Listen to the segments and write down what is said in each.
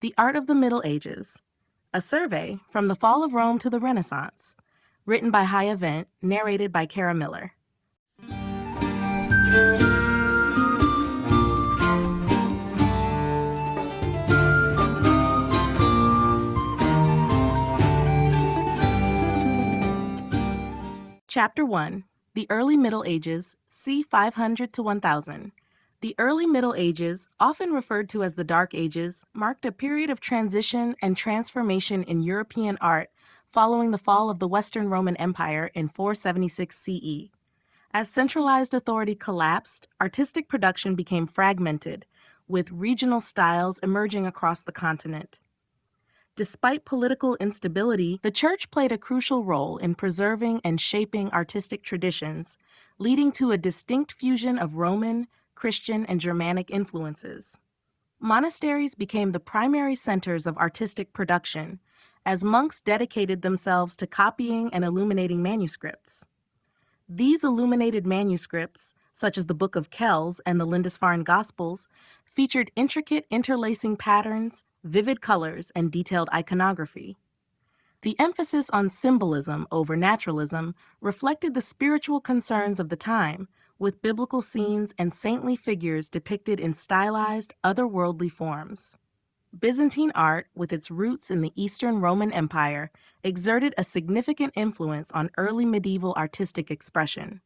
The Art of the Middle Ages, a survey from the fall of Rome to the Renaissance, written by High Event, narrated by Kara Miller. Chapter 1, The Early Middle Ages, c. 500 to 1000. The early Middle Ages, often referred to as the Dark Ages, marked a period of transition and transformation in European art following the fall of the Western Roman Empire in 476 CE. As centralized authority collapsed, artistic production became fragmented, with regional styles emerging across the continent. Despite political instability, the Church played a crucial role in preserving and shaping artistic traditions, leading to a distinct fusion of Roman, Christian, and Germanic influences. Monasteries became the primary centers of artistic production, as monks dedicated themselves to copying and illuminating manuscripts. These illuminated manuscripts, such as the Book of Kells and the Lindisfarne Gospels, featured intricate interlacing patterns, vivid colors, and detailed iconography. The emphasis on symbolism over naturalism reflected the spiritual concerns of the time, with biblical scenes and saintly figures depicted in stylized, otherworldly forms. Byzantine art, with its roots in the Eastern Roman Empire, exerted a significant influence on early medieval artistic expression.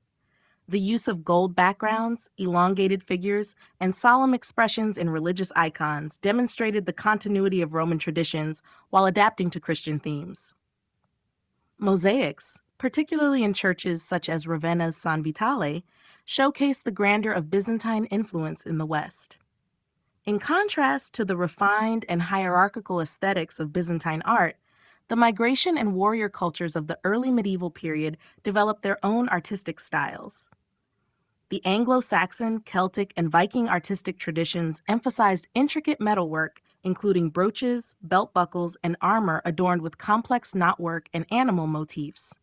The use of gold backgrounds, elongated figures, and solemn expressions in religious icons demonstrated the continuity of Roman traditions while adapting to Christian themes. Mosaics, particularly in churches such as Ravenna's San Vitale, showcased the grandeur of Byzantine influence in the West. In contrast to the refined and hierarchical aesthetics of Byzantine art, the migration and warrior cultures of the early medieval period developed their own artistic styles. The Anglo-Saxon, Celtic, and Viking artistic traditions emphasized intricate metalwork, including brooches, belt buckles, and armor adorned with complex knotwork and animal motifs.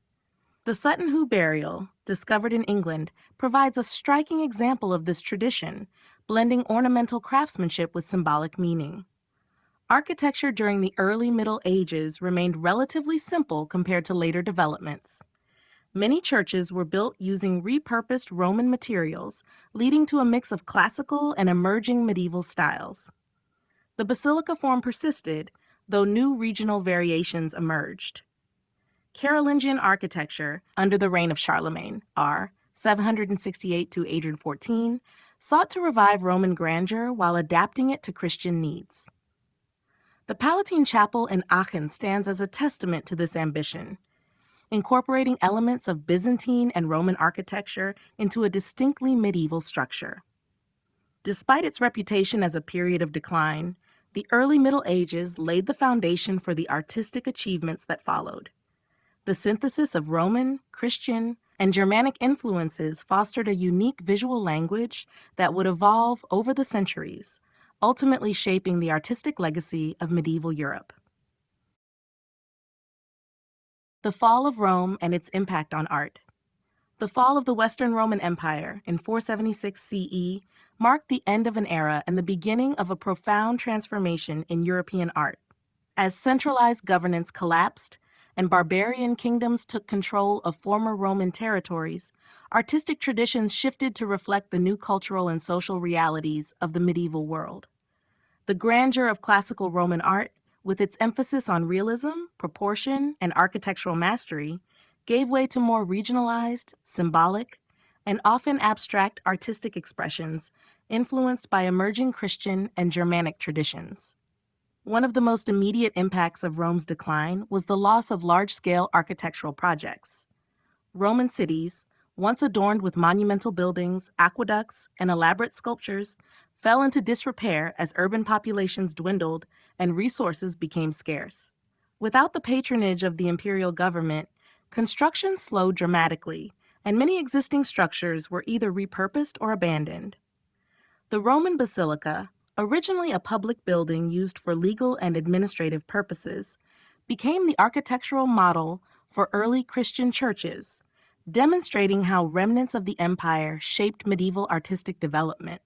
The Sutton Hoo burial, discovered in England, provides a striking example of this tradition, blending ornamental craftsmanship with symbolic meaning. Architecture during the early Middle Ages remained relatively simple compared to later developments. Many churches were built using repurposed Roman materials, leading to a mix of classical and emerging medieval styles. The basilica form persisted, though new regional variations emerged. Carolingian architecture, under the reign of Charlemagne, R. 768 to 814, sought to revive Roman grandeur while adapting it to Christian needs. The Palatine Chapel in Aachen stands as a testament to this ambition, incorporating elements of Byzantine and Roman architecture into a distinctly medieval structure. Despite its reputation as a period of decline, the early Middle Ages laid the foundation for the artistic achievements that followed. The synthesis of Roman, Christian, and Germanic influences fostered a unique visual language that would evolve over the centuries, ultimately shaping the artistic legacy of medieval Europe. The fall of Rome and its impact on art. The fall of the Western Roman Empire in 476 CE marked the end of an era and the beginning of a profound transformation in European art. As centralized governance collapsed and barbarian kingdoms took control of former Roman territories, artistic traditions shifted to reflect the new cultural and social realities of the medieval world. The grandeur of classical Roman art, with its emphasis on realism, proportion, and architectural mastery, gave way to more regionalized, symbolic, and often abstract artistic expressions influenced by emerging Christian and Germanic traditions. One of the most immediate impacts of Rome's decline was the loss of large-scale architectural projects. Roman cities, once adorned with monumental buildings, aqueducts, and elaborate sculptures, fell into disrepair as urban populations dwindled and resources became scarce. Without the patronage of the imperial government, construction slowed dramatically, and many existing structures were either repurposed or abandoned. The Roman Basilica, originally a public building used for legal and administrative purposes, became the architectural model for early Christian churches, demonstrating how remnants of the empire shaped medieval artistic development.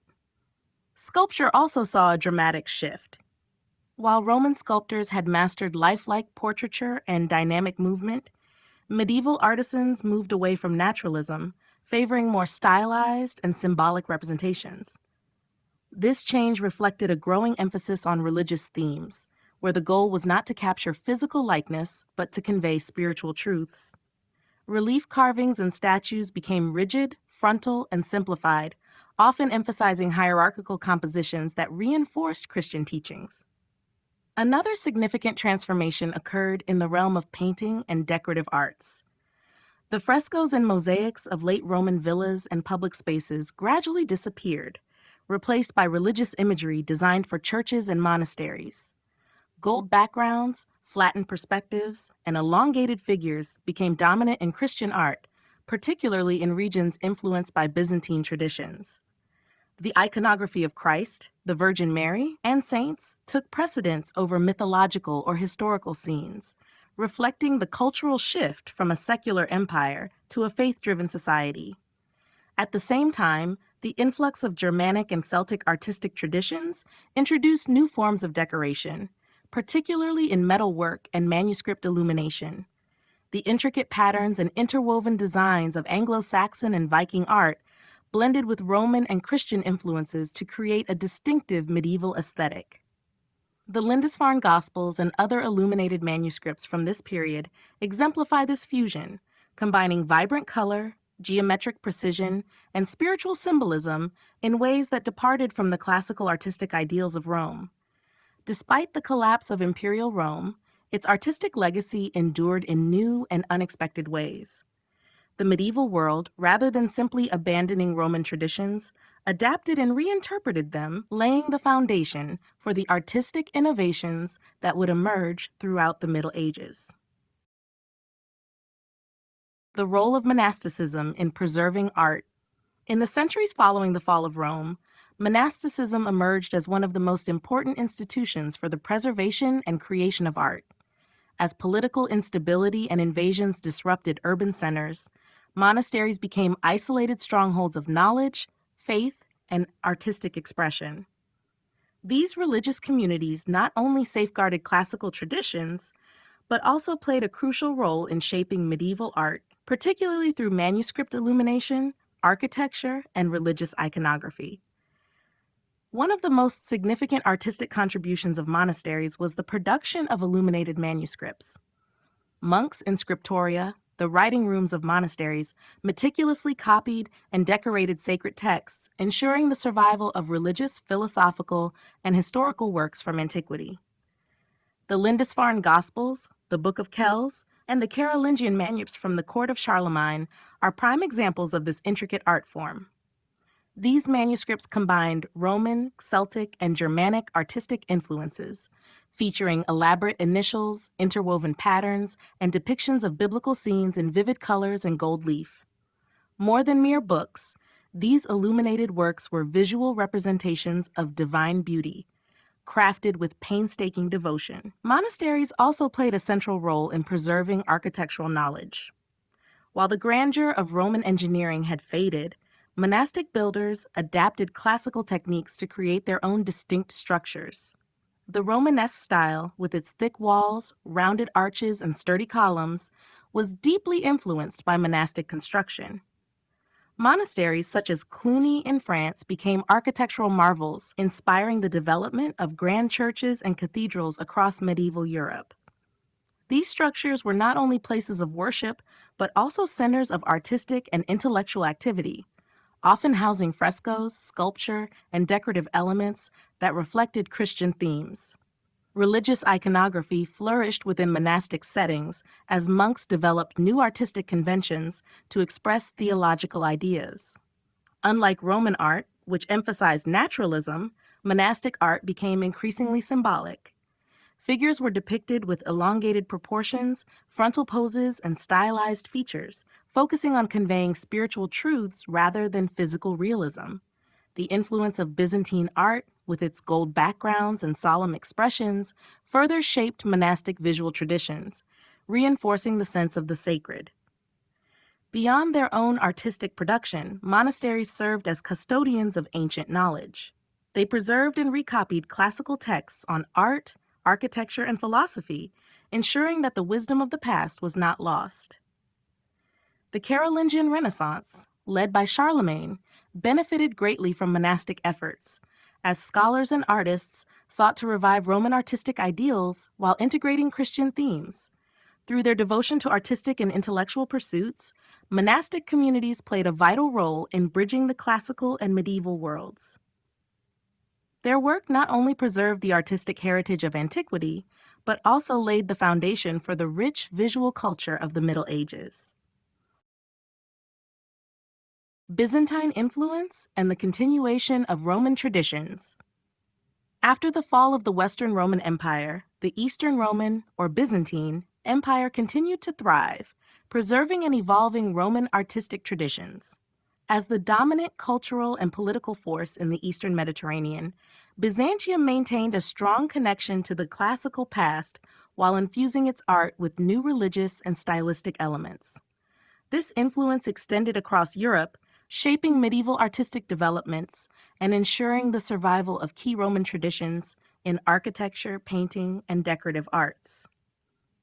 Sculpture also saw a dramatic shift. While Roman sculptors had mastered lifelike portraiture and dynamic movement, medieval artisans moved away from naturalism, favoring more stylized and symbolic representations. This change reflected a growing emphasis on religious themes, where the goal was not to capture physical likeness, but to convey spiritual truths. Relief carvings and statues became rigid, frontal, and simplified, often emphasizing hierarchical compositions that reinforced Christian teachings. Another significant transformation occurred in the realm of painting and decorative arts. The frescoes and mosaics of late Roman villas and public spaces gradually disappeared, replaced by religious imagery designed for churches and monasteries. Gold backgrounds, flattened perspectives, and elongated figures became dominant in Christian art, particularly in regions influenced by Byzantine traditions. The iconography of Christ, the Virgin Mary, and saints took precedence over mythological or historical scenes, reflecting the cultural shift from a secular empire to a faith-driven society. At the same time, the influx of Germanic and Celtic artistic traditions introduced new forms of decoration, particularly in metalwork and manuscript illumination. The intricate patterns and interwoven designs of Anglo-Saxon and Viking art blended with Roman and Christian influences to create a distinctive medieval aesthetic. The Lindisfarne Gospels and other illuminated manuscripts from this period exemplify this fusion, combining vibrant color, geometric precision, and spiritual symbolism in ways that departed from the classical artistic ideals of Rome. Despite the collapse of Imperial Rome, its artistic legacy endured in new and unexpected ways. The medieval world, rather than simply abandoning Roman traditions, adapted and reinterpreted them, laying the foundation for the artistic innovations that would emerge throughout the Middle Ages. The role of monasticism in preserving art. In the centuries following the fall of Rome, monasticism emerged as one of the most important institutions for the preservation and creation of art. As political instability and invasions disrupted urban centers, monasteries became isolated strongholds of knowledge, faith, and artistic expression. These religious communities not only safeguarded classical traditions, but also played a crucial role in shaping medieval art, particularly through manuscript illumination, architecture, and religious iconography. One of the most significant artistic contributions of monasteries was the production of illuminated manuscripts. Monks in scriptoria, the writing rooms of monasteries, meticulously copied and decorated sacred texts, ensuring the survival of religious, philosophical, and historical works from antiquity. The Lindisfarne Gospels, the Book of Kells, and the Carolingian manuscripts from the court of Charlemagne are prime examples of this intricate art form. These manuscripts combined Roman, Celtic, and Germanic artistic influences, featuring elaborate initials, interwoven patterns, and depictions of biblical scenes in vivid colors and gold leaf. More than mere books, these illuminated works were visual representations of divine beauty, crafted with painstaking devotion. Monasteries also played a central role in preserving architectural knowledge. While the grandeur of Roman engineering had faded, monastic builders adapted classical techniques to create their own distinct structures. The Romanesque style, with its thick walls, rounded arches, and sturdy columns, was deeply influenced by monastic construction. Monasteries such as Cluny in France became architectural marvels, inspiring the development of grand churches and cathedrals across medieval Europe. These structures were not only places of worship, but also centers of artistic and intellectual activity, often housing frescoes, sculpture, and decorative elements that reflected Christian themes. Religious iconography flourished within monastic settings as monks developed new artistic conventions to express theological ideas. Unlike Roman art, which emphasized naturalism, monastic art became increasingly symbolic. Figures were depicted with elongated proportions, frontal poses, and stylized features, focusing on conveying spiritual truths rather than physical realism. The influence of Byzantine art, with its gold backgrounds and solemn expressions, further shaped monastic visual traditions, reinforcing the sense of the sacred. Beyond their own artistic production, monasteries served as custodians of ancient knowledge. They preserved and recopied classical texts on art, architecture, and philosophy, ensuring that the wisdom of the past was not lost. The Carolingian Renaissance, led by Charlemagne, benefited greatly from monastic efforts, as scholars and artists sought to revive Roman artistic ideals while integrating Christian themes. Through their devotion to artistic and intellectual pursuits, monastic communities played a vital role in bridging the classical and medieval worlds. Their work not only preserved the artistic heritage of antiquity, but also laid the foundation for the rich visual culture of the Middle Ages. Byzantine influence and the continuation of Roman traditions. After the fall of the Western Roman Empire, the Eastern Roman, or Byzantine, Empire continued to thrive, preserving and evolving Roman artistic traditions. As the dominant cultural and political force in the Eastern Mediterranean, Byzantium maintained a strong connection to the classical past while infusing its art with new religious and stylistic elements. This influence extended across Europe, shaping medieval artistic developments and ensuring the survival of key Roman traditions in architecture, painting, and decorative arts.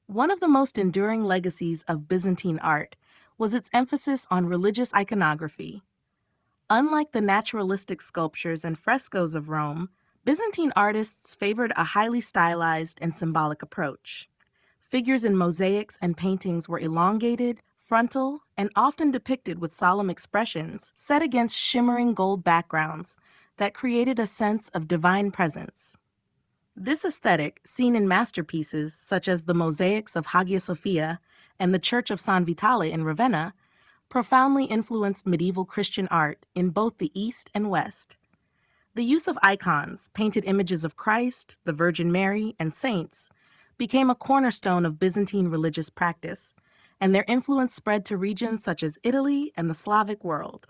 One of the most enduring legacies of Byzantine art was its emphasis on religious iconography. Unlike the naturalistic sculptures and frescoes of Rome, Byzantine artists favored a highly stylized and symbolic approach. Figures in mosaics and paintings were elongated, frontal, and often depicted with solemn expressions set against shimmering gold backgrounds that created a sense of divine presence. This aesthetic, seen in masterpieces such as the mosaics of Hagia Sophia and the Church of San Vitale in Ravenna, profoundly influenced medieval Christian art in both the East and West. The use of icons, painted images of Christ, the Virgin Mary, and saints, became a cornerstone of Byzantine religious practice, and their influence spread to regions such as Italy and the Slavic world.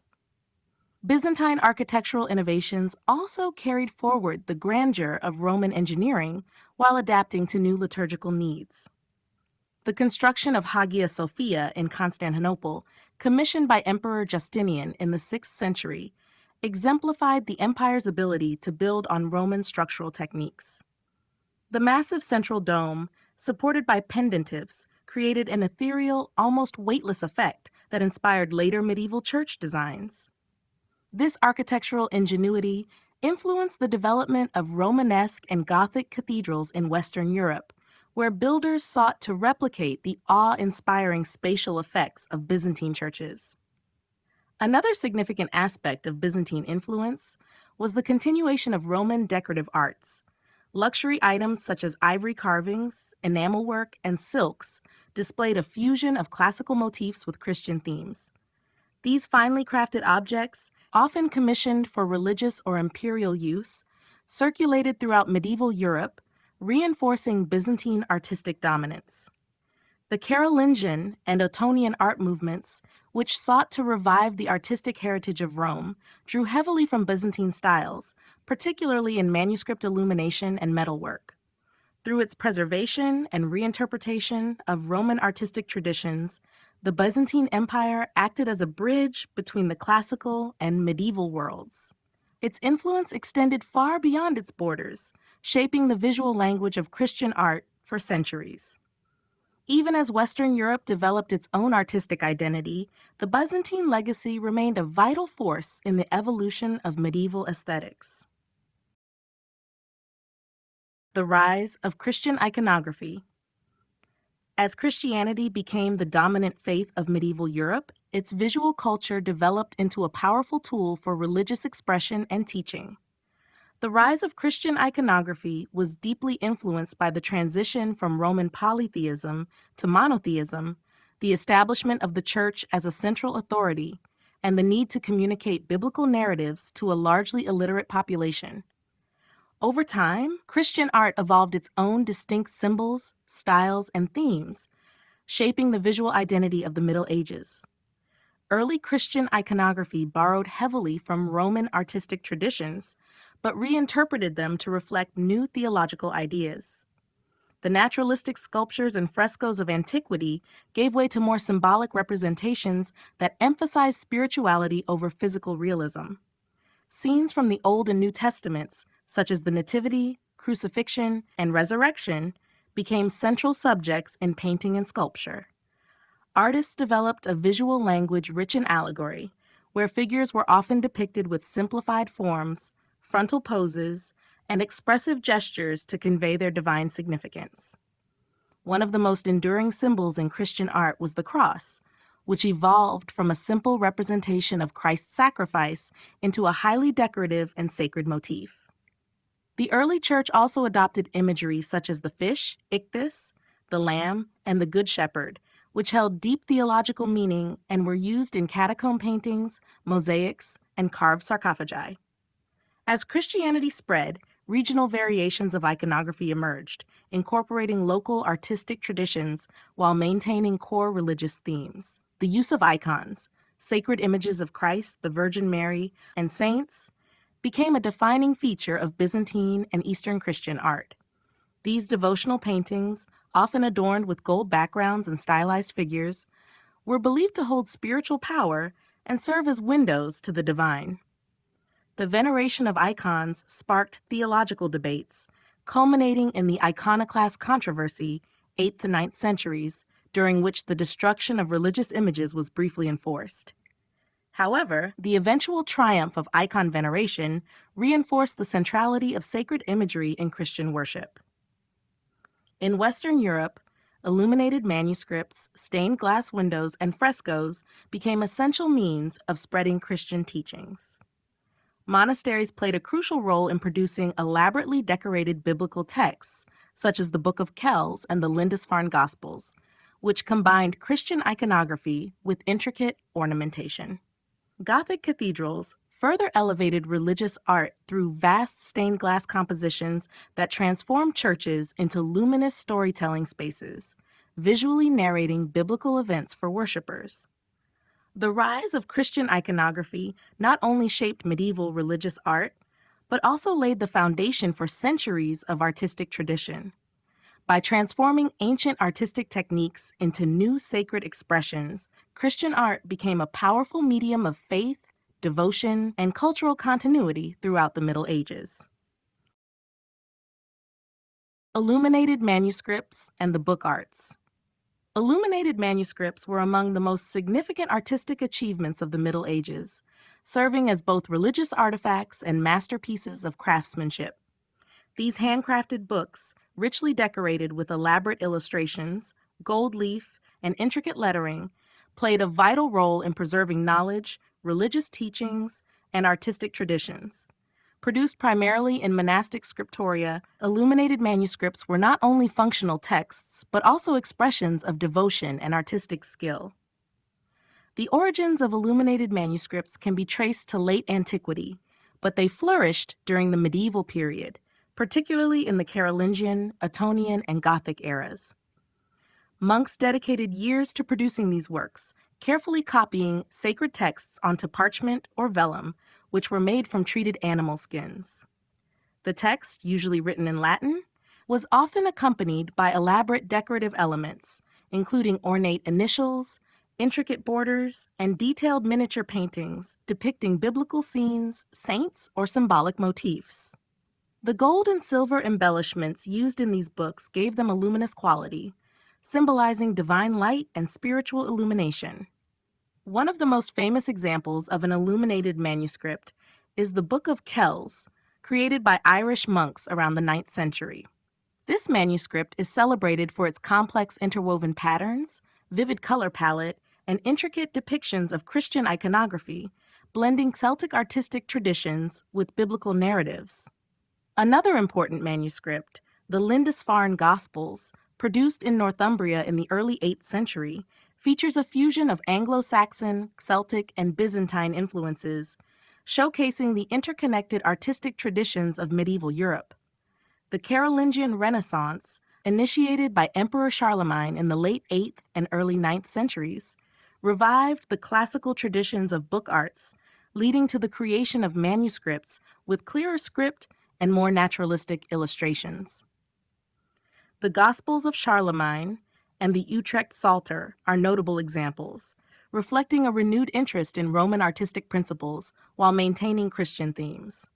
Byzantine architectural innovations also carried forward the grandeur of Roman engineering while adapting to new liturgical needs. The construction of Hagia Sophia in Constantinople, commissioned by Emperor Justinian in the 6th century, exemplified the empire's ability to build on Roman structural techniques. The massive central dome, supported by pendentives, created an ethereal, almost weightless effect that inspired later medieval church designs. This architectural ingenuity influenced the development of Romanesque and Gothic cathedrals in Western Europe, where builders sought to replicate the awe-inspiring spatial effects of Byzantine churches. Another significant aspect of Byzantine influence was the continuation of Roman decorative arts. Luxury items such as ivory carvings, enamel work, and silks displayed a fusion of classical motifs with Christian themes. These finely crafted objects, often commissioned for religious or imperial use, circulated throughout medieval Europe, reinforcing Byzantine artistic dominance. The Carolingian and Ottonian art movements, which sought to revive the artistic heritage of Rome, drew heavily from Byzantine styles, particularly in manuscript illumination and metalwork. Through its preservation and reinterpretation of Roman artistic traditions, the Byzantine Empire acted as a bridge between the classical and medieval worlds. Its influence extended far beyond its borders, shaping the visual language of Christian art for centuries. Even as Western Europe developed its own artistic identity, the Byzantine legacy remained a vital force in the evolution of medieval aesthetics. The rise of Christian iconography. As Christianity became the dominant faith of medieval Europe, its visual culture developed into a powerful tool for religious expression and teaching. The rise of Christian iconography was deeply influenced by the transition from Roman polytheism to monotheism, the establishment of the Church as a central authority, and the need to communicate biblical narratives to a largely illiterate population. Over time, Christian art evolved its own distinct symbols, styles, and themes, shaping the visual identity of the Middle Ages. Early Christian iconography borrowed heavily from Roman artistic traditions, but reinterpreted them to reflect new theological ideas. The naturalistic sculptures and frescoes of antiquity gave way to more symbolic representations that emphasized spirituality over physical realism. Scenes from the Old and New Testaments, such as the Nativity, Crucifixion, and Resurrection, became central subjects in painting and sculpture. Artists developed a visual language rich in allegory, where figures were often depicted with simplified forms, frontal poses, and expressive gestures to convey their divine significance. One of the most enduring symbols in Christian art was the cross, which evolved from a simple representation of Christ's sacrifice into a highly decorative and sacred motif. The early church also adopted imagery such as the fish, ichthys, the lamb, and the good shepherd, which held deep theological meaning and were used in catacomb paintings, mosaics, and carved sarcophagi. As Christianity spread, regional variations of iconography emerged, incorporating local artistic traditions while maintaining core religious themes. The use of icons, sacred images of Christ, the Virgin Mary, and saints, became a defining feature of Byzantine and Eastern Christian art. These devotional paintings, often adorned with gold backgrounds and stylized figures, were believed to hold spiritual power and serve as windows to the divine. The veneration of icons sparked theological debates, culminating in the iconoclast controversy, 8th to 9th centuries, during which the destruction of religious images was briefly enforced. However, the eventual triumph of icon veneration reinforced the centrality of sacred imagery in Christian worship. In Western Europe, illuminated manuscripts, stained glass windows, and frescoes became essential means of spreading Christian teachings. Monasteries played a crucial role in producing elaborately decorated biblical texts, such as the Book of Kells and the Lindisfarne Gospels, which combined Christian iconography with intricate ornamentation. Gothic cathedrals further elevated religious art through vast stained glass compositions that transformed churches into luminous storytelling spaces, visually narrating biblical events for worshipers. The rise of Christian iconography not only shaped medieval religious art, but also laid the foundation for centuries of artistic tradition. By transforming ancient artistic techniques into new sacred expressions, Christian art became a powerful medium of faith, devotion, and cultural continuity throughout the Middle Ages. Illuminated manuscripts and the book arts. Illuminated manuscripts were among the most significant artistic achievements of the Middle Ages, serving as both religious artifacts and masterpieces of craftsmanship. These handcrafted books, richly decorated with elaborate illustrations, gold leaf, and intricate lettering, played a vital role in preserving knowledge, religious teachings, and artistic traditions. Produced primarily in monastic scriptoria, illuminated manuscripts were not only functional texts, but also expressions of devotion and artistic skill. The origins of illuminated manuscripts can be traced to late antiquity, but they flourished during the medieval period, particularly in the Carolingian, Ottonian, and Gothic eras. Monks dedicated years to producing these works, carefully copying sacred texts onto parchment or vellum, which were made from treated animal skins. The text, usually written in Latin, was often accompanied by elaborate decorative elements, including ornate initials, intricate borders, and detailed miniature paintings depicting biblical scenes, saints, or symbolic motifs. The gold and silver embellishments used in these books gave them a luminous quality, symbolizing divine light and spiritual illumination. One of the most famous examples of an illuminated manuscript is the Book of Kells, created by Irish monks around the 9th century. This manuscript is celebrated for its complex interwoven patterns, vivid color palette, and intricate depictions of Christian iconography, blending Celtic artistic traditions with biblical narratives. Another important manuscript, the Lindisfarne Gospels, produced in Northumbria in the early 8th century, features a fusion of Anglo-Saxon, Celtic, and Byzantine influences, showcasing the interconnected artistic traditions of medieval Europe. The Carolingian Renaissance, initiated by Emperor Charlemagne in the late 8th and early 9th centuries, revived the classical traditions of book arts, leading to the creation of manuscripts with clearer script and more naturalistic illustrations. The Gospels of Charlemagne and the Utrecht Psalter are notable examples, reflecting a renewed interest in Roman artistic principles while maintaining Christian themes.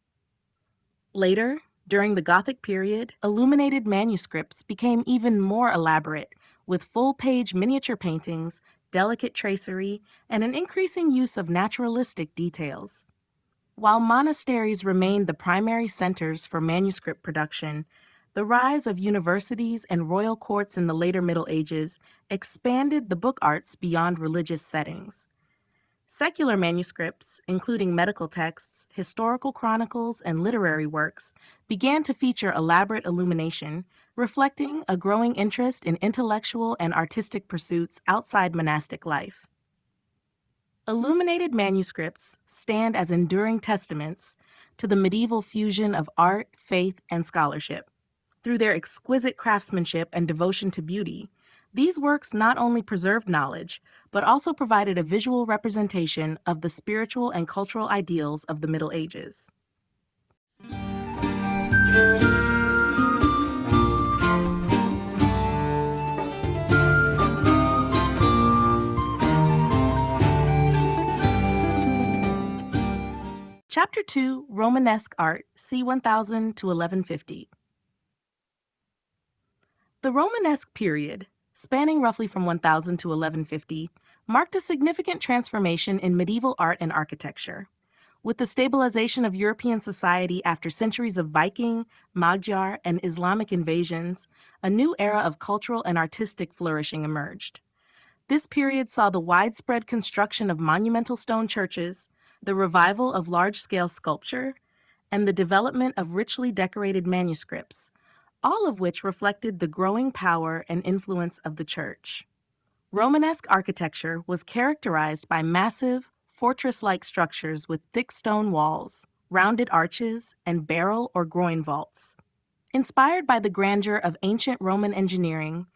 Later, during the Gothic period, illuminated manuscripts became even more elaborate, with full-page miniature paintings, delicate tracery, and an increasing use of naturalistic details. While monasteries remained the primary centers for manuscript production, the rise of universities and royal courts in the later Middle Ages expanded the book arts beyond religious settings. Secular manuscripts, including medical texts, historical chronicles, and literary works, began to feature elaborate illumination, reflecting a growing interest in intellectual and artistic pursuits outside monastic life. Illuminated manuscripts stand as enduring testaments to the medieval fusion of art, faith, and scholarship. Through their exquisite craftsmanship and devotion to beauty, these works not only preserved knowledge, but also provided a visual representation of the spiritual and cultural ideals of the Middle Ages. Chapter 2, Romanesque Art, c. 1000 to 1150. The Romanesque period, spanning roughly from 1000 to 1150, marked a significant transformation in medieval art and architecture. With the stabilization of European society after centuries of Viking, Magyar, and Islamic invasions, a new era of cultural and artistic flourishing emerged. This period saw the widespread construction of monumental stone churches, the revival of large-scale sculpture, and the development of richly decorated manuscripts, all of which reflected the growing power and influence of the church. Romanesque architecture was characterized by massive, fortress-like structures with thick stone walls, rounded arches, and barrel or groin vaults. Inspired by the grandeur of ancient Roman engineering,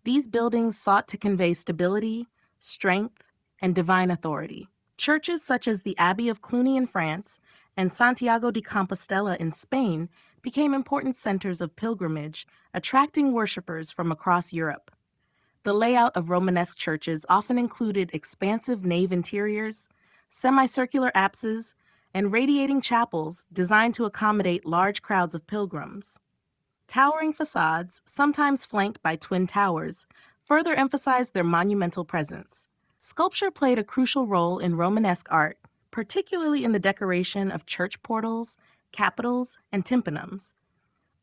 these buildings sought to convey stability, strength, and divine authority. Churches such as the Abbey of Cluny in France and Santiago de Compostela in Spain became important centers of pilgrimage, attracting worshippers from across Europe. The layout of Romanesque churches often included expansive nave interiors, semicircular apses, and radiating chapels designed to accommodate large crowds of pilgrims. Towering facades, sometimes flanked by twin towers, further emphasized their monumental presence. Sculpture played a crucial role in Romanesque art, particularly in the decoration of church portals, capitals, and tympanums.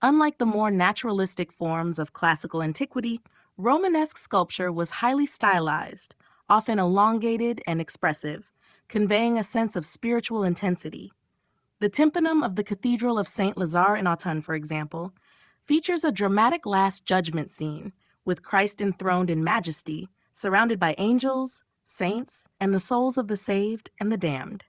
Unlike the more naturalistic forms of classical antiquity, Romanesque sculpture was highly stylized, often elongated and expressive, conveying a sense of spiritual intensity. The tympanum of the Cathedral of Saint Lazare in Autun, for example, features a dramatic Last Judgment scene, with Christ enthroned in majesty, surrounded by angels, saints, and the souls of the saved and the damned.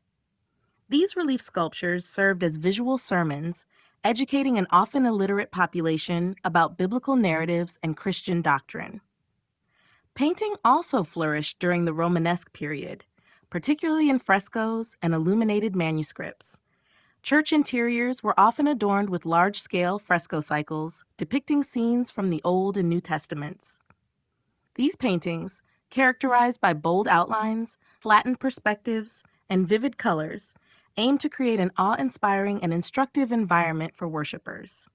These relief sculptures served as visual sermons, educating an often illiterate population about biblical narratives and Christian doctrine. Painting also flourished during the Romanesque period, particularly in frescoes and illuminated manuscripts. Church interiors were often adorned with large-scale fresco cycles depicting scenes from the Old and New Testaments. These paintings, characterized by bold outlines, flattened perspectives, and vivid colors, aim to create an awe-inspiring and instructive environment for worshipers.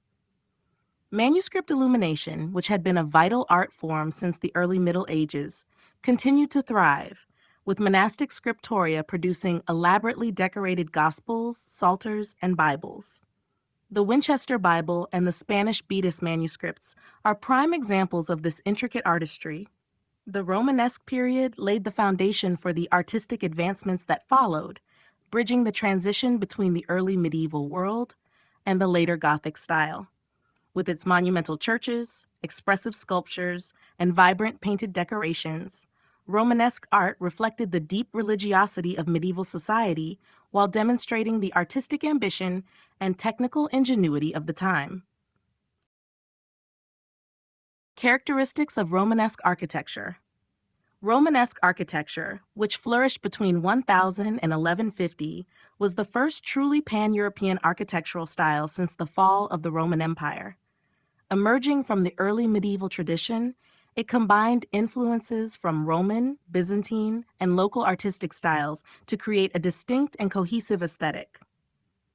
Manuscript illumination, which had been a vital art form since the early Middle Ages, continued to thrive, with monastic scriptoria producing elaborately decorated Gospels, Psalters, and Bibles. The Winchester Bible and the Spanish Beatus manuscripts are prime examples of this intricate artistry. The Romanesque period laid the foundation for the artistic advancements that followed, bridging the transition between the early medieval world and the later Gothic style. With its monumental churches, expressive sculptures, and vibrant painted decorations, Romanesque art reflected the deep religiosity of medieval society while demonstrating the artistic ambition and technical ingenuity of the time. Characteristics of Romanesque architecture. Romanesque architecture, which flourished between 1000 and 1150, was the first truly pan-European architectural style since the fall of the Roman Empire. Emerging from the early medieval tradition, it combined influences from Roman, Byzantine, and local artistic styles to create a distinct and cohesive aesthetic.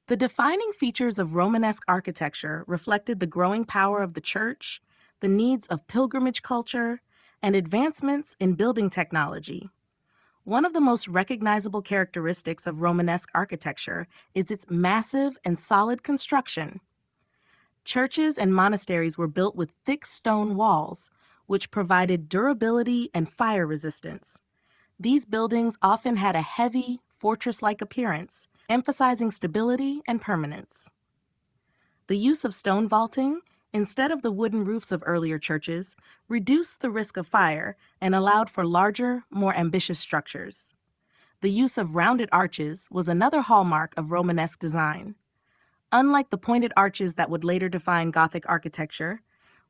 The defining features of Romanesque architecture reflected the growing power of the church, the needs of pilgrimage culture, and advancements in building technology. One of the most recognizable characteristics of Romanesque architecture is its massive and solid construction. Churches and monasteries were built with thick stone walls, which provided durability and fire resistance. These buildings often had a heavy, fortress-like appearance, emphasizing stability and permanence. The use of stone vaulting, instead of the wooden roofs of earlier churches, reduced the risk of fire and allowed for larger, more ambitious structures. The use of rounded arches was another hallmark of Romanesque design. Unlike the pointed arches that would later define Gothic architecture,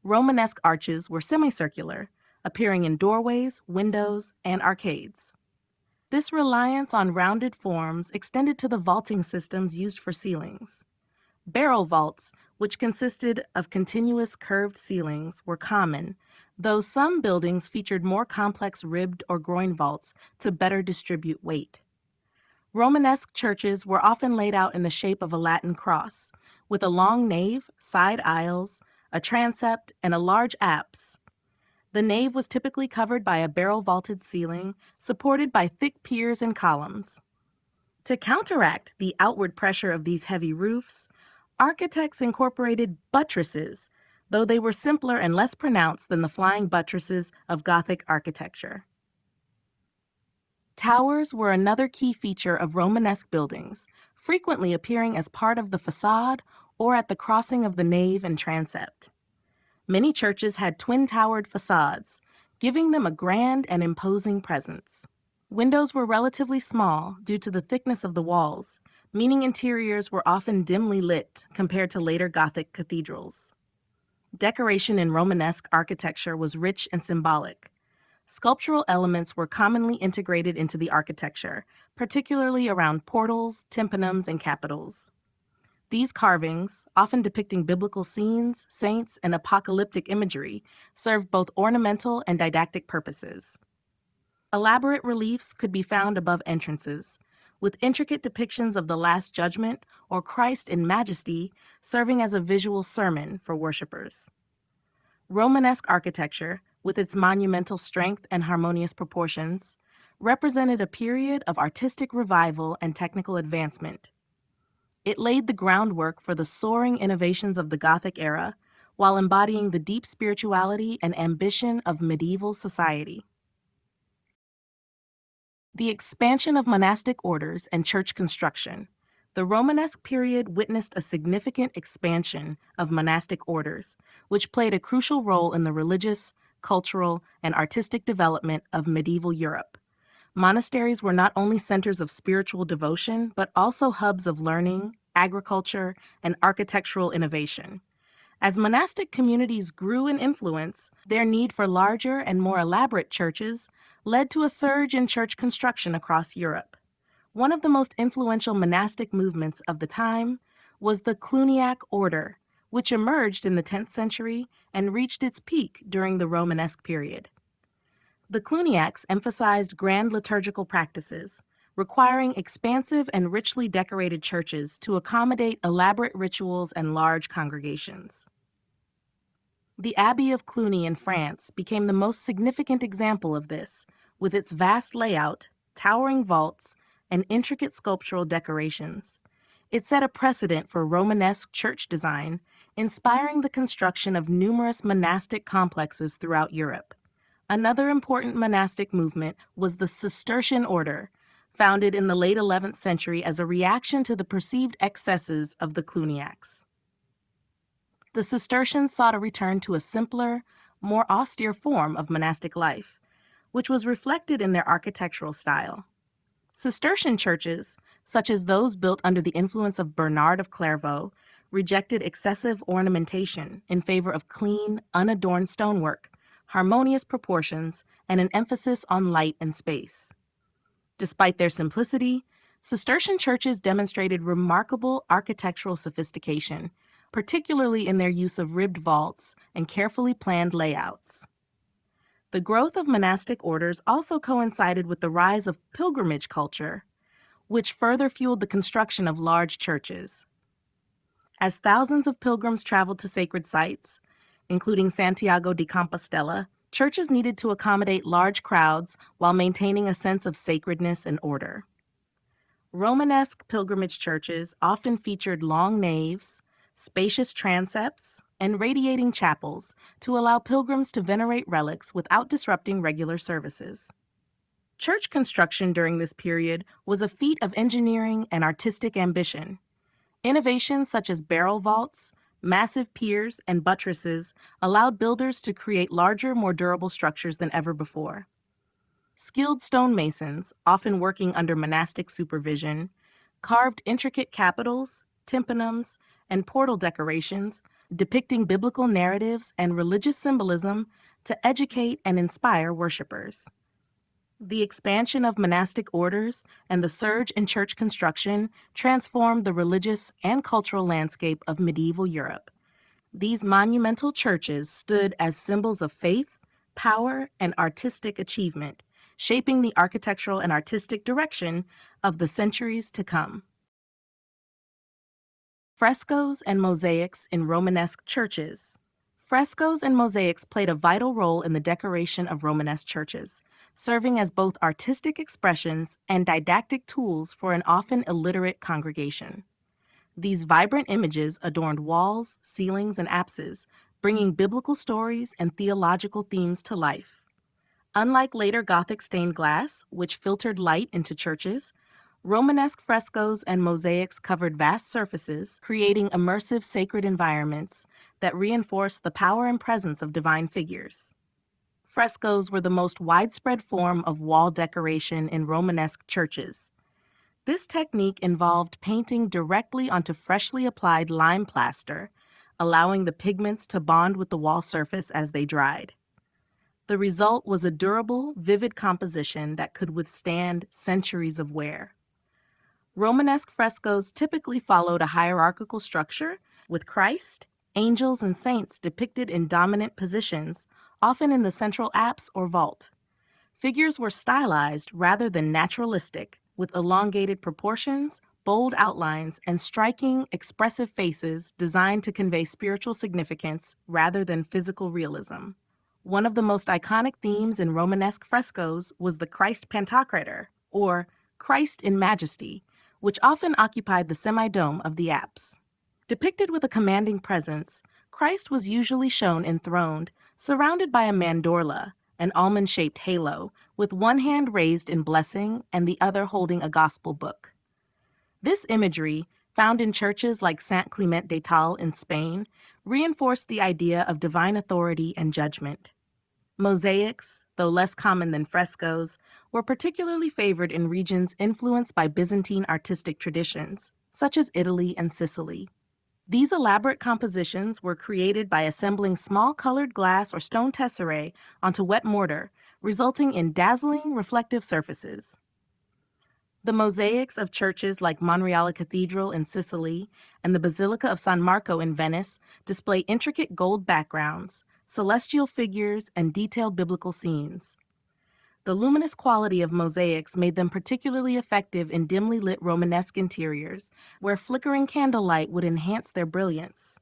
Romanesque arches were semicircular, appearing in doorways, windows, and arcades. This reliance on rounded forms extended to the vaulting systems used for ceilings. Barrel vaults, which consisted of continuous curved ceilings, were common, though some buildings featured more complex ribbed or groin vaults to better distribute weight. Romanesque churches were often laid out in the shape of a Latin cross, with a long nave, side aisles, a transept, and a large apse. The nave was typically covered by a barrel-vaulted ceiling, supported by thick piers and columns. To counteract the outward pressure of these heavy roofs, architects incorporated buttresses, though they were simpler and less pronounced than the flying buttresses of Gothic architecture. Towers were another key feature of Romanesque buildings, frequently appearing as part of the facade or at the crossing of the nave and transept. Many churches had twin-towered facades, giving them a grand and imposing presence. Windows were relatively small due to the thickness of the walls, meaning interiors were often dimly lit compared to later Gothic cathedrals. Decoration in Romanesque architecture was rich and symbolic. Sculptural elements were commonly integrated into the architecture, particularly around portals, tympanums, and capitals. These carvings, often depicting biblical scenes, saints, and apocalyptic imagery, served both ornamental and didactic purposes. Elaborate reliefs could be found above entrances, with intricate depictions of the Last Judgment or Christ in majesty serving as a visual sermon for worshipers. Romanesque architecture, with its monumental strength and harmonious proportions, represented a period of artistic revival and technical advancement. It laid the groundwork for the soaring innovations of the Gothic era, while embodying the deep spirituality and ambition of medieval society. The expansion of monastic orders and church construction. The Romanesque period witnessed a significant expansion of monastic orders, which played a crucial role in the religious, cultural, and artistic development of medieval Europe. Monasteries were not only centers of spiritual devotion, but also hubs of learning, agriculture, and architectural innovation. As monastic communities grew in influence, their need for larger and more elaborate churches led to a surge in church construction across Europe. One of the most influential monastic movements of the time was the Cluniac order, which emerged in the 10th century and reached its peak during the Romanesque period. The Cluniacs emphasized grand liturgical practices, requiring expansive and richly decorated churches to accommodate elaborate rituals and large congregations. The Abbey of Cluny in France became the most significant example of this, with its vast layout, towering vaults, and intricate sculptural decorations. It set a precedent for Romanesque church design, inspiring the construction of numerous monastic complexes throughout Europe. Another important monastic movement was the Cistercian order, founded in the late 11th century as a reaction to the perceived excesses of the Cluniacs. The Cistercians sought a return to a simpler, more austere form of monastic life, which was reflected in their architectural style. Cistercian churches, such as those built under the influence of Bernard of Clairvaux, rejected excessive ornamentation in favor of clean, unadorned stonework, harmonious proportions, and an emphasis on light and space. Despite their simplicity, Cistercian churches demonstrated remarkable architectural sophistication, particularly in their use of ribbed vaults and carefully planned layouts. The growth of monastic orders also coincided with the rise of pilgrimage culture, which further fueled the construction of large churches. As thousands of pilgrims traveled to sacred sites, including Santiago de Compostela, churches needed to accommodate large crowds while maintaining a sense of sacredness and order. Romanesque pilgrimage churches often featured long naves, spacious transepts, and radiating chapels to allow pilgrims to venerate relics without disrupting regular services. Church construction during this period was a feat of engineering and artistic ambition. Innovations such as barrel vaults, massive piers, and buttresses allowed builders to create larger, more durable structures than ever before. Skilled stonemasons, often working under monastic supervision, carved intricate capitals, tympanums, and portal decorations depicting biblical narratives and religious symbolism to educate and inspire worshipers. The expansion of monastic orders and the surge in church construction transformed the religious and cultural landscape of medieval Europe. These monumental churches stood as symbols of faith, power, and artistic achievement, shaping the architectural and artistic direction of the centuries to come. Frescoes and mosaics in Romanesque churches. Frescoes and mosaics played a vital role in the decoration of Romanesque churches, serving as both artistic expressions and didactic tools for an often illiterate congregation. These vibrant images adorned walls, ceilings, and apses, bringing biblical stories and theological themes to life. Unlike later Gothic stained glass, which filtered light into churches, Romanesque frescoes and mosaics covered vast surfaces, creating immersive sacred environments that reinforced the power and presence of divine figures. Frescoes were the most widespread form of wall decoration in Romanesque churches. This technique involved painting directly onto freshly applied lime plaster, allowing the pigments to bond with the wall surface as they dried. The result was a durable, vivid composition that could withstand centuries of wear. Romanesque frescoes typically followed a hierarchical structure, with Christ, angels, and saints depicted in dominant positions, often in the central apse or vault. Figures were stylized rather than naturalistic, with elongated proportions, bold outlines, and striking, expressive faces designed to convey spiritual significance rather than physical realism. One of the most iconic themes in Romanesque frescoes was the Christ Pantocrator, or Christ in Majesty, which often occupied the semi-dome of the apse. Depicted with a commanding presence, Christ was usually shown enthroned, surrounded by a mandorla, an almond-shaped halo, with one hand raised in blessing and the other holding a gospel book. This imagery, found in churches like Sant Clement de Tal in Spain, reinforced the idea of divine authority and judgment. Mosaics, though less common than frescoes, were particularly favored in regions influenced by Byzantine artistic traditions, such as Italy and Sicily. These elaborate compositions were created by assembling small colored glass or stone tesserae onto wet mortar, resulting in dazzling, reflective surfaces. The mosaics of churches like Monreale Cathedral in Sicily and the Basilica of San Marco in Venice display intricate gold backgrounds, celestial figures, and detailed biblical scenes. The luminous quality of mosaics made them particularly effective in dimly lit Romanesque interiors, where flickering candlelight would enhance their brilliance.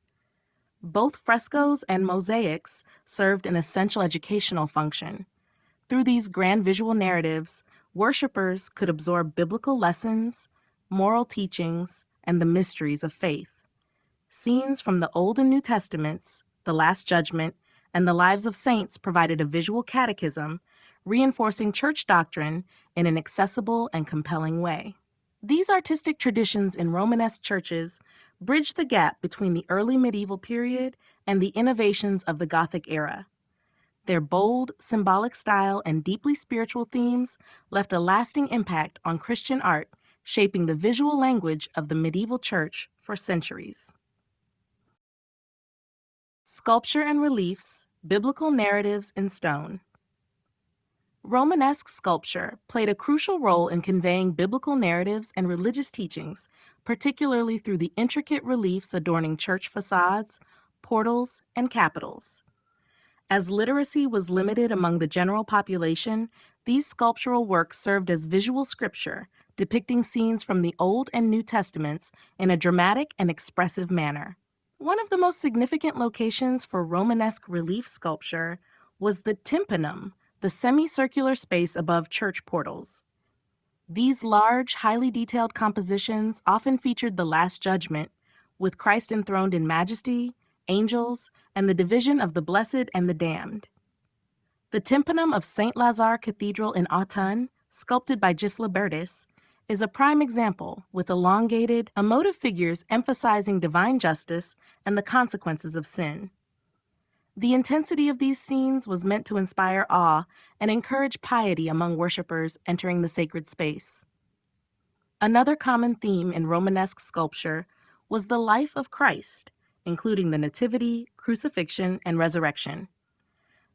Both frescoes and mosaics served an essential educational function. Through these grand visual narratives, worshipers could absorb biblical lessons, moral teachings, and the mysteries of faith. Scenes from the Old and New Testaments, the Last Judgment, and the lives of saints provided a visual catechism, reinforcing church doctrine in an accessible and compelling way. These artistic traditions in Romanesque churches bridged the gap between the early medieval period and the innovations of the Gothic era. Their bold, symbolic style and deeply spiritual themes left a lasting impact on Christian art, shaping the visual language of the medieval church for centuries. Sculpture and reliefs, biblical narratives in stone. Romanesque sculpture played a crucial role in conveying biblical narratives and religious teachings, particularly through the intricate reliefs adorning church facades, portals, and capitals. As literacy was limited among the general population, these sculptural works served as visual scripture, depicting scenes from the Old and New Testaments in a dramatic and expressive manner. One of the most significant locations for Romanesque relief sculpture was the tympanum, the semicircular space above church portals. These large, highly detailed compositions often featured the Last Judgment, with Christ enthroned in majesty, angels, and the division of the blessed and the damned. The tympanum of St. Lazare Cathedral in Autun, sculpted by Gisela Bertis, is a prime example, with elongated, emotive figures emphasizing divine justice and the consequences of sin. The intensity of these scenes was meant to inspire awe and encourage piety among worshippers entering the sacred space. Another common theme in Romanesque sculpture was the life of Christ, including the Nativity, crucifixion, and resurrection.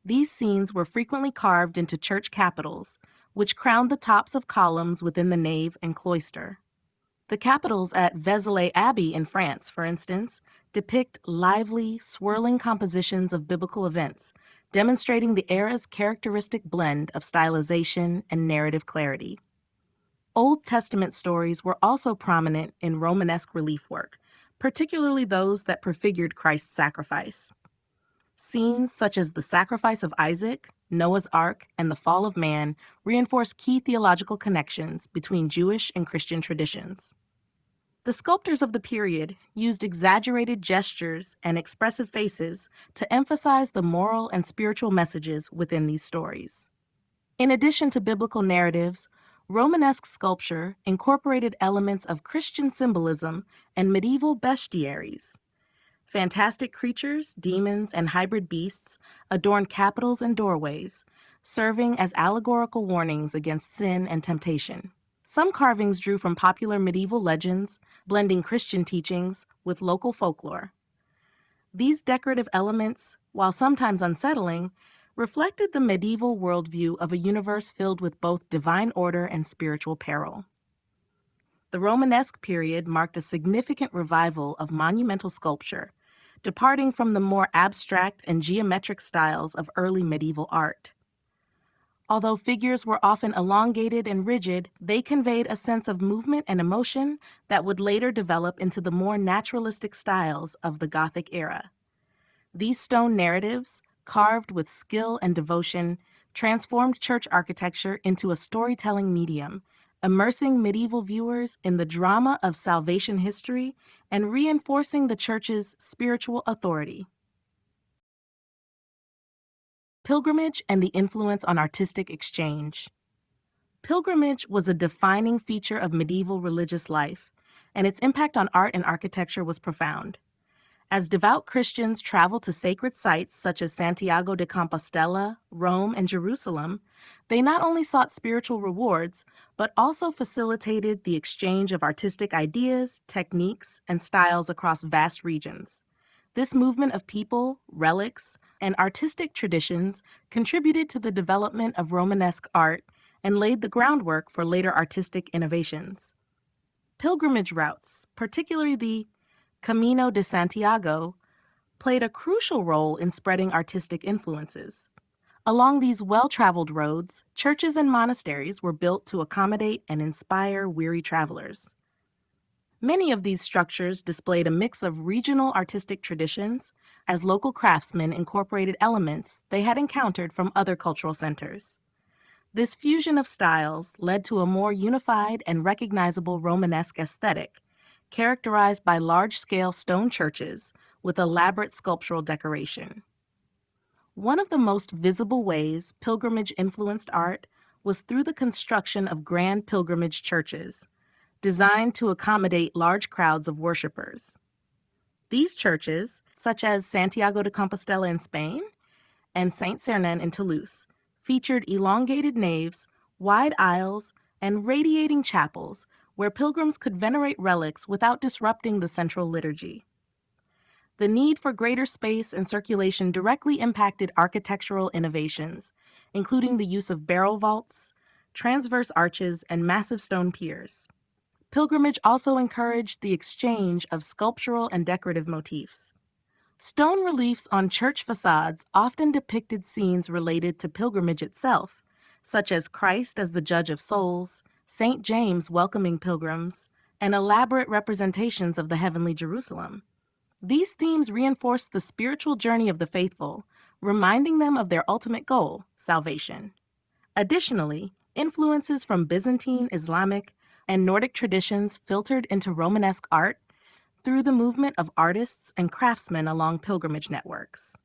These scenes were frequently carved into church capitals, which crowned the tops of columns within the nave and cloister. The capitals at Vézelay Abbey in France, for instance, depict lively, swirling compositions of biblical events, demonstrating the era's characteristic blend of stylization and narrative clarity. Old Testament stories were also prominent in Romanesque relief work, particularly those that prefigured Christ's sacrifice. Scenes such as the sacrifice of Isaac, Noah's Ark, and the fall of man reinforce key theological connections between Jewish and Christian traditions. The sculptors of the period used exaggerated gestures and expressive faces to emphasize the moral and spiritual messages within these stories. In addition to biblical narratives, Romanesque sculpture incorporated elements of Christian symbolism and medieval bestiaries. Fantastic creatures, demons, and hybrid beasts adorned capitals and doorways, serving as allegorical warnings against sin and temptation. Some carvings drew from popular medieval legends, blending Christian teachings with local folklore. These decorative elements, while sometimes unsettling, reflected the medieval worldview of a universe filled with both divine order and spiritual peril. The Romanesque period marked a significant revival of monumental sculpture, departing from the more abstract and geometric styles of early medieval art. Although figures were often elongated and rigid, they conveyed a sense of movement and emotion that would later develop into the more naturalistic styles of the Gothic era. These stone narratives, carved with skill and devotion, transformed church architecture into a storytelling medium, immersing medieval viewers in the drama of salvation history and reinforcing the church's spiritual authority. Pilgrimage and the influence on artistic exchange. Pilgrimage was a defining feature of medieval religious life, and its impact on art and architecture was profound. As devout Christians traveled to sacred sites such as Santiago de Compostela, Rome, and Jerusalem, they not only sought spiritual rewards, but also facilitated the exchange of artistic ideas, techniques, and styles across vast regions. This movement of people, relics, and artistic traditions contributed to the development of Romanesque art and laid the groundwork for later artistic innovations. Pilgrimage routes, particularly the Camino de Santiago, played a crucial role in spreading artistic influences. Along these well-traveled roads, churches and monasteries were built to accommodate and inspire weary travelers. Many of these structures displayed a mix of regional artistic traditions, as local craftsmen incorporated elements they had encountered from other cultural centers. This fusion of styles led to a more unified and recognizable Romanesque aesthetic, characterized by large-scale stone churches with elaborate sculptural decoration. One of the most visible ways pilgrimage influenced art was through the construction of grand pilgrimage churches, designed to accommodate large crowds of worshipers. These churches, such as Santiago de Compostela in Spain and Saint-Sernin in Toulouse, featured elongated naves, wide aisles, and radiating chapels where pilgrims could venerate relics without disrupting the central liturgy. The need for greater space and circulation directly impacted architectural innovations, including the use of barrel vaults, transverse arches, and massive stone piers. Pilgrimage also encouraged the exchange of sculptural and decorative motifs. Stone reliefs on church facades often depicted scenes related to pilgrimage itself, such as Christ as the judge of souls, St. James welcoming pilgrims, and elaborate representations of the heavenly Jerusalem. These themes reinforced the spiritual journey of the faithful, reminding them of their ultimate goal, salvation. Additionally, influences from Byzantine, Islamic, and Nordic traditions filtered into Romanesque art through the movement of artists and craftsmen along pilgrimage networks.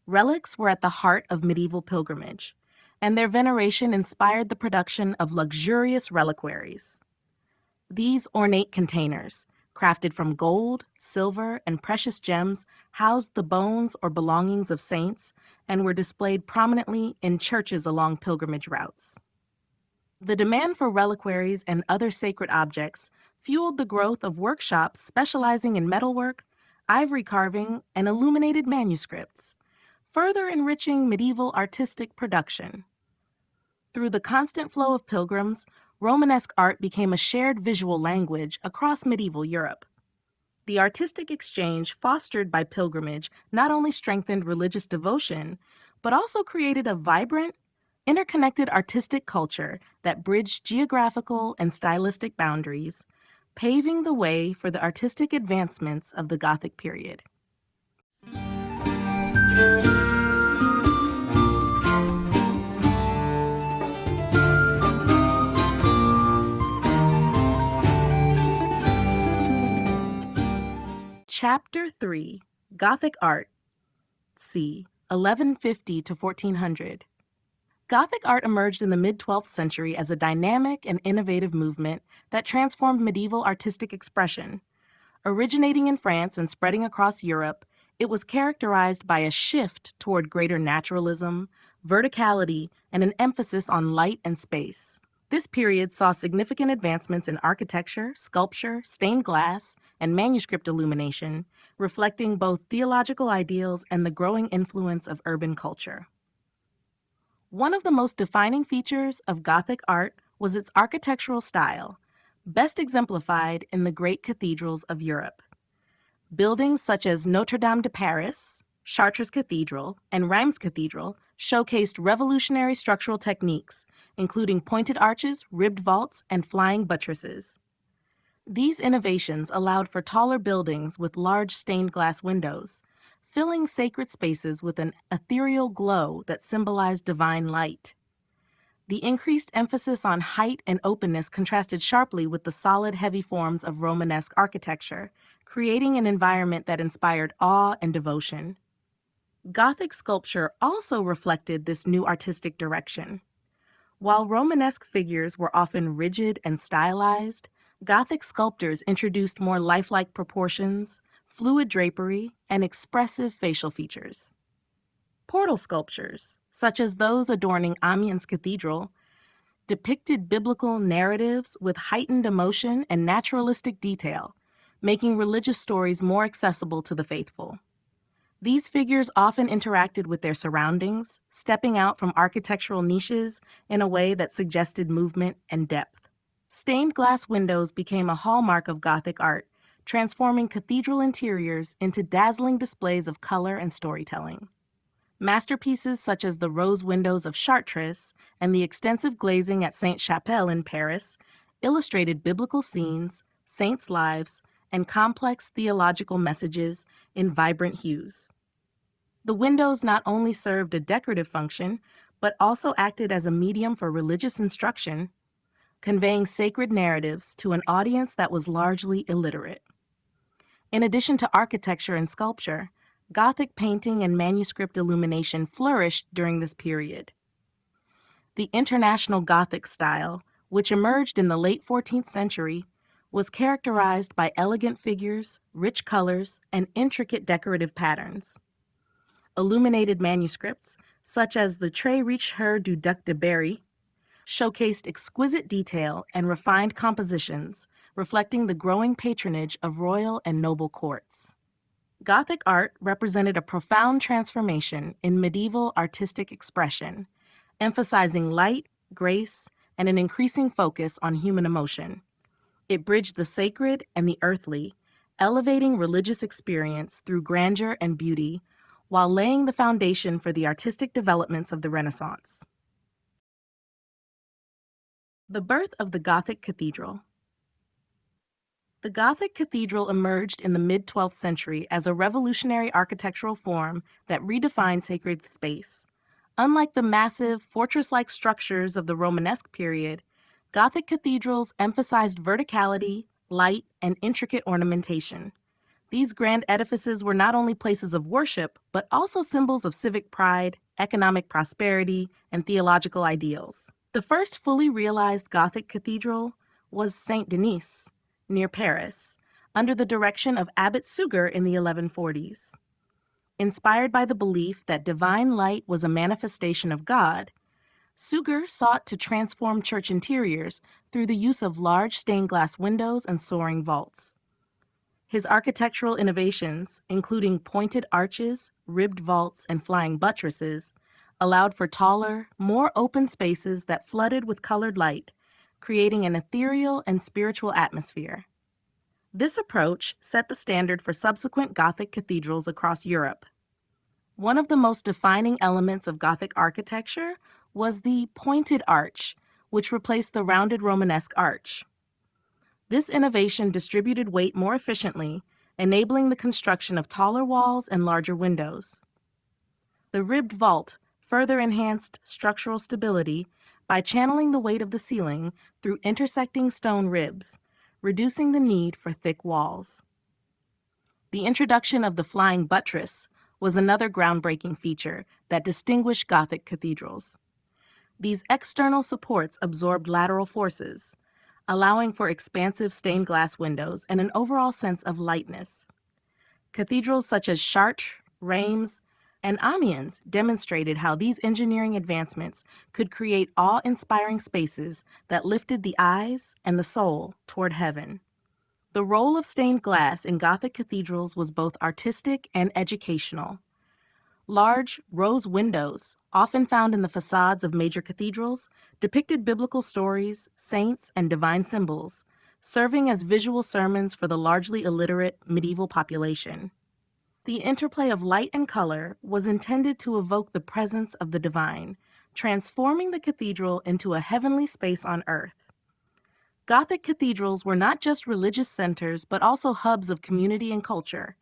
Relics were at the heart of medieval pilgrimage, and their veneration inspired the production of luxurious reliquaries. These ornate containers, crafted from gold, silver, and precious gems, housed the bones or belongings of saints and were displayed prominently in churches along pilgrimage routes. The demand for reliquaries and other sacred objects fueled the growth of workshops specializing in metalwork, ivory carving, and illuminated manuscripts, further enriching medieval artistic production. Through the constant flow of pilgrims, Romanesque art became a shared visual language across medieval Europe. The artistic exchange fostered by pilgrimage not only strengthened religious devotion, but also created a vibrant, interconnected artistic culture that bridged geographical and stylistic boundaries, paving the way for the artistic advancements of the Gothic period. Chapter 3, Gothic Art, c. 1150 to 1400. Gothic art emerged in the mid-12th century as a dynamic and innovative movement that transformed medieval artistic expression. Originating in France and spreading across Europe, it was characterized by a shift toward greater naturalism, verticality, and an emphasis on light and space. This period saw significant advancements in architecture, sculpture, stained glass, and manuscript illumination, reflecting both theological ideals and the growing influence of urban culture. One of the most defining features of Gothic art was its architectural style, best exemplified in the great cathedrals of Europe. Buildings such as Notre Dame de Paris, Chartres Cathedral, and Reims Cathedral showcased revolutionary structural techniques, including pointed arches, ribbed vaults, and flying buttresses. These innovations allowed for taller buildings with large stained glass windows, filling sacred spaces with an ethereal glow that symbolized divine light. The increased emphasis on height and openness contrasted sharply with the solid, heavy forms of Romanesque architecture, creating an environment that inspired awe and devotion. Gothic sculpture also reflected this new artistic direction. While Romanesque figures were often rigid and stylized, Gothic sculptors introduced more lifelike proportions, fluid drapery, and expressive facial features. Portal sculptures, such as those adorning Amiens Cathedral, depicted biblical narratives with heightened emotion and naturalistic detail, making religious stories more accessible to the faithful. These figures often interacted with their surroundings, stepping out from architectural niches in a way that suggested movement and depth. Stained glass windows became a hallmark of Gothic art, transforming cathedral interiors into dazzling displays of color and storytelling. Masterpieces such as the rose windows of Chartres and the extensive glazing at Sainte-Chapelle in Paris illustrated biblical scenes, saints' lives, and complex theological messages in vibrant hues. The windows not only served a decorative function, but also acted as a medium for religious instruction, conveying sacred narratives to an audience that was largely illiterate. In addition to architecture and sculpture, Gothic painting and manuscript illumination flourished during this period. The International Gothic style, which emerged in the late 14th century, was characterized by elegant figures, rich colors, and intricate decorative patterns. Illuminated manuscripts, such as the Très Riche du Duc de Berry, showcased exquisite detail and refined compositions, reflecting the growing patronage of royal and noble courts. Gothic art represented a profound transformation in medieval artistic expression, emphasizing light, grace, and an increasing focus on human emotion. It bridged the sacred and the earthly, elevating religious experience through grandeur and beauty, while laying the foundation for the artistic developments of the Renaissance. The birth of the Gothic cathedral. The Gothic cathedral emerged in the mid-12th century as a revolutionary architectural form that redefined sacred space. Unlike the massive, fortress-like structures of the Romanesque period, Gothic cathedrals emphasized verticality, light, and intricate ornamentation. These grand edifices were not only places of worship, but also symbols of civic pride, economic prosperity, and theological ideals. The first fully realized Gothic cathedral was Saint Denis, near Paris, under the direction of Abbot Suger in the 1140s. Inspired by the belief that divine light was a manifestation of God, Suger sought to transform church interiors through the use of large stained glass windows and soaring vaults. His architectural innovations, including pointed arches, ribbed vaults, and flying buttresses, allowed for taller, more open spaces that flooded with colored light, creating an ethereal and spiritual atmosphere. This approach set the standard for subsequent Gothic cathedrals across Europe. One of the most defining elements of Gothic architecture was the pointed arch, which replaced the rounded Romanesque arch. This innovation distributed weight more efficiently, enabling the construction of taller walls and larger windows. The ribbed vault further enhanced structural stability by channeling the weight of the ceiling through intersecting stone ribs, reducing the need for thick walls. The introduction of the flying buttress was another groundbreaking feature that distinguished Gothic cathedrals. These external supports absorbed lateral forces, allowing for expansive stained glass windows and an overall sense of lightness. Cathedrals such as Chartres, Reims, and Amiens demonstrated how these engineering advancements could create awe-inspiring spaces that lifted the eyes and the soul toward heaven. The role of stained glass in Gothic cathedrals was both artistic and educational. Large, rose windows, often found in the facades of major cathedrals, depicted biblical stories, saints, and divine symbols, serving as visual sermons for the largely illiterate medieval population. The interplay of light and color was intended to evoke the presence of the divine, transforming the cathedral into a heavenly space on earth. Gothic cathedrals were not just religious centers, but also hubs of community and culture.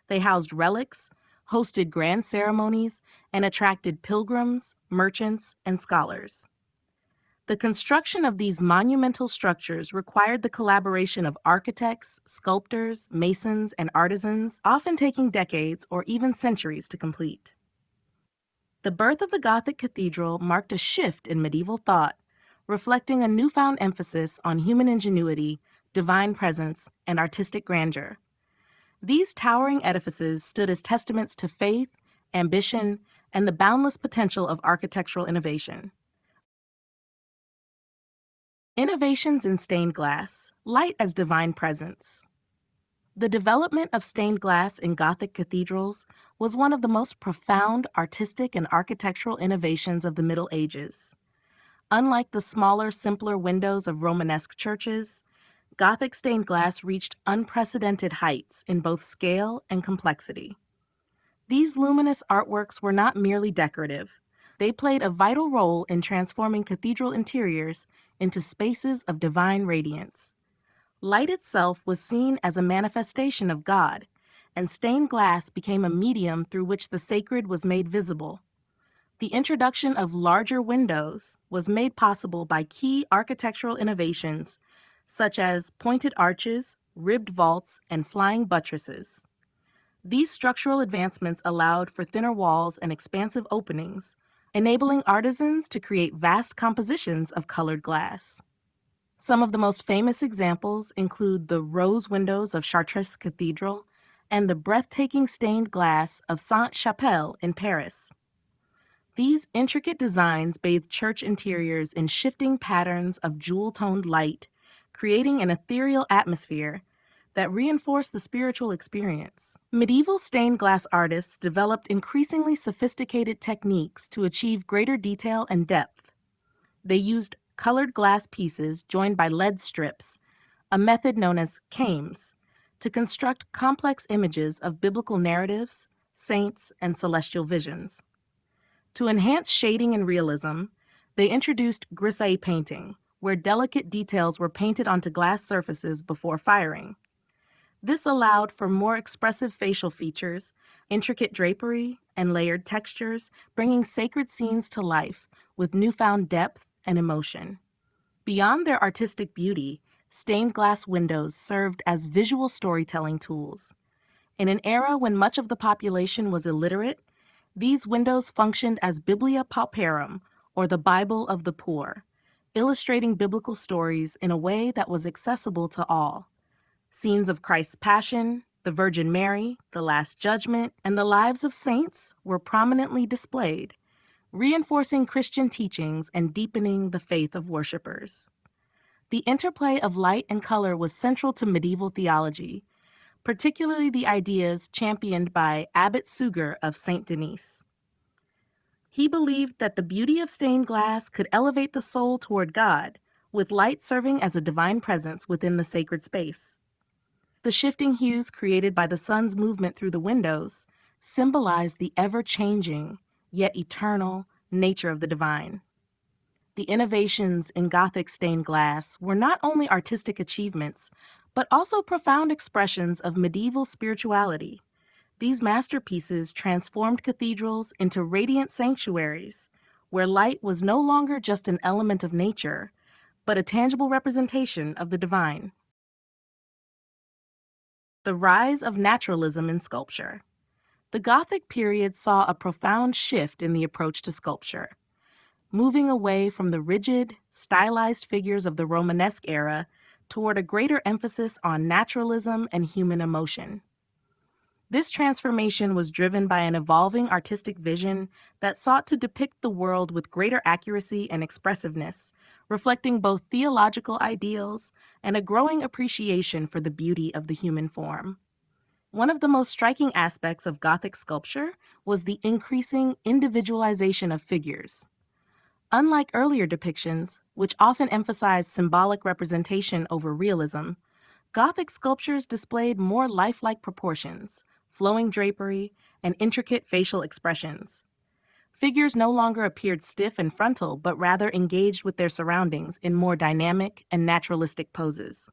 They housed relics, hosted grand ceremonies, and attracted pilgrims, merchants, and scholars. The construction of these monumental structures required the collaboration of architects, sculptors, masons, and artisans, often taking decades or even centuries to complete. The birth of the Gothic cathedral marked a shift in medieval thought, reflecting a newfound emphasis on human ingenuity, divine presence, and artistic grandeur. These towering edifices stood as testaments to faith, ambition, and the boundless potential of architectural innovation. Innovations in stained glass, light as divine presence. The development of stained glass in Gothic cathedrals was one of the most profound artistic and architectural innovations of the Middle Ages. Unlike the smaller, simpler windows of Romanesque churches, Gothic stained glass reached unprecedented heights in both scale and complexity. These luminous artworks were not merely decorative. They played a vital role in transforming cathedral interiors into spaces of divine radiance. Light itself was seen as a manifestation of God, and stained glass became a medium through which the sacred was made visible. The introduction of larger windows was made possible by key architectural innovations such as pointed arches, ribbed vaults, and flying buttresses. These structural advancements allowed for thinner walls and expansive openings, enabling artisans to create vast compositions of colored glass. Some of the most famous examples include the rose windows of Chartres Cathedral and the breathtaking stained glass of Sainte-Chapelle in Paris. These intricate designs bathed church interiors in shifting patterns of jewel-toned light, creating an ethereal atmosphere that reinforce the spiritual experience. Medieval stained glass artists developed increasingly sophisticated techniques to achieve greater detail and depth. They used colored glass pieces joined by lead strips, a method known as cames, to construct complex images of biblical narratives, saints, and celestial visions. To enhance shading and realism, they introduced grisaille painting, where delicate details were painted onto glass surfaces before firing. This allowed for more expressive facial features, intricate drapery, and layered textures, bringing sacred scenes to life with newfound depth and emotion. Beyond their artistic beauty, stained glass windows served as visual storytelling tools. In an era when much of the population was illiterate, these windows functioned as Biblia Pauperum, or the Bible of the poor, illustrating biblical stories in a way that was accessible to all. Scenes of Christ's Passion, the Virgin Mary, the Last Judgment, and the lives of saints were prominently displayed, reinforcing Christian teachings and deepening the faith of worshipers. The interplay of light and color was central to medieval theology, particularly the ideas championed by Abbot Suger of St. Denis. He believed that the beauty of stained glass could elevate the soul toward God, with light serving as a divine presence within the sacred space. The shifting hues created by the sun's movement through the windows symbolized the ever-changing, yet eternal, nature of the divine. The innovations in Gothic stained glass were not only artistic achievements, but also profound expressions of medieval spirituality. These masterpieces transformed cathedrals into radiant sanctuaries, where light was no longer just an element of nature, but a tangible representation of the divine. The rise of naturalism in sculpture. The Gothic period saw a profound shift in the approach to sculpture, moving away from the rigid, stylized figures of the Romanesque era toward a greater emphasis on naturalism and human emotion. This transformation was driven by an evolving artistic vision that sought to depict the world with greater accuracy and expressiveness, reflecting both theological ideals and a growing appreciation for the beauty of the human form. One of the most striking aspects of Gothic sculpture was the increasing individualization of figures. Unlike earlier depictions, which often emphasized symbolic representation over realism, Gothic sculptures displayed more lifelike proportions, flowing drapery, and intricate facial expressions. Figures no longer appeared stiff and frontal, but rather engaged with their surroundings in more dynamic and naturalistic poses.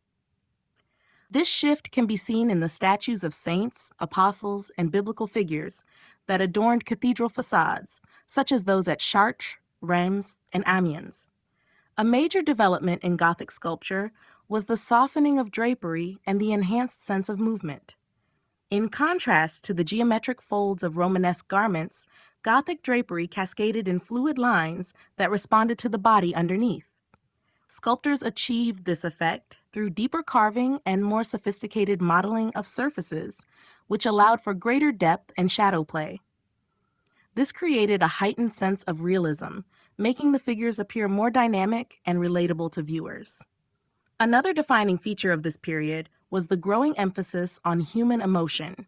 This shift can be seen in the statues of saints, apostles, and biblical figures that adorned cathedral facades, such as those at Chartres, Reims, and Amiens. A major development in Gothic sculpture was the softening of drapery and the enhanced sense of movement. In contrast to the geometric folds of Romanesque garments, Gothic drapery cascaded in fluid lines that responded to the body underneath. Sculptors achieved this effect through deeper carving and more sophisticated modeling of surfaces, which allowed for greater depth and shadow play. This created a heightened sense of realism, making the figures appear more dynamic and relatable to viewers. Another defining feature of this period was the growing emphasis on human emotion.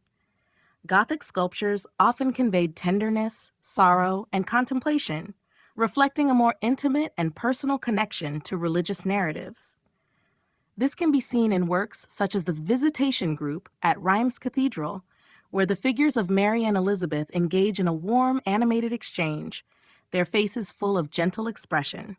Gothic sculptures often conveyed tenderness, sorrow, and contemplation, reflecting a more intimate and personal connection to religious narratives. This can be seen in works such as the Visitation Group at Reims Cathedral, where the figures of Mary and Elizabeth engage in a warm, animated exchange, their faces full of gentle expression.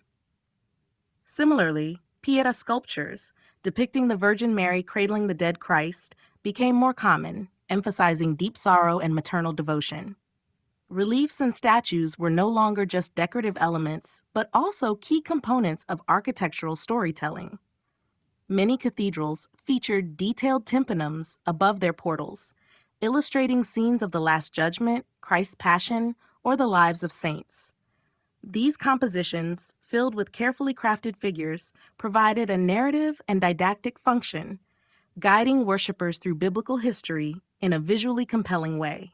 Similarly, Pietà sculptures, depicting the Virgin Mary cradling the dead Christ, became more common, emphasizing deep sorrow and maternal devotion. Reliefs and statues were no longer just decorative elements, but also key components of architectural storytelling. Many cathedrals featured detailed tympanums above their portals, illustrating scenes of the Last Judgment, Christ's Passion, or the lives of saints. These compositions, filled with carefully crafted figures, provided a narrative and didactic function, guiding worshipers through biblical history in a visually compelling way.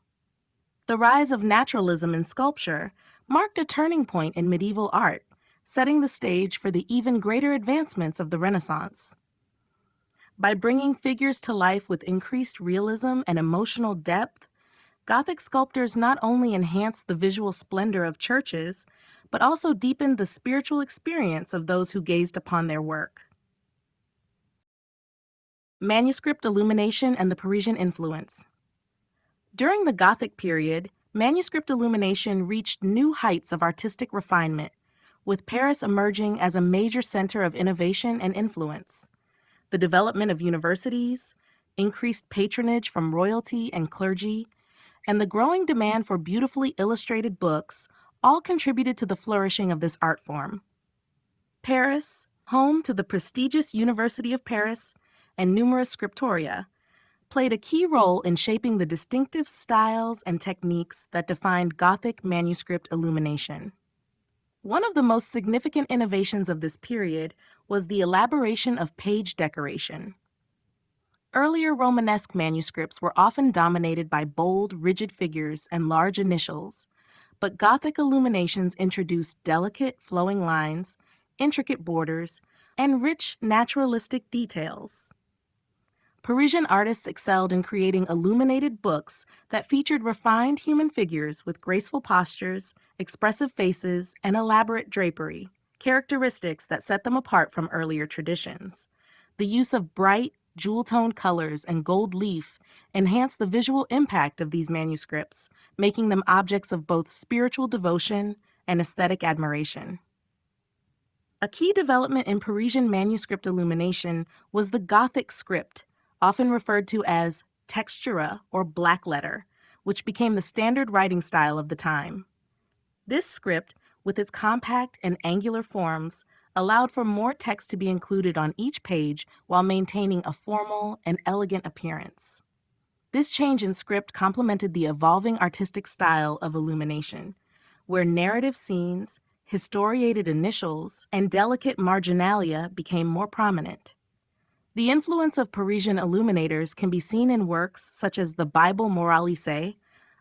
The rise of naturalism in sculpture marked a turning point in medieval art, setting the stage for the even greater advancements of the Renaissance. By bringing figures to life with increased realism and emotional depth, Gothic sculptors not only enhanced the visual splendor of churches, but also deepened the spiritual experience of those who gazed upon their work. Manuscript illumination and the Parisian influence. During the Gothic period, manuscript illumination reached new heights of artistic refinement, with Paris emerging as a major center of innovation and influence. The development of universities, increased patronage from royalty and clergy, and the growing demand for beautifully illustrated books all contributed to the flourishing of this art form. Paris, home to the prestigious University of Paris and numerous scriptoria, played a key role in shaping the distinctive styles and techniques that defined Gothic manuscript illumination. One of the most significant innovations of this period was the elaboration of page decoration. Earlier Romanesque manuscripts were often dominated by bold, rigid figures and large initials, but Gothic illuminations introduced delicate, flowing lines, intricate borders, and rich, naturalistic details. Parisian artists excelled in creating illuminated books that featured refined human figures with graceful postures, expressive faces, and elaborate drapery, characteristics that set them apart from earlier traditions. The use of bright, jewel-toned colors and gold leaf enhanced the visual impact of these manuscripts, making them objects of both spiritual devotion and aesthetic admiration. A key development in Parisian manuscript illumination was the Gothic script, often referred to as textura or blackletter, which became the standard writing style of the time. This script, with its compact and angular forms, allowed for more text to be included on each page while maintaining a formal and elegant appearance. This change in script complemented the evolving artistic style of illumination, where narrative scenes, historiated initials, and delicate marginalia became more prominent. The influence of Parisian illuminators can be seen in works such as the Bible Moralisée,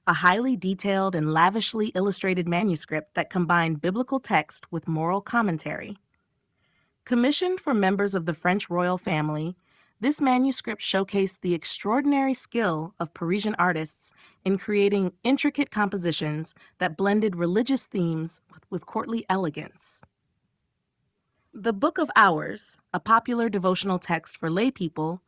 a highly detailed and lavishly illustrated manuscript that combined biblical text with moral commentary. Commissioned for members of the French royal family, this manuscript showcased the extraordinary skill of Parisian artists in creating intricate compositions that blended religious themes with courtly elegance. The Book of Hours, a popular devotional text for laypeople,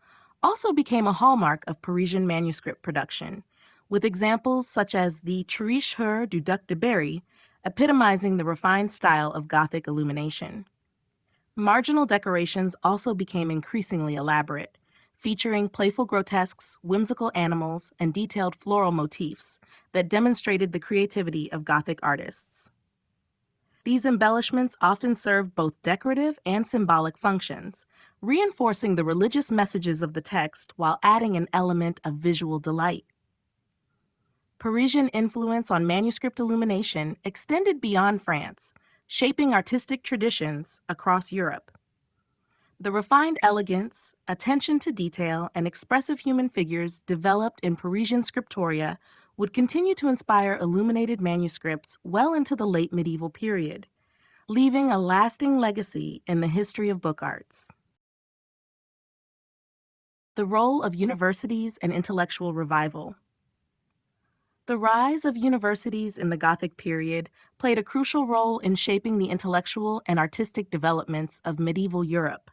also became a hallmark of Parisian manuscript production, with examples such as the Triche Heur du Duc de Berry, epitomizing the refined style of Gothic illumination. Marginal decorations also became increasingly elaborate, featuring playful grotesques, whimsical animals, and detailed floral motifs that demonstrated the creativity of Gothic artists. These embellishments often served both decorative and symbolic functions, reinforcing the religious messages of the text while adding an element of visual delight. Parisian influence on manuscript illumination extended beyond France, shaping artistic traditions across Europe. The refined elegance, attention to detail, and expressive human figures developed in Parisian scriptoria would continue to inspire illuminated manuscripts well into the late medieval period, leaving a lasting legacy in the history of book arts. The role of universities and intellectual revival. The rise of universities in the Gothic period played a crucial role in shaping the intellectual and artistic developments of medieval Europe.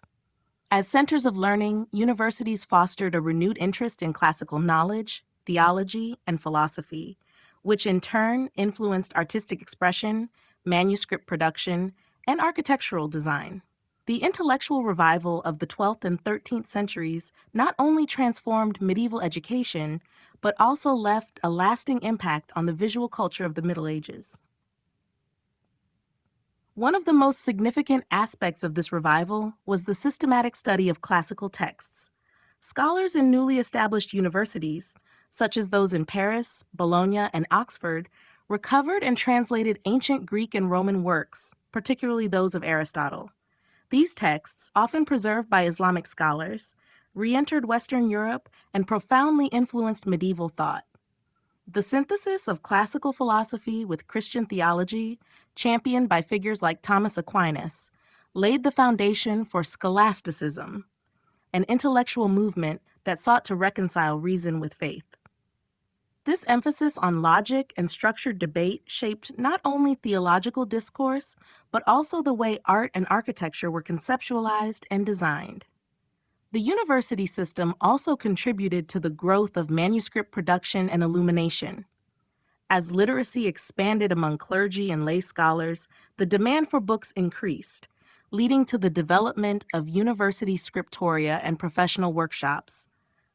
As centers of learning, universities fostered a renewed interest in classical knowledge, theology, and philosophy, which in turn influenced artistic expression, manuscript production, and architectural design. The intellectual revival of the 12th and 13th centuries not only transformed medieval education, but also left a lasting impact on the visual culture of the Middle Ages. One of the most significant aspects of this revival was the systematic study of classical texts. Scholars in newly established universities, such as those in Paris, Bologna, and Oxford, recovered and translated ancient Greek and Roman works, particularly those of Aristotle. These texts, often preserved by Islamic scholars, re-entered Western Europe and profoundly influenced medieval thought. The synthesis of classical philosophy with Christian theology, championed by figures like Thomas Aquinas, laid the foundation for scholasticism, an intellectual movement that sought to reconcile reason with faith. This emphasis on logic and structured debate shaped not only theological discourse, but also the way art and architecture were conceptualized and designed. The university system also contributed to the growth of manuscript production and illumination. As literacy expanded among clergy and lay scholars, the demand for books increased, leading to the development of university scriptoria and professional workshops.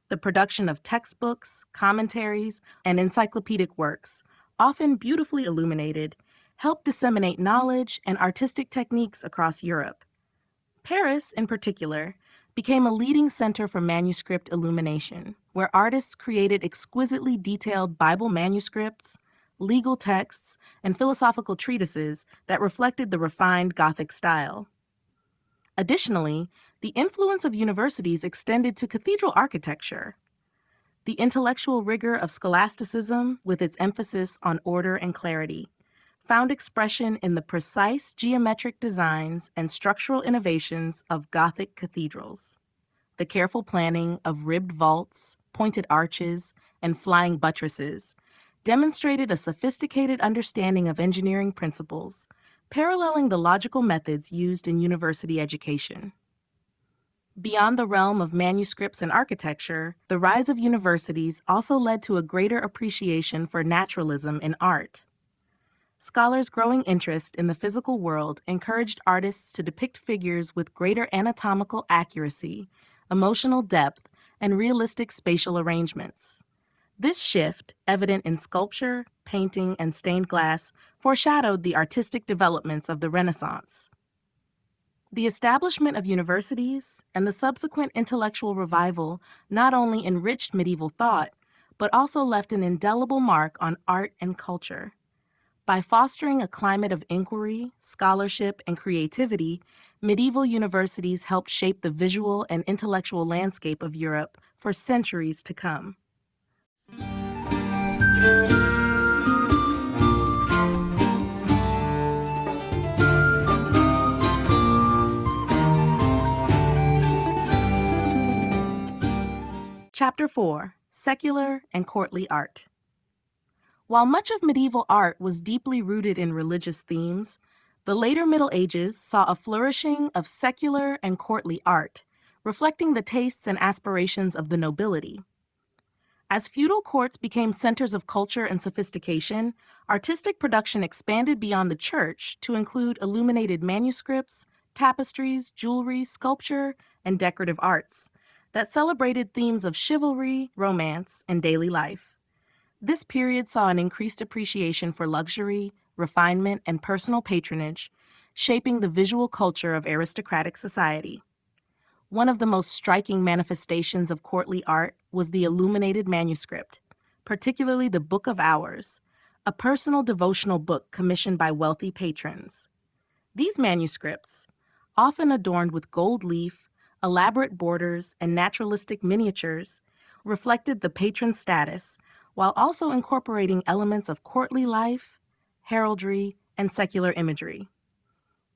The production of textbooks, commentaries, and encyclopedic works, often beautifully illuminated, helped disseminate knowledge and artistic techniques across Europe. Paris, in particular, became a leading center for manuscript illumination, where artists created exquisitely detailed Bible manuscripts, legal texts, and philosophical treatises that reflected the refined Gothic style. Additionally, the influence of universities extended to cathedral architecture. The intellectual rigor of scholasticism, with its emphasis on order and clarity, found expression in the precise geometric designs and structural innovations of Gothic cathedrals. The careful planning of ribbed vaults, pointed arches, and flying buttresses demonstrated a sophisticated understanding of engineering principles, paralleling the logical methods used in university education. Beyond the realm of manuscripts and architecture, the rise of universities also led to a greater appreciation for naturalism in art. Scholars' growing interest in the physical world encouraged artists to depict figures with greater anatomical accuracy, emotional depth, and realistic spatial arrangements. This shift, evident in sculpture, painting, and stained glass, foreshadowed the artistic developments of the Renaissance. The establishment of universities and the subsequent intellectual revival not only enriched medieval thought, but also left an indelible mark on art and culture. By fostering a climate of inquiry, scholarship, and creativity, medieval universities helped shape the visual and intellectual landscape of Europe for centuries to come. Chapter 4: Secular and Courtly Art. While much of medieval art was deeply rooted in religious themes, the later Middle Ages saw a flourishing of secular and courtly art, reflecting the tastes and aspirations of the nobility. As feudal courts became centers of culture and sophistication, artistic production expanded beyond the church to include illuminated manuscripts, tapestries, jewelry, sculpture, and decorative arts that celebrated themes of chivalry, romance, and daily life. This period saw an increased appreciation for luxury, refinement, and personal patronage, shaping the visual culture of aristocratic society. One of the most striking manifestations of courtly art was the illuminated manuscript, particularly the Book of Hours, a personal devotional book commissioned by wealthy patrons. These manuscripts, often adorned with gold leaf, elaborate borders, and naturalistic miniatures, reflected the patron's status while also incorporating elements of courtly life, heraldry, and secular imagery.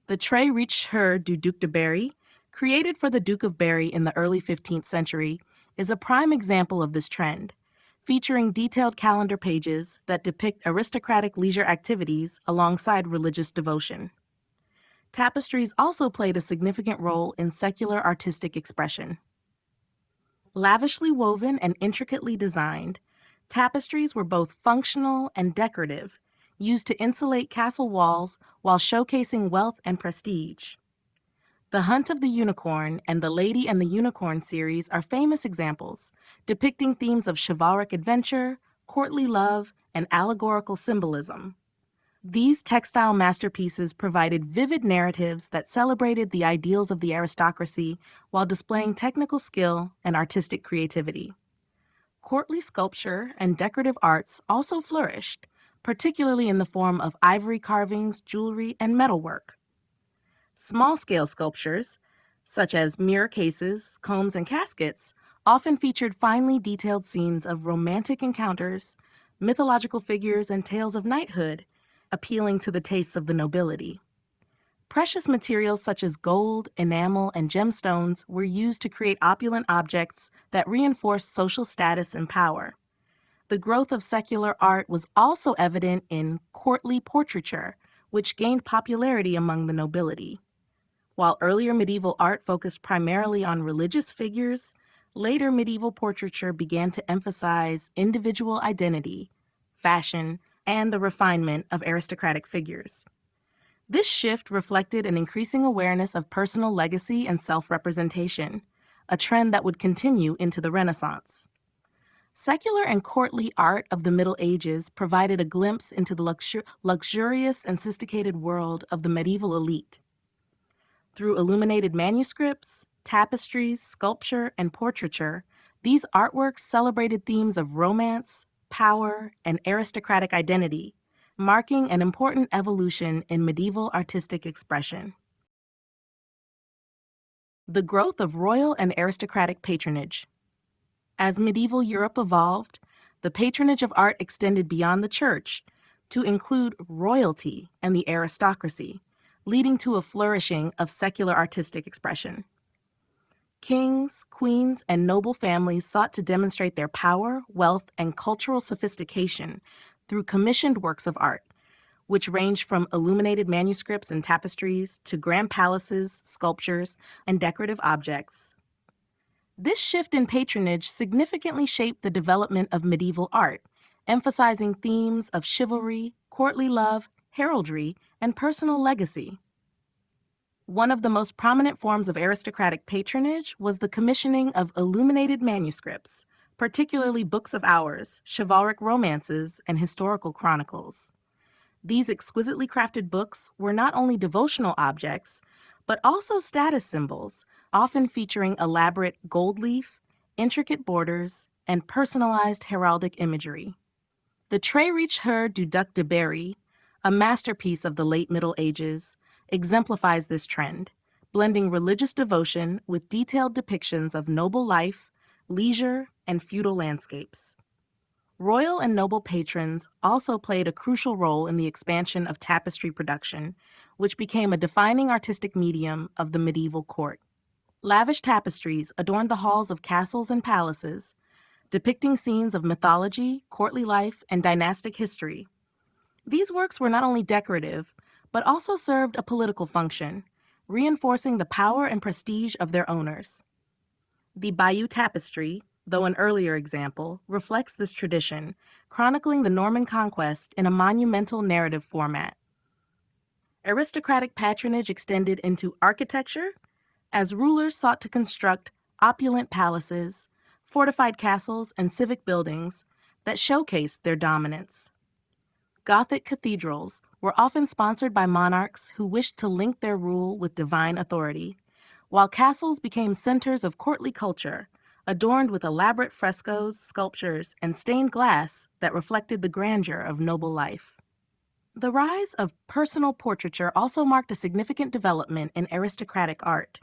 The Très Riche du Duc de Berry, created for the Duke of Berry in the early 15th century, is a prime example of this trend, featuring detailed calendar pages that depict aristocratic leisure activities alongside religious devotion. Tapestries also played a significant role in secular artistic expression. Lavishly woven and intricately designed, tapestries were both functional and decorative, used to insulate castle walls while showcasing wealth and prestige. The Hunt of the Unicorn and The Lady and the Unicorn series are famous examples, depicting themes of chivalric adventure, courtly love, and allegorical symbolism. These textile masterpieces provided vivid narratives that celebrated the ideals of the aristocracy while displaying technical skill and artistic creativity. Courtly sculpture and decorative arts also flourished, particularly in the form of ivory carvings, jewelry, and metalwork. Small-scale sculptures, such as mirror cases, combs, and caskets, often featured finely detailed scenes of romantic encounters, mythological figures, and tales of knighthood, appealing to the tastes of the nobility. Precious materials such as gold, enamel, and gemstones were used to create opulent objects that reinforced social status and power. The growth of secular art was also evident in courtly portraiture, which gained popularity among the nobility. While earlier medieval art focused primarily on religious figures, later medieval portraiture began to emphasize individual identity, fashion, and the refinement of aristocratic figures. This shift reflected an increasing awareness of personal legacy and self-representation, a trend that would continue into the Renaissance. Secular and courtly art of the Middle Ages provided a glimpse into the luxurious and sophisticated world of the medieval elite. Through illuminated manuscripts, tapestries, sculpture, and portraiture, these artworks celebrated themes of romance, power, and aristocratic identity, marking an important evolution in medieval artistic expression. The growth of royal and aristocratic patronage. As medieval Europe evolved, the patronage of art extended beyond the church to include royalty and the aristocracy, leading to a flourishing of secular artistic expression. Kings, queens, and noble families sought to demonstrate their power, wealth, and cultural sophistication through commissioned works of art, which ranged from illuminated manuscripts and tapestries to grand palaces, sculptures, and decorative objects. This shift in patronage significantly shaped the development of medieval art, emphasizing themes of chivalry, courtly love, heraldry, and personal legacy. One of the most prominent forms of aristocratic patronage was the commissioning of illuminated manuscripts, particularly books of hours, chivalric romances, and historical chronicles. These exquisitely crafted books were not only devotional objects, but also status symbols, often featuring elaborate gold leaf, intricate borders, and personalized heraldic imagery. The Très-Riche du Duc de Berry, a masterpiece of the late Middle Ages, exemplifies this trend, blending religious devotion with detailed depictions of noble life, leisure, and feudal landscapes. Royal and noble patrons also played a crucial role in the expansion of tapestry production, which became a defining artistic medium of the medieval court. Lavish tapestries adorned the halls of castles and palaces, depicting scenes of mythology, courtly life, and dynastic history. These works were not only decorative, but also served a political function, reinforcing the power and prestige of their owners. The Bayeux Tapestry, though an earlier example, reflects this tradition, chronicling the Norman conquest in a monumental narrative format. Aristocratic patronage extended into architecture, as rulers sought to construct opulent palaces, fortified castles, and civic buildings that showcased their dominance. Gothic cathedrals were often sponsored by monarchs who wished to link their rule with divine authority, while castles became centers of courtly culture, adorned with elaborate frescoes, sculptures, and stained glass that reflected the grandeur of noble life. The rise of personal portraiture also marked a significant development in aristocratic art.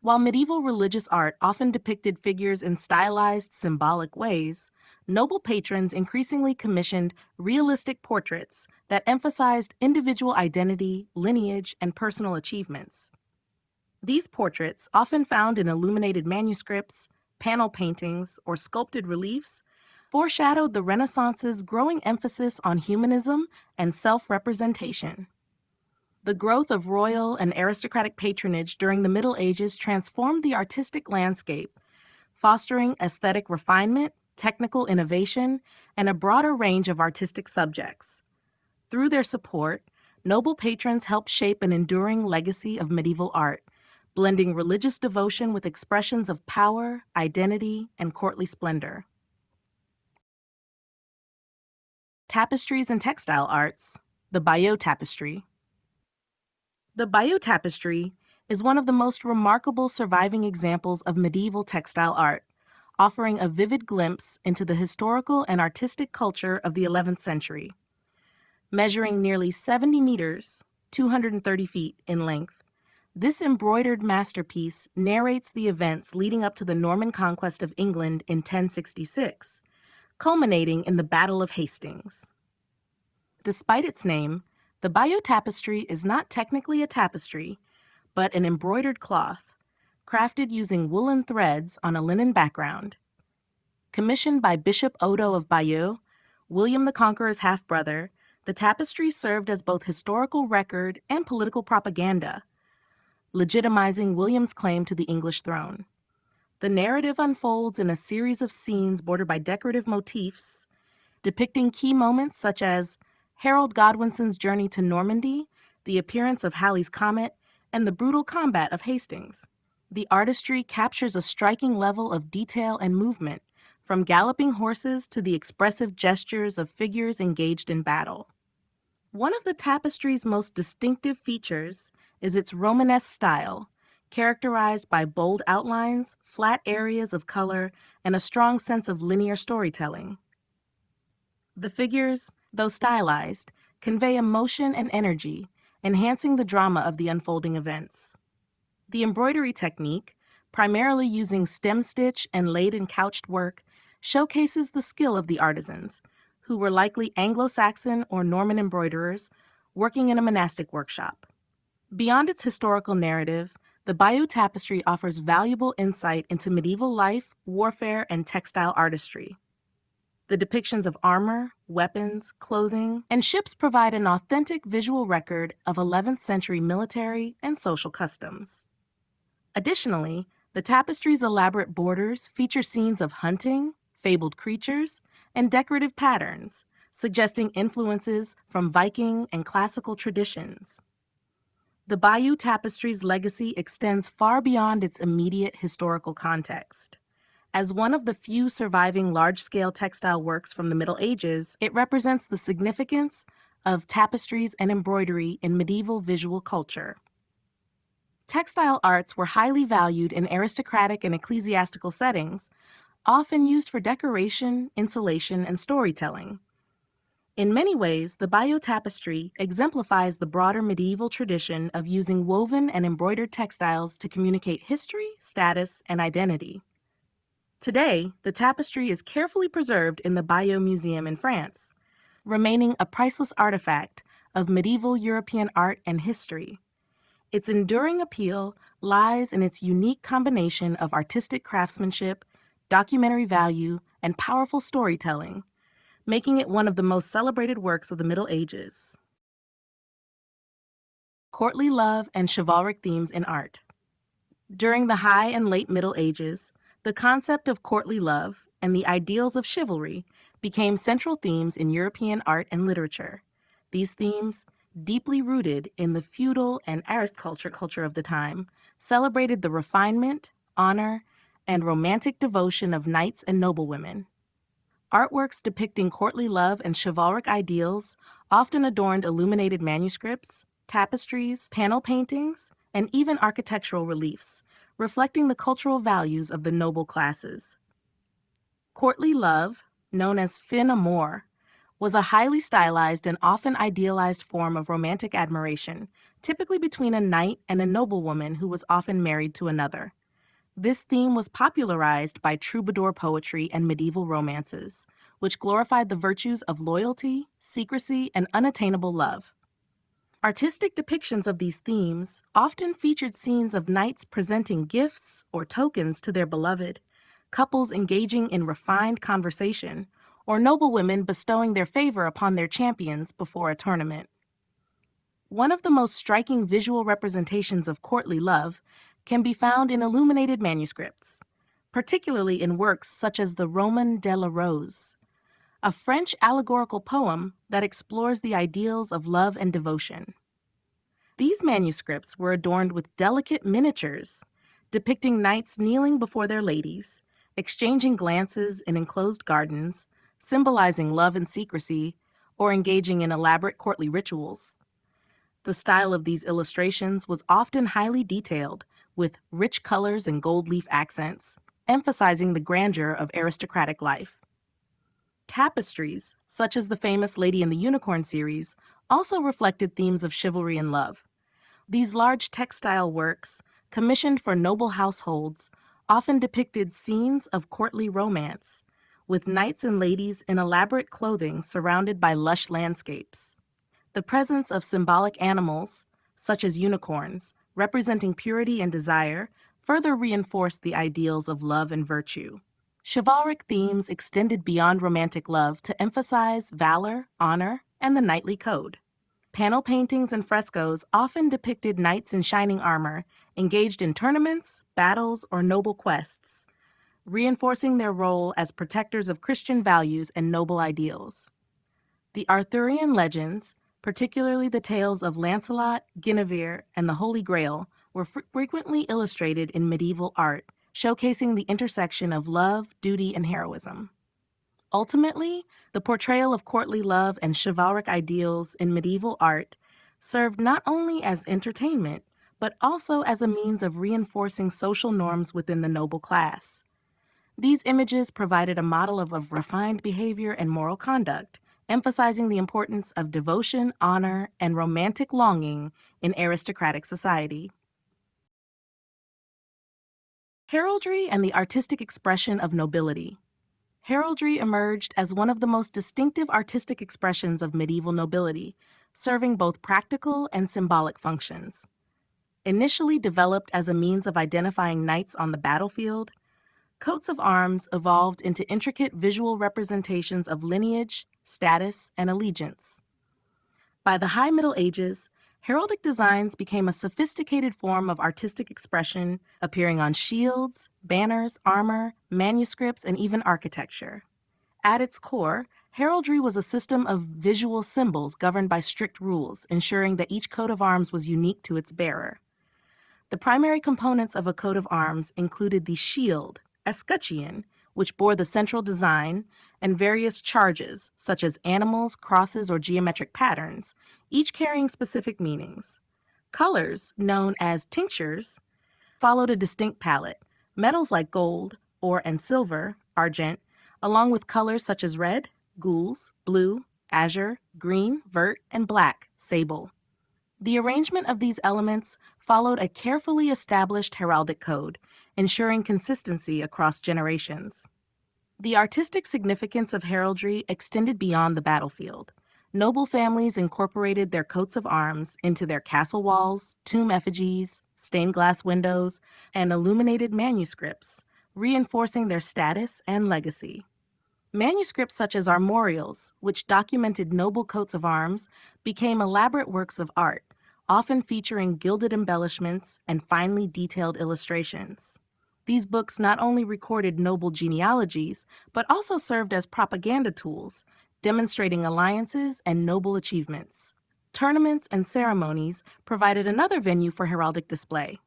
While medieval religious art often depicted figures in stylized, symbolic ways, noble patrons increasingly commissioned realistic portraits that emphasized individual identity, lineage, and personal achievements. These portraits, often found in illuminated manuscripts, panel paintings, or sculpted reliefs, foreshadowed the Renaissance's growing emphasis on humanism and self-representation. The growth of royal and aristocratic patronage during the Middle Ages transformed the artistic landscape, fostering aesthetic refinement, technical innovation, and a broader range of artistic subjects. Through their support, noble patrons helped shape an enduring legacy of medieval art, blending religious devotion with expressions of power, identity, and courtly splendor. Tapestries and textile arts. The Bayeux Tapestry. The Bayeux Tapestry is one of the most remarkable surviving examples of medieval textile art, offering a vivid glimpse into the historical and artistic culture of the 11th century. Measuring nearly 70 meters, 230 feet in length, this embroidered masterpiece narrates the events leading up to the Norman conquest of England in 1066, culminating in the Battle of Hastings. Despite its name, The Bayeux tapestry is not technically a tapestry, but an embroidered cloth, crafted using woolen threads on a linen background. Commissioned by Bishop Odo of Bayeux, William the Conqueror's half-brother, the tapestry served as both historical record and political propaganda, legitimizing William's claim to the English throne. The narrative unfolds in a series of scenes bordered by decorative motifs, depicting key moments such as Harold Godwinson's journey to Normandy, the appearance of Halley's Comet, and the brutal combat of Hastings. The artistry captures a striking level of detail and movement, from galloping horses to the expressive gestures of figures engaged in battle. One of the tapestry's most distinctive features is its Romanesque style, characterized by bold outlines, flat areas of color, and a strong sense of linear storytelling. The figures, though stylized, convey emotion and energy, enhancing the drama of the unfolding events. The embroidery technique, primarily using stem stitch and laid and couched work, showcases the skill of the artisans, who were likely Anglo-Saxon or Norman embroiderers working in a monastic workshop. Beyond its historical narrative, the Bayeux tapestry offers valuable insight into medieval life, warfare, and textile artistry. The depictions of armor, weapons, clothing, and ships provide an authentic visual record of 11th century military and social customs. Additionally, the tapestry's elaborate borders feature scenes of hunting, fabled creatures, and decorative patterns, suggesting influences from Viking and classical traditions. The Bayeux tapestry's legacy extends far beyond its immediate historical context. As one of the few surviving large-scale textile works from the Middle Ages, it represents the significance of tapestries and embroidery in medieval visual culture. Textile arts were highly valued in aristocratic and ecclesiastical settings, often used for decoration, insulation, and storytelling. In many ways, the Bayeux tapestry exemplifies the broader medieval tradition of using woven and embroidered textiles to communicate history, status, and identity. Today, the tapestry is carefully preserved in the Bayeux Museum in France, remaining a priceless artifact of medieval European art and history. Its enduring appeal lies in its unique combination of artistic craftsmanship, documentary value, and powerful storytelling, making it one of the most celebrated works of the Middle Ages. Courtly love and chivalric themes in art. During the High and Late Middle Ages, the concept of courtly love and the ideals of chivalry became central themes in European art and literature. These themes, deeply rooted in the feudal and aristocratic culture of the time, celebrated the refinement, honor, and romantic devotion of knights and noblewomen. Artworks depicting courtly love and chivalric ideals often adorned illuminated manuscripts, tapestries, panel paintings, and even architectural reliefs, reflecting the cultural values of the noble classes. Courtly love, known as fin amour, was a highly stylized and often idealized form of romantic admiration, typically between a knight and a noblewoman who was often married to another. This theme was popularized by troubadour poetry and medieval romances, which glorified the virtues of loyalty, secrecy, and unattainable love. Artistic depictions of these themes often featured scenes of knights presenting gifts or tokens to their beloved, couples engaging in refined conversation, or noblewomen bestowing their favor upon their champions before a tournament. One of the most striking visual representations of courtly love can be found in illuminated manuscripts, particularly in works such as the Roman de la Rose, a French allegorical poem that explores the ideals of love and devotion. These manuscripts were adorned with delicate miniatures, depicting knights kneeling before their ladies, exchanging glances in enclosed gardens, symbolizing love and secrecy, or engaging in elaborate courtly rituals. The style of these illustrations was often highly detailed, with rich colors and gold leaf accents, emphasizing the grandeur of aristocratic life. Tapestries, such as the famous Lady and the Unicorn series, also reflected themes of chivalry and love. These large textile works, commissioned for noble households, often depicted scenes of courtly romance, with knights and ladies in elaborate clothing surrounded by lush landscapes. The presence of symbolic animals, such as unicorns, representing purity and desire, further reinforced the ideals of love and virtue. Chivalric themes extended beyond romantic love to emphasize valor, honor, and the knightly code. Panel paintings and frescoes often depicted knights in shining armor, engaged in tournaments, battles, or noble quests, reinforcing their role as protectors of Christian values and noble ideals. The Arthurian legends, particularly the tales of Lancelot, Guinevere, and the Holy Grail, were frequently illustrated in medieval art, showcasing the intersection of love, duty, and heroism. Ultimately, the portrayal of courtly love and chivalric ideals in medieval art served not only as entertainment, but also as a means of reinforcing social norms within the noble class. These images provided a model of refined behavior and moral conduct, emphasizing the importance of devotion, honor, and romantic longing in aristocratic society. Heraldry and the artistic expression of nobility. Heraldry emerged as one of the most distinctive artistic expressions of medieval nobility, serving both practical and symbolic functions. Initially developed as a means of identifying knights on the battlefield, coats of arms evolved into intricate visual representations of lineage, status, and allegiance. By the High Middle Ages, heraldic designs became a sophisticated form of artistic expression, appearing on shields, banners, armor, manuscripts, and even architecture. At its core, heraldry was a system of visual symbols governed by strict rules, ensuring that each coat of arms was unique to its bearer. The primary components of a coat of arms included the shield, escutcheon, which bore the central design, and various charges, such as animals, crosses, or geometric patterns, each carrying specific meanings. Colors, known as tinctures, followed a distinct palette. Metals like gold, ore and silver, argent, along with colors such as red, gules, blue, azure, green, vert, and black, sable. The arrangement of these elements followed a carefully established heraldic code, ensuring consistency across generations. The artistic significance of heraldry extended beyond the battlefield. Noble families incorporated their coats of arms into their castle walls, tomb effigies, stained glass windows, and illuminated manuscripts, reinforcing their status and legacy. Manuscripts such as armorials, which documented noble coats of arms, became elaborate works of art, often featuring gilded embellishments and finely detailed illustrations. These books not only recorded noble genealogies, but also served as propaganda tools, demonstrating alliances and noble achievements. Tournaments and ceremonies provided another venue for heraldic display.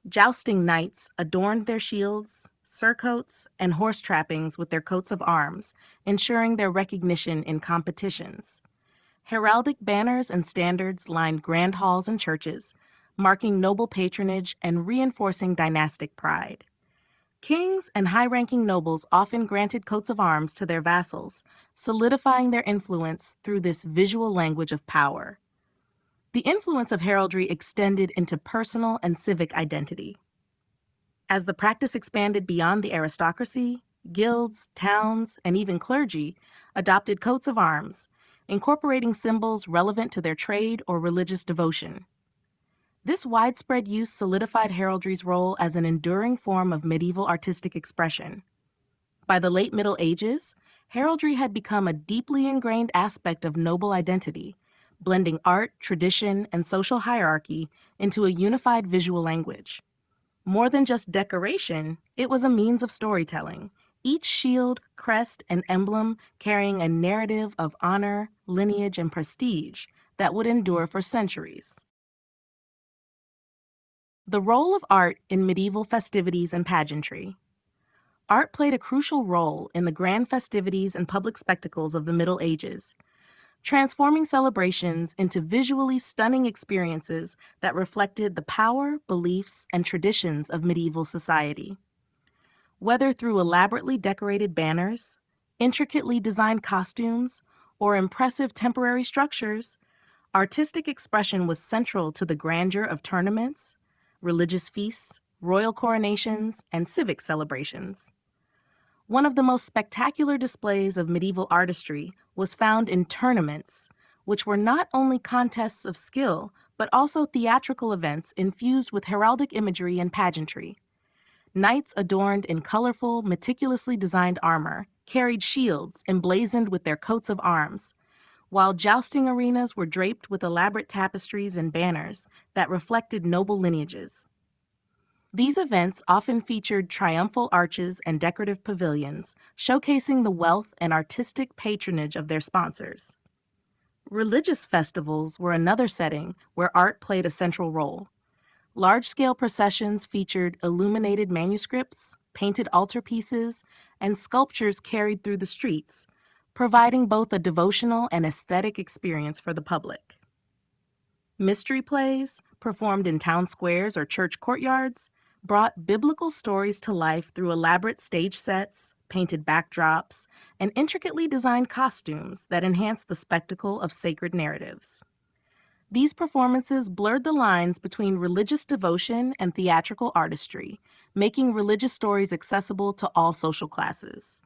Jousting knights adorned their shields, surcoats, and horse trappings with their coats of arms, ensuring their recognition in competitions. Heraldic banners and standards lined grand halls and churches, marking noble patronage and reinforcing dynastic pride. Kings and high-ranking nobles often granted coats of arms to their vassals, solidifying their influence through this visual language of power. The influence of heraldry extended into personal and civic identity. As the practice expanded beyond the aristocracy, guilds, towns, and even clergy adopted coats of arms, incorporating symbols relevant to their trade or religious devotion. This widespread use solidified heraldry's role as an enduring form of medieval artistic expression. By the late Middle Ages, heraldry had become a deeply ingrained aspect of noble identity, blending art, tradition, and social hierarchy into a unified visual language. More than just decoration, it was a means of storytelling, each shield, crest, and emblem carrying a narrative of honor, lineage, and prestige that would endure for centuries. The role of art in medieval festivities and pageantry. Art played a crucial role in the grand festivities and public spectacles of the Middle Ages, transforming celebrations into visually stunning experiences that reflected the power, beliefs, and traditions of medieval society. Whether through elaborately decorated banners, intricately designed costumes, or impressive temporary structures, artistic expression was central to the grandeur of tournaments, religious feasts, royal coronations, and civic celebrations. One of the most spectacular displays of medieval artistry was found in tournaments, which were not only contests of skill, but also theatrical events infused with heraldic imagery and pageantry. Knights adorned in colorful, meticulously designed armor carried shields emblazoned with their coats of arms, while jousting arenas were draped with elaborate tapestries and banners that reflected noble lineages. These events often featured triumphal arches and decorative pavilions, showcasing the wealth and artistic patronage of their sponsors. Religious festivals were another setting where art played a central role. Large-scale processions featured illuminated manuscripts, painted altarpieces, and sculptures carried through the streets, providing both a devotional and aesthetic experience for the public. Mystery plays, performed in town squares or church courtyards, brought biblical stories to life through elaborate stage sets, painted backdrops, and intricately designed costumes that enhanced the spectacle of sacred narratives. These performances blurred the lines between religious devotion and theatrical artistry, making religious stories accessible to all social classes.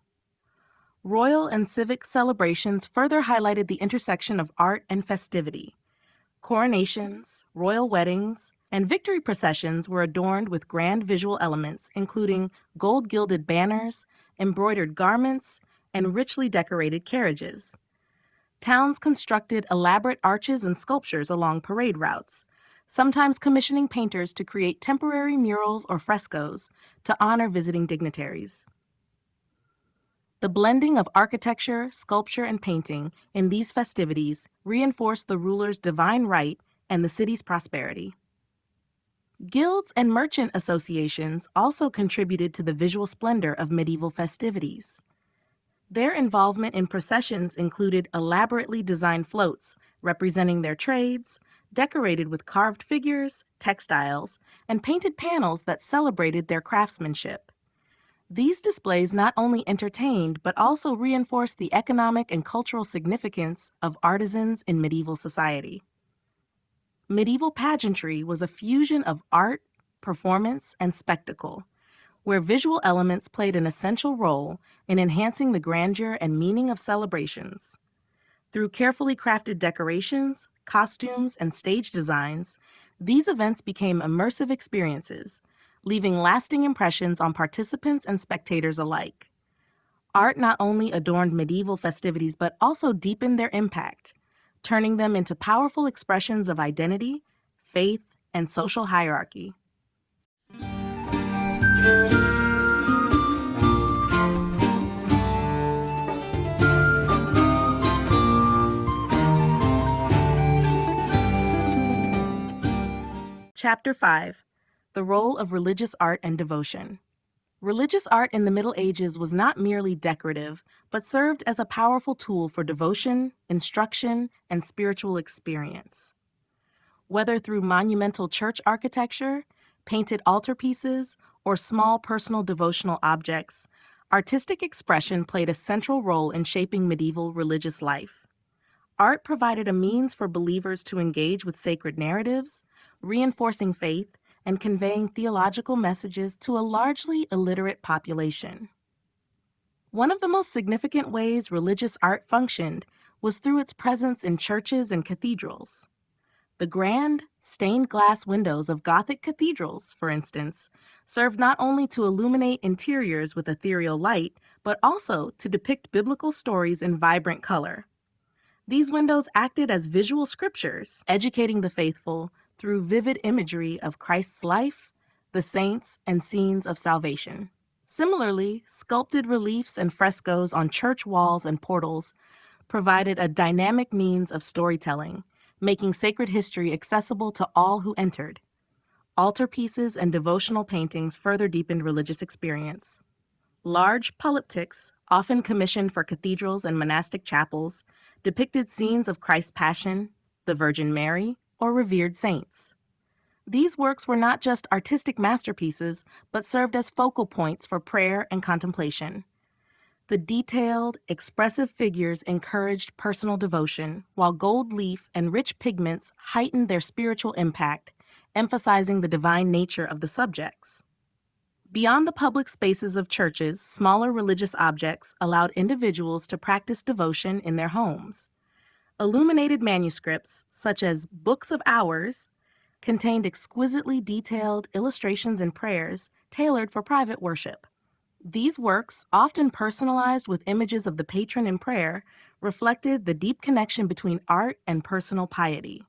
Royal and civic celebrations further highlighted the intersection of art and festivity. Coronations, royal weddings, and victory processions were adorned with grand visual elements, including gold-gilded banners, embroidered garments, and richly decorated carriages. Towns constructed elaborate arches and sculptures along parade routes, sometimes commissioning painters to create temporary murals or frescoes to honor visiting dignitaries. The blending of architecture, sculpture, and painting in these festivities reinforced the ruler's divine right and the city's prosperity. Guilds and merchant associations also contributed to the visual splendor of medieval festivities. Their involvement in processions included elaborately designed floats representing their trades, decorated with carved figures, textiles, and painted panels that celebrated their craftsmanship. These displays not only entertained but also reinforced the economic and cultural significance of artisans in medieval society. Medieval pageantry was a fusion of art, performance, and spectacle, where visual elements played an essential role in enhancing the grandeur and meaning of celebrations. Through carefully crafted decorations, costumes, and stage designs, these events became immersive experiences, leaving lasting impressions on participants and spectators alike. Art not only adorned medieval festivities but also deepened their impact, turning them into powerful expressions of identity, faith, and social hierarchy. Chapter 5. The Role of Religious Art and Devotion. Religious art in the Middle Ages was not merely decorative, but served as a powerful tool for devotion, instruction, and spiritual experience. Whether through monumental church architecture, painted altarpieces, or small personal devotional objects, artistic expression played a central role in shaping medieval religious life. Art provided a means for believers to engage with sacred narratives, reinforcing faith and conveying theological messages to a largely illiterate population. One of the most significant ways religious art functioned was through its presence in churches and cathedrals. The grand, stained glass windows of Gothic cathedrals, for instance, served not only to illuminate interiors with ethereal light, but also to depict biblical stories in vibrant color. These windows acted as visual scriptures, educating the faithful through vivid imagery of Christ's life, the saints, and scenes of salvation. Similarly, sculpted reliefs and frescoes on church walls and portals provided a dynamic means of storytelling, making sacred history accessible to all who entered. Altarpieces and devotional paintings further deepened religious experience. Large polyptychs, often commissioned for cathedrals and monastic chapels, depicted scenes of Christ's Passion, the Virgin Mary, or revered saints. These works were not just artistic masterpieces, but served as focal points for prayer and contemplation. The detailed, expressive figures encouraged personal devotion, while gold leaf and rich pigments heightened their spiritual impact, emphasizing the divine nature of the subjects. Beyond the public spaces of churches, smaller religious objects allowed individuals to practice devotion in their homes. Illuminated manuscripts, such as books of hours, contained exquisitely detailed illustrations and prayers tailored for private worship. These works, often personalized with images of the patron in prayer, reflected the deep connection between art and personal piety.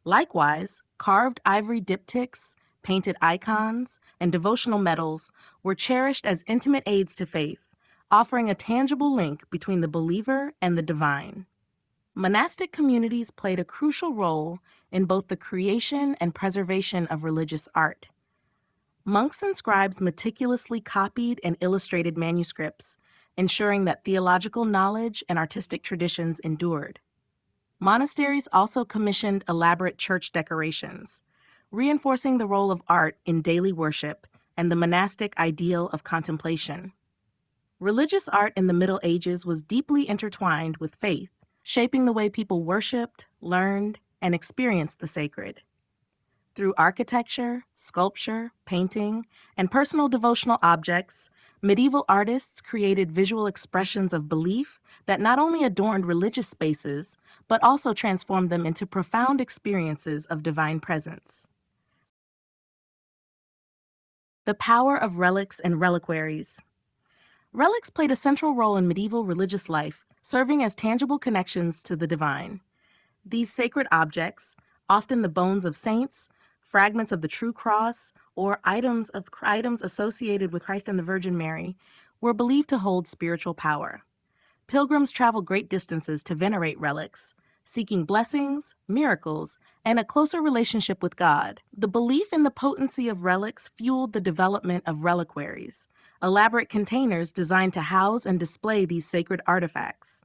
Likewise, carved ivory diptychs, painted icons, and devotional medals were cherished as intimate aids to faith, offering a tangible link between the believer and the divine. Monastic communities played a crucial role in both the creation and preservation of religious art. Monks and scribes meticulously copied and illustrated manuscripts, ensuring that theological knowledge and artistic traditions endured. Monasteries also commissioned elaborate church decorations, reinforcing the role of art in daily worship and the monastic ideal of contemplation. Religious art in the Middle Ages was deeply intertwined with faith, shaping the way people worshipped, learned, and experienced the sacred. Through architecture, sculpture, painting, and personal devotional objects, medieval artists created visual expressions of belief that not only adorned religious spaces, but also transformed them into profound experiences of divine presence. The power of relics and reliquaries. Relics played a central role in medieval religious life, serving as tangible connections to the divine. These sacred objects, often the bones of saints, fragments of the true cross, or items associated with Christ and the Virgin Mary, were believed to hold spiritual power. Pilgrims traveled great distances to venerate relics, seeking blessings, miracles, and a closer relationship with God. The belief in the potency of relics fueled the development of reliquaries, elaborate containers designed to house and display these sacred artifacts.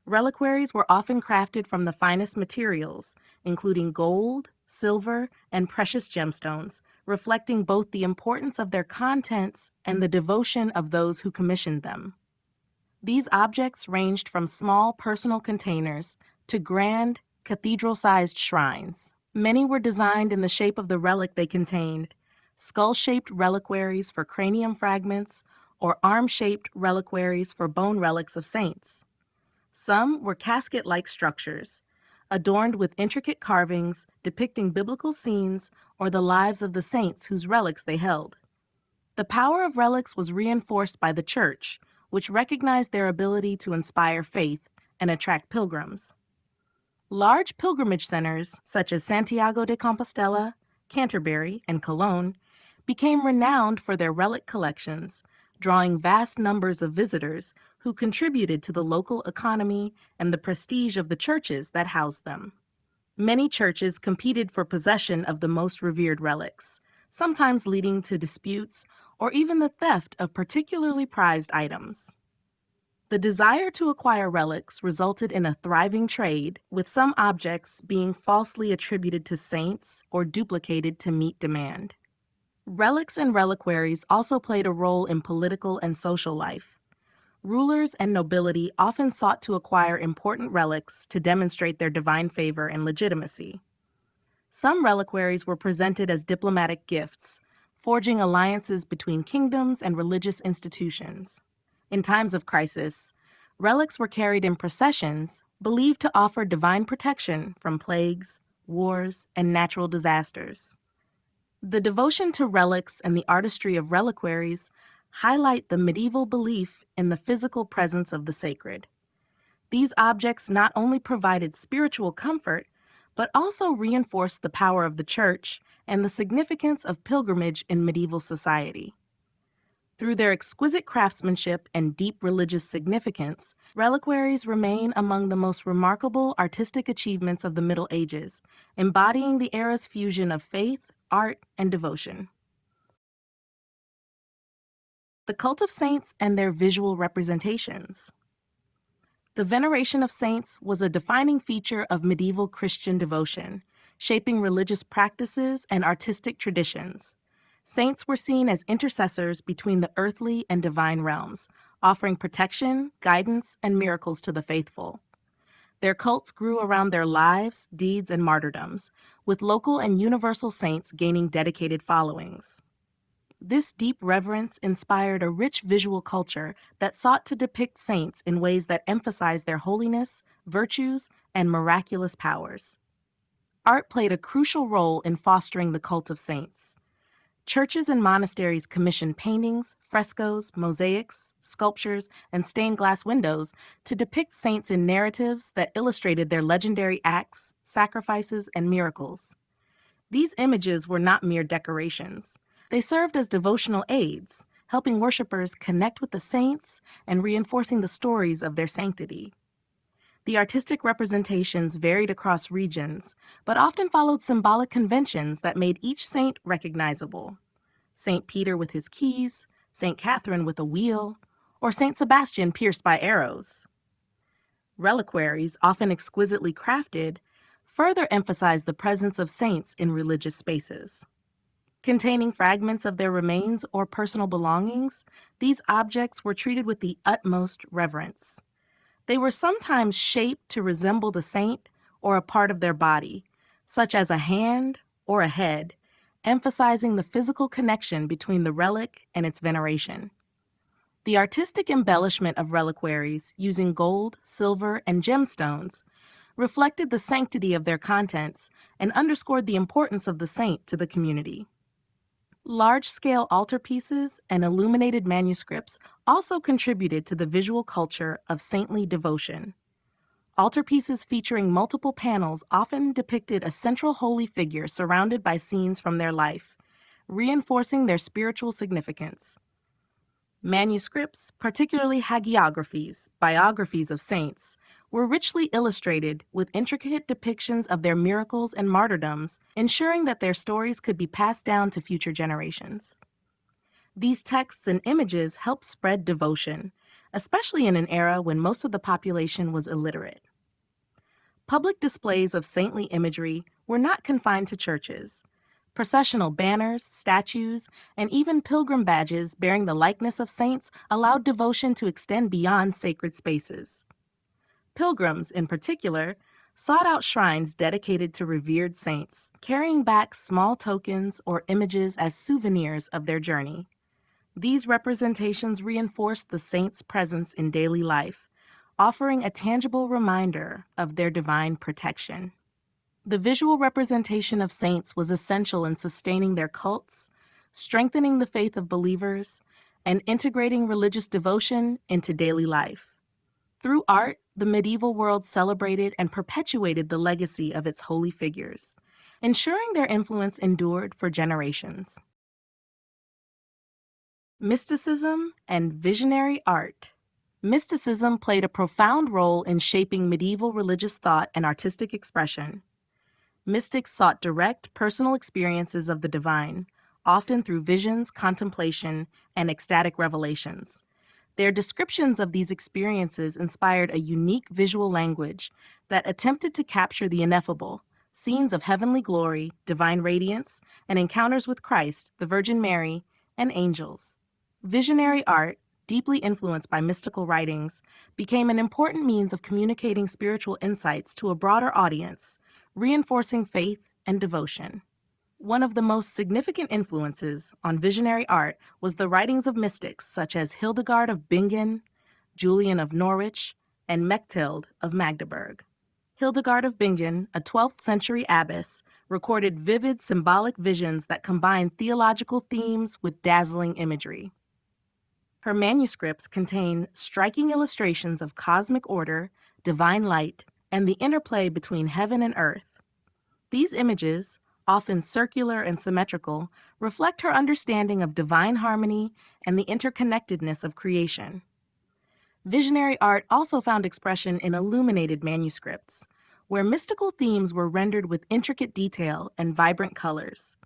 Reliquaries were often crafted from the finest materials, including gold, silver, and precious gemstones, reflecting both the importance of their contents and the devotion of those who commissioned them. These objects ranged from small personal containers to grand, cathedral-sized shrines. Many were designed in the shape of the relic they contained: skull-shaped reliquaries for cranium fragments or arm-shaped reliquaries for bone relics of saints. Some were casket-like structures, adorned with intricate carvings depicting biblical scenes or the lives of the saints whose relics they held. The power of relics was reinforced by the Church, which recognized their ability to inspire faith and attract pilgrims. Large pilgrimage centers, such as Santiago de Compostela, Canterbury, and Cologne, became renowned for their relic collections, drawing vast numbers of visitors who contributed to the local economy and the prestige of the churches that housed them. Many churches competed for possession of the most revered relics, sometimes leading to disputes or even the theft of particularly prized items. The desire to acquire relics resulted in a thriving trade, with some objects being falsely attributed to saints or duplicated to meet demand. Relics and reliquaries also played a role in political and social life. Rulers and nobility often sought to acquire important relics to demonstrate their divine favor and legitimacy. Some reliquaries were presented as diplomatic gifts, forging alliances between kingdoms and religious institutions. In times of crisis, relics were carried in processions, believed to offer divine protection from plagues, wars, and natural disasters. The devotion to relics and the artistry of reliquaries highlight the medieval belief in the physical presence of the sacred. These objects not only provided spiritual comfort, but also reinforced the power of the Church and the significance of pilgrimage in medieval society. Through their exquisite craftsmanship and deep religious significance, reliquaries remain among the most remarkable artistic achievements of the Middle Ages, embodying the era's fusion of faith, art, and devotion. The cult of saints and their visual representations. The veneration of saints was a defining feature of medieval Christian devotion, shaping religious practices and artistic traditions. Saints were seen as intercessors between the earthly and divine realms, offering protection, guidance, and miracles to the faithful. Their cults grew around their lives, deeds, and martyrdoms, with local and universal saints gaining dedicated followings. This deep reverence inspired a rich visual culture that sought to depict saints in ways that emphasized their holiness, virtues, and miraculous powers. Art played a crucial role in fostering the cult of saints. Churches and monasteries commissioned paintings, frescoes, mosaics, sculptures, and stained glass windows to depict saints in narratives that illustrated their legendary acts, sacrifices, and miracles. These images were not mere decorations. They served as devotional aids, helping worshipers connect with the saints and reinforcing the stories of their sanctity. The artistic representations varied across regions, but often followed symbolic conventions that made each saint recognizable. Saint Peter with his keys, Saint Catherine with a wheel, or Saint Sebastian pierced by arrows. Reliquaries, often exquisitely crafted, further emphasized the presence of saints in religious spaces. Containing fragments of their remains or personal belongings, these objects were treated with the utmost reverence. They were sometimes shaped to resemble the saint or a part of their body, such as a hand or a head, emphasizing the physical connection between the relic and its veneration. The artistic embellishment of reliquaries using gold, silver, and gemstones reflected the sanctity of their contents and underscored the importance of the saint to the community. Large-scale altarpieces and illuminated manuscripts also contributed to the visual culture of saintly devotion. Altarpieces featuring multiple panels often depicted a central holy figure surrounded by scenes from their life, reinforcing their spiritual significance. Manuscripts, particularly hagiographies, biographies of saints, were richly illustrated with intricate depictions of their miracles and martyrdoms, ensuring that their stories could be passed down to future generations. These texts and images helped spread devotion, especially in an era when most of the population was illiterate. Public displays of saintly imagery were not confined to churches. Processional banners, statues, and even pilgrim badges bearing the likeness of saints allowed devotion to extend beyond sacred spaces. Pilgrims, in particular, sought out shrines dedicated to revered saints, carrying back small tokens or images as souvenirs of their journey. These representations reinforced the saints' presence in daily life, offering a tangible reminder of their divine protection. The visual representation of saints was essential in sustaining their cults, strengthening the faith of believers, and integrating religious devotion into daily life. Through art, the medieval world celebrated and perpetuated the legacy of its holy figures, ensuring their influence endured for generations. Mysticism and visionary art. Mysticism played a profound role in shaping medieval religious thought and artistic expression. Mystics sought direct, personal experiences of the divine, often through visions, contemplation, and ecstatic revelations. Their descriptions of these experiences inspired a unique visual language that attempted to capture the ineffable, scenes of heavenly glory, divine radiance, and encounters with Christ, the Virgin Mary, and angels. Visionary art, deeply influenced by mystical writings, became an important means of communicating spiritual insights to a broader audience, reinforcing faith and devotion. One of the most significant influences on visionary art was the writings of mystics such as Hildegard of Bingen, Julian of Norwich, and Mechthild of Magdeburg. Hildegard of Bingen, a 12th century abbess, recorded vivid symbolic visions that combined theological themes with dazzling imagery. Her manuscripts contain striking illustrations of cosmic order, divine light, and the interplay between heaven and earth. These images, often circular and symmetrical, reflect her understanding of divine harmony and the interconnectedness of creation. Visionary art also found expression in illuminated manuscripts, where mystical themes were rendered with intricate detail and vibrant colors.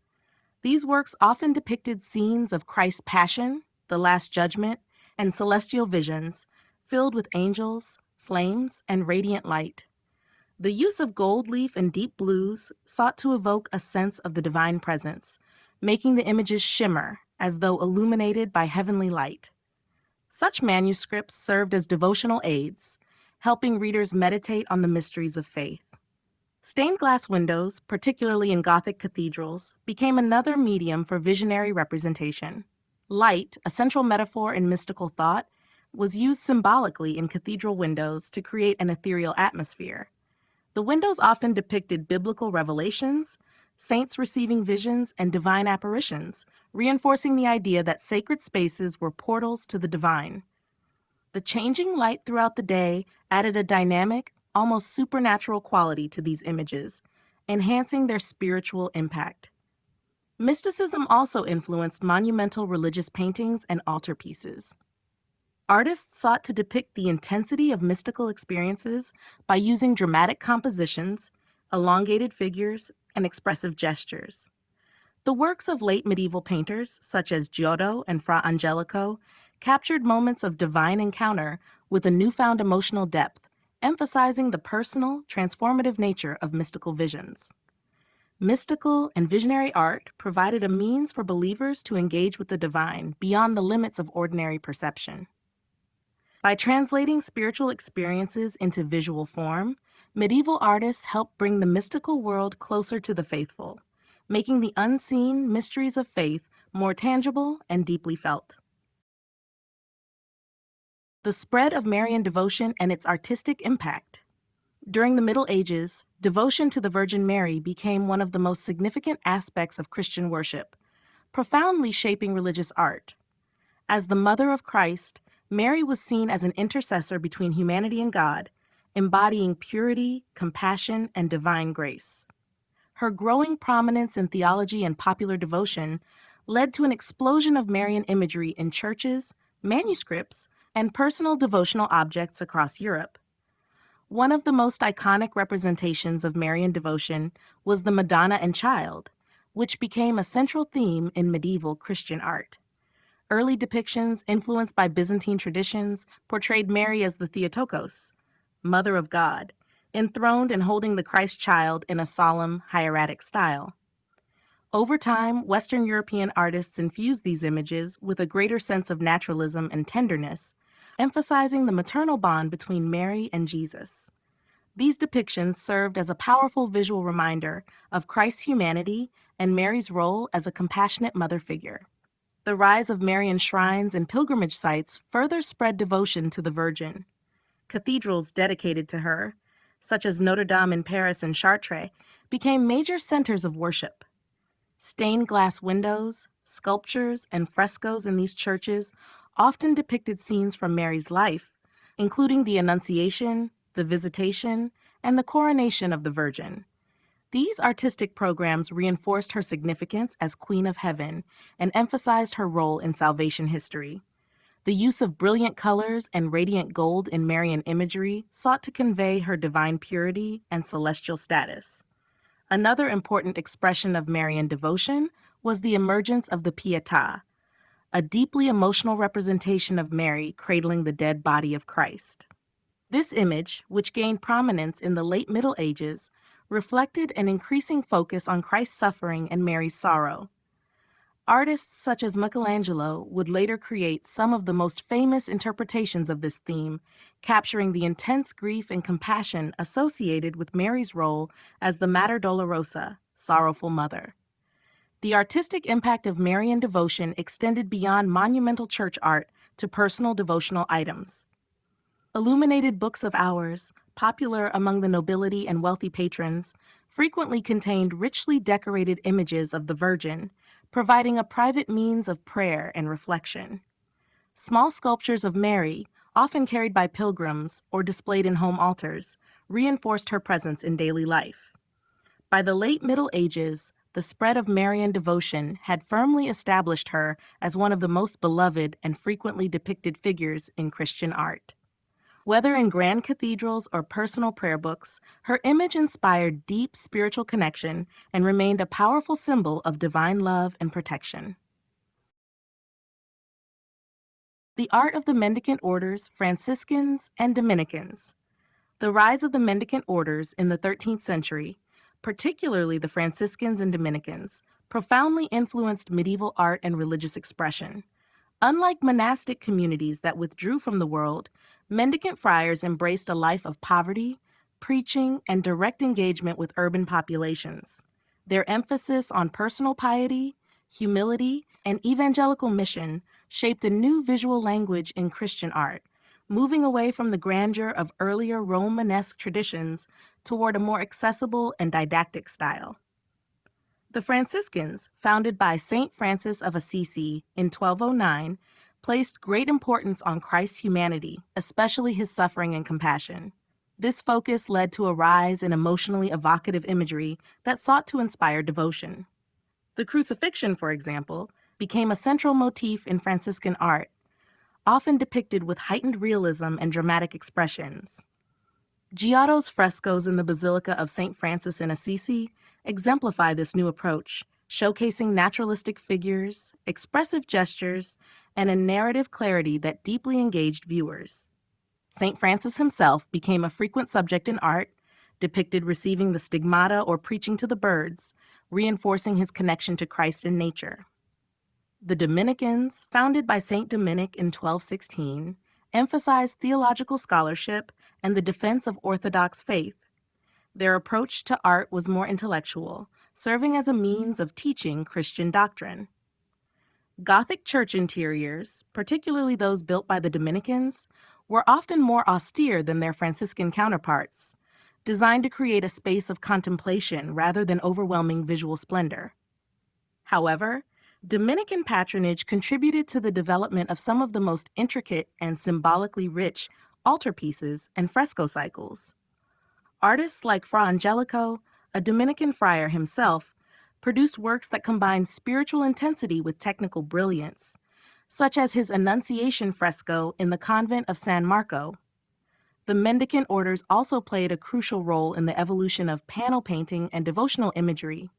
These works often depicted scenes of Christ's passion, the Last Judgment, and celestial visions, filled with angels, flames, and radiant light. The use of gold leaf and deep blues sought to evoke a sense of the divine presence, making the images shimmer as though illuminated by heavenly light. Such manuscripts served as devotional aids, helping readers meditate on the mysteries of faith. Stained glass windows, particularly in Gothic cathedrals, became another medium for visionary representation. Light, a central metaphor in mystical thought, was used symbolically in cathedral windows to create an ethereal atmosphere. The windows often depicted biblical revelations, saints receiving visions, and divine apparitions, reinforcing the idea that sacred spaces were portals to the divine. The changing light throughout the day added a dynamic, almost supernatural quality to these images, enhancing their spiritual impact. Mysticism also influenced monumental religious paintings and altarpieces. Artists sought to depict the intensity of mystical experiences by using dramatic compositions, elongated figures, and expressive gestures. The works of late medieval painters, such as Giotto and Fra Angelico, captured moments of divine encounter with a newfound emotional depth, emphasizing the personal, transformative nature of mystical visions. Mystical and visionary art provided a means for believers to engage with the divine beyond the limits of ordinary perception. By translating spiritual experiences into visual form, medieval artists helped bring the mystical world closer to the faithful, making the unseen mysteries of faith more tangible and deeply felt. The spread of Marian devotion and its artistic impact. During the Middle Ages, devotion to the Virgin Mary became one of the most significant aspects of Christian worship, profoundly shaping religious art. As the Mother of Christ, Mary was seen as an intercessor between humanity and God, embodying purity, compassion, and divine grace. Her growing prominence in theology and popular devotion led to an explosion of Marian imagery in churches, manuscripts, and personal devotional objects across Europe. One of the most iconic representations of Marian devotion was the Madonna and Child, which became a central theme in medieval Christian art. Early depictions, influenced by Byzantine traditions, portrayed Mary as the Theotokos, Mother of God, enthroned and holding the Christ child in a solemn, hieratic style. Over time, Western European artists infused these images with a greater sense of naturalism and tenderness, emphasizing the maternal bond between Mary and Jesus. These depictions served as a powerful visual reminder of Christ's humanity and Mary's role as a compassionate mother figure. The rise of Marian shrines and pilgrimage sites further spread devotion to the Virgin. Cathedrals dedicated to her, such as Notre Dame in Paris and Chartres, became major centers of worship. Stained glass windows, sculptures, and frescoes in these churches often depicted scenes from Mary's life, including the Annunciation, the Visitation, and the Coronation of the Virgin. These artistic programs reinforced her significance as Queen of Heaven and emphasized her role in salvation history. The use of brilliant colors and radiant gold in Marian imagery sought to convey her divine purity and celestial status. Another important expression of Marian devotion was the emergence of the Pietà, a deeply emotional representation of Mary cradling the dead body of Christ. This image, which gained prominence in the late Middle Ages, reflected an increasing focus on Christ's suffering and Mary's sorrow. Artists such as Michelangelo would later create some of the most famous interpretations of this theme, capturing the intense grief and compassion associated with Mary's role as the Mater Dolorosa, sorrowful mother. The artistic impact of Marian devotion extended beyond monumental church art to personal devotional items. Illuminated books of hours, popular among the nobility and wealthy patrons, frequently contained richly decorated images of the Virgin, providing a private means of prayer and reflection. Small sculptures of Mary, often carried by pilgrims or displayed in home altars, reinforced her presence in daily life. By the late Middle Ages, the spread of Marian devotion had firmly established her as one of the most beloved and frequently depicted figures in Christian art. Whether in grand cathedrals or personal prayer books, her image inspired deep spiritual connection and remained a powerful symbol of divine love and protection. The art of the mendicant orders, Franciscans, and Dominicans. The rise of the mendicant orders in the 13th century, particularly the Franciscans and Dominicans, profoundly influenced medieval art and religious expression. Unlike monastic communities that withdrew from the world, mendicant friars embraced a life of poverty, preaching, and direct engagement with urban populations. Their emphasis on personal piety, humility, and evangelical mission shaped a new visual language in Christian art, moving away from the grandeur of earlier Romanesque traditions toward a more accessible and didactic style. The Franciscans, founded by Saint Francis of Assisi in 1209, placed great importance on Christ's humanity, especially his suffering and compassion. This focus led to a rise in emotionally evocative imagery that sought to inspire devotion. The crucifixion, for example, became a central motif in Franciscan art, often depicted with heightened realism and dramatic expressions. Giotto's frescoes in the Basilica of St. Francis in Assisi exemplify this new approach, showcasing naturalistic figures, expressive gestures, and a narrative clarity that deeply engaged viewers. St. Francis himself became a frequent subject in art, depicted receiving the stigmata or preaching to the birds, reinforcing his connection to Christ and nature. The Dominicans, founded by Saint Dominic in 1216, emphasized theological scholarship and the defense of Orthodox faith. Their approach to art was more intellectual, serving as a means of teaching Christian doctrine. Gothic church interiors, particularly those built by the Dominicans, were often more austere than their Franciscan counterparts, designed to create a space of contemplation rather than overwhelming visual splendor. However, Dominican patronage contributed to the development of some of the most intricate and symbolically rich altarpieces and fresco cycles. Artists like Fra Angelico, a Dominican friar himself, produced works that combined spiritual intensity with technical brilliance, such as his Annunciation fresco in the convent of San Marco. The mendicant orders also played a crucial role in the evolution of panel painting and devotional imagery.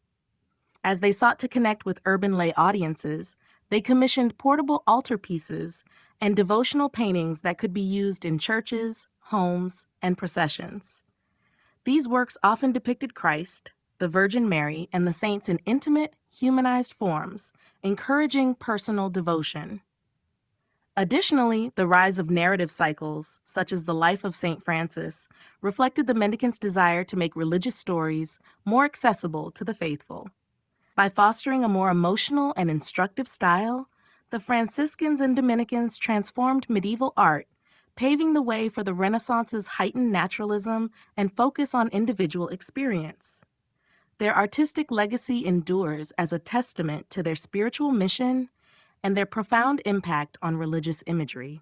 As they sought to connect with urban lay audiences, they commissioned portable altarpieces and devotional paintings that could be used in churches, homes, and processions. These works often depicted Christ, the Virgin Mary, and the saints in intimate, humanized forms, encouraging personal devotion. Additionally, the rise of narrative cycles, such as the life of St. Francis, reflected the mendicants' desire to make religious stories more accessible to the faithful. By fostering a more emotional and instructive style, the Franciscans and Dominicans transformed medieval art, paving the way for the Renaissance's heightened naturalism and focus on individual experience. Their artistic legacy endures as a testament to their spiritual mission and their profound impact on religious imagery.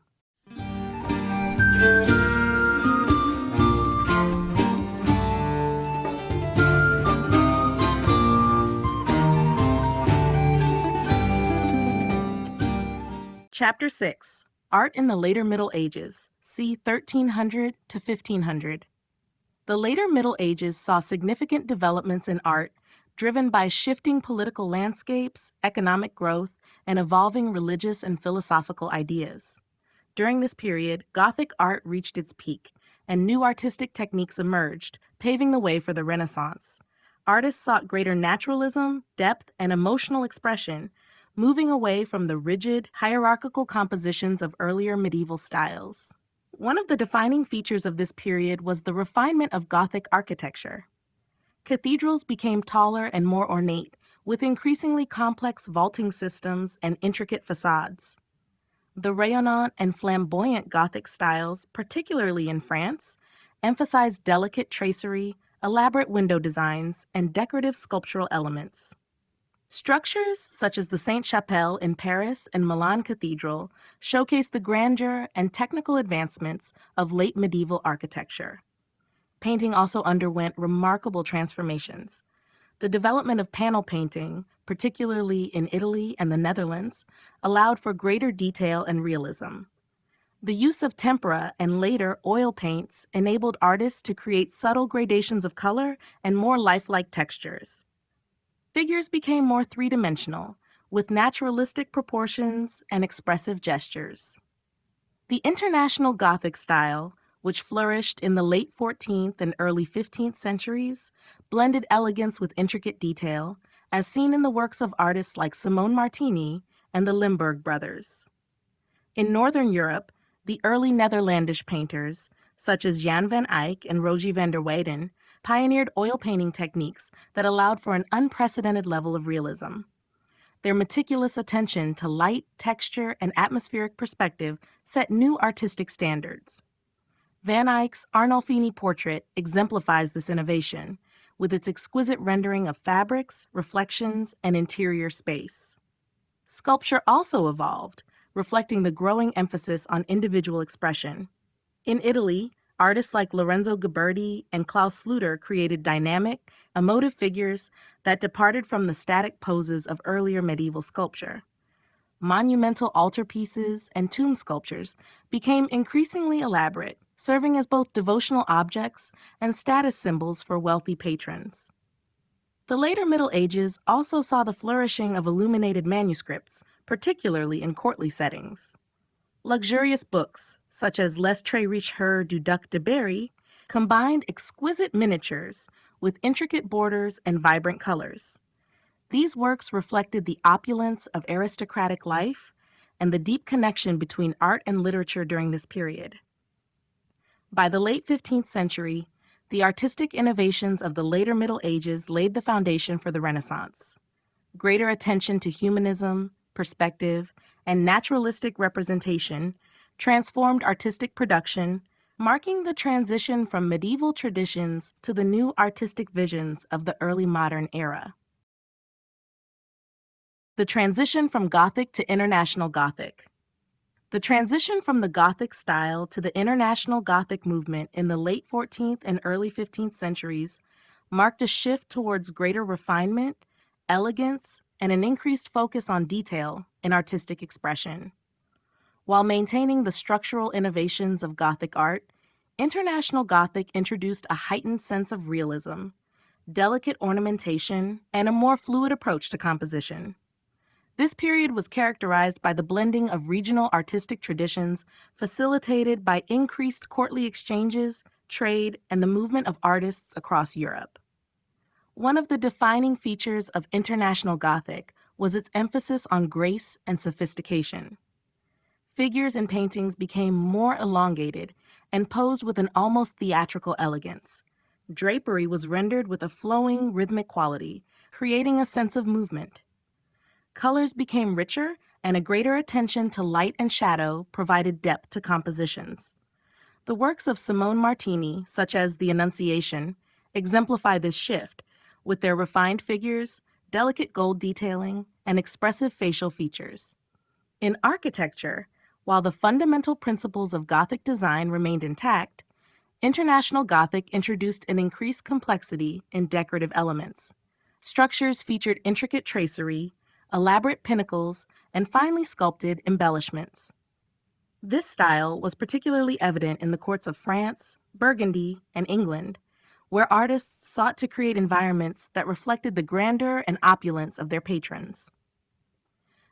Chapter 6. Art in the Later Middle Ages, c. 1300 to 1500. The later Middle Ages saw significant developments in art driven by shifting political landscapes, economic growth, and evolving religious and philosophical ideas. During this period, Gothic art reached its peak, and new artistic techniques emerged, paving the way for the Renaissance. Artists sought greater naturalism, depth, and emotional expression, moving away from the rigid, hierarchical compositions of earlier medieval styles. One of the defining features of this period was the refinement of Gothic architecture. Cathedrals became taller and more ornate, with increasingly complex vaulting systems and intricate facades. The rayonnant and flamboyant Gothic styles, particularly in France, emphasized delicate tracery, elaborate window designs, and decorative sculptural elements. Structures such as the Sainte-Chapelle in Paris and Milan Cathedral showcase the grandeur and technical advancements of late medieval architecture. Painting also underwent remarkable transformations. The development of panel painting, particularly in Italy and the Netherlands, allowed for greater detail and realism. The use of tempera and later oil paints enabled artists to create subtle gradations of color and more lifelike textures. Figures became more three-dimensional, with naturalistic proportions and expressive gestures. The International Gothic style, which flourished in the late 14th and early 15th centuries, blended elegance with intricate detail, as seen in the works of artists like Simone Martini and the Limburg brothers. In Northern Europe, the early Netherlandish painters, such as Jan van Eyck and Rogie van der Weyden, pioneered oil painting techniques that allowed for an unprecedented level of realism. Their meticulous attention to light, texture, and atmospheric perspective set new artistic standards. Van Eyck's Arnolfini portrait exemplifies this innovation, with its exquisite rendering of fabrics, reflections, and interior space. Sculpture also evolved, reflecting the growing emphasis on individual expression. In Italy, artists like Lorenzo Ghiberti and Klaus Schluter created dynamic, emotive figures that departed from the static poses of earlier medieval sculpture. Monumental altarpieces and tomb sculptures became increasingly elaborate, serving as both devotional objects and status symbols for wealthy patrons. The later Middle Ages also saw the flourishing of illuminated manuscripts, particularly in courtly settings. Luxurious books, such as Les Très Riches du Duc de Berry, combined exquisite miniatures with intricate borders and vibrant colors. These works reflected the opulence of aristocratic life and the deep connection between art and literature during this period. By the late 15th century, the artistic innovations of the later Middle Ages laid the foundation for the Renaissance. Greater attention to humanism, perspective, and naturalistic representation transformed artistic production, marking the transition from medieval traditions to the new artistic visions of the early modern era. The transition from Gothic to International Gothic. The transition from the Gothic style to the International Gothic movement in the late 14th and early 15th centuries marked a shift towards greater refinement, elegance, and an increased focus on detail in artistic expression. While maintaining the structural innovations of Gothic art, International Gothic introduced a heightened sense of realism, delicate ornamentation, and a more fluid approach to composition. This period was characterized by the blending of regional artistic traditions facilitated by increased courtly exchanges, trade, and the movement of artists across Europe. One of the defining features of International Gothic was its emphasis on grace and sophistication. Figures in paintings became more elongated and posed with an almost theatrical elegance. Drapery was rendered with a flowing, rhythmic quality, creating a sense of movement. Colors became richer, and a greater attention to light and shadow provided depth to compositions. The works of Simone Martini, such as The Annunciation, exemplify this shift, with their refined figures, delicate gold detailing, and expressive facial features. In architecture, while the fundamental principles of Gothic design remained intact, International Gothic introduced an increased complexity in decorative elements. Structures featured intricate tracery, elaborate pinnacles, and finely sculpted embellishments. This style was particularly evident in the courts of France, Burgundy, and England, where artists sought to create environments that reflected the grandeur and opulence of their patrons.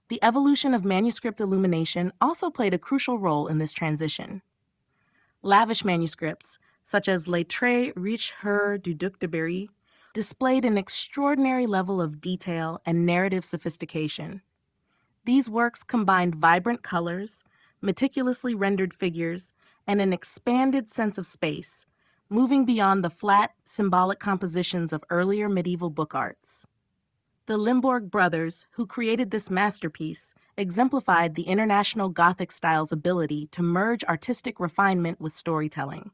The evolution of manuscript illumination also played a crucial role in this transition. Lavish manuscripts, such as Les Très Riches du Duc de Berry, displayed an extraordinary level of detail and narrative sophistication. These works combined vibrant colors, meticulously rendered figures, and an expanded sense of space, moving beyond the flat, symbolic compositions of earlier medieval book arts. The Limbourg brothers, who created this masterpiece, exemplified the International Gothic style's ability to merge artistic refinement with storytelling.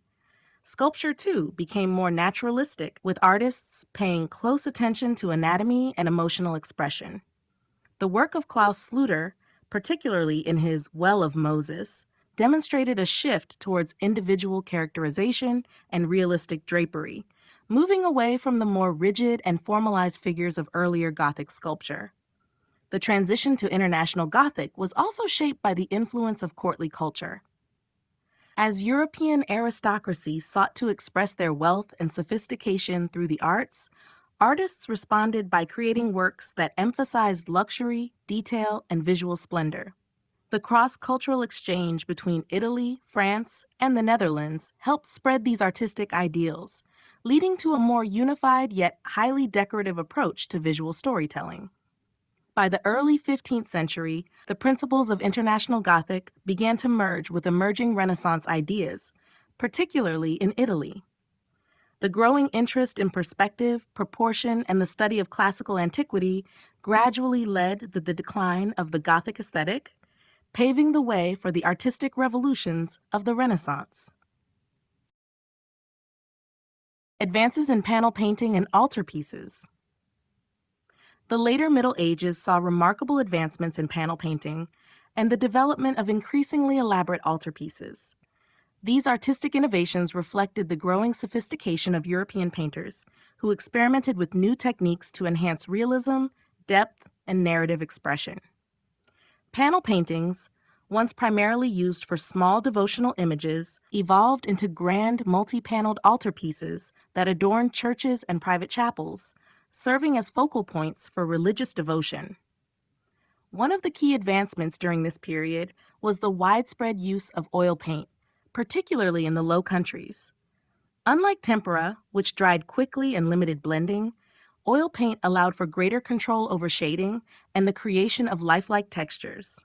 Sculpture, too, became more naturalistic, with artists paying close attention to anatomy and emotional expression. The work of Klaus Schluter, particularly in his Well of Moses, demonstrated a shift towards individual characterization and realistic drapery, moving away from the more rigid and formalized figures of earlier Gothic sculpture. The transition to International Gothic was also shaped by the influence of courtly culture. As European aristocracy sought to express their wealth and sophistication through the arts, artists responded by creating works that emphasized luxury, detail, and visual splendor. The cross-cultural exchange between Italy, France, and the Netherlands helped spread these artistic ideals, leading to a more unified yet highly decorative approach to visual storytelling. By the early 15th century, the principles of International Gothic began to merge with emerging Renaissance ideas, particularly in Italy. The growing interest in perspective, proportion, and the study of classical antiquity gradually led to the decline of the Gothic aesthetic, paving the way for the artistic revolutions of the Renaissance. Advances in panel painting and altarpieces. The later Middle Ages saw remarkable advancements in panel painting and the development of increasingly elaborate altarpieces. These artistic innovations reflected the growing sophistication of European painters, who experimented with new techniques to enhance realism, depth, and narrative expression. Panel paintings, once primarily used for small devotional images, evolved into grand multi-paneled altarpieces that adorned churches and private chapels, serving as focal points for religious devotion. One of the key advancements during this period was the widespread use of oil paint, particularly in the Low Countries. Unlike tempera, which dried quickly and limited blending, oil paint allowed for greater control over shading and the creation of lifelike textures.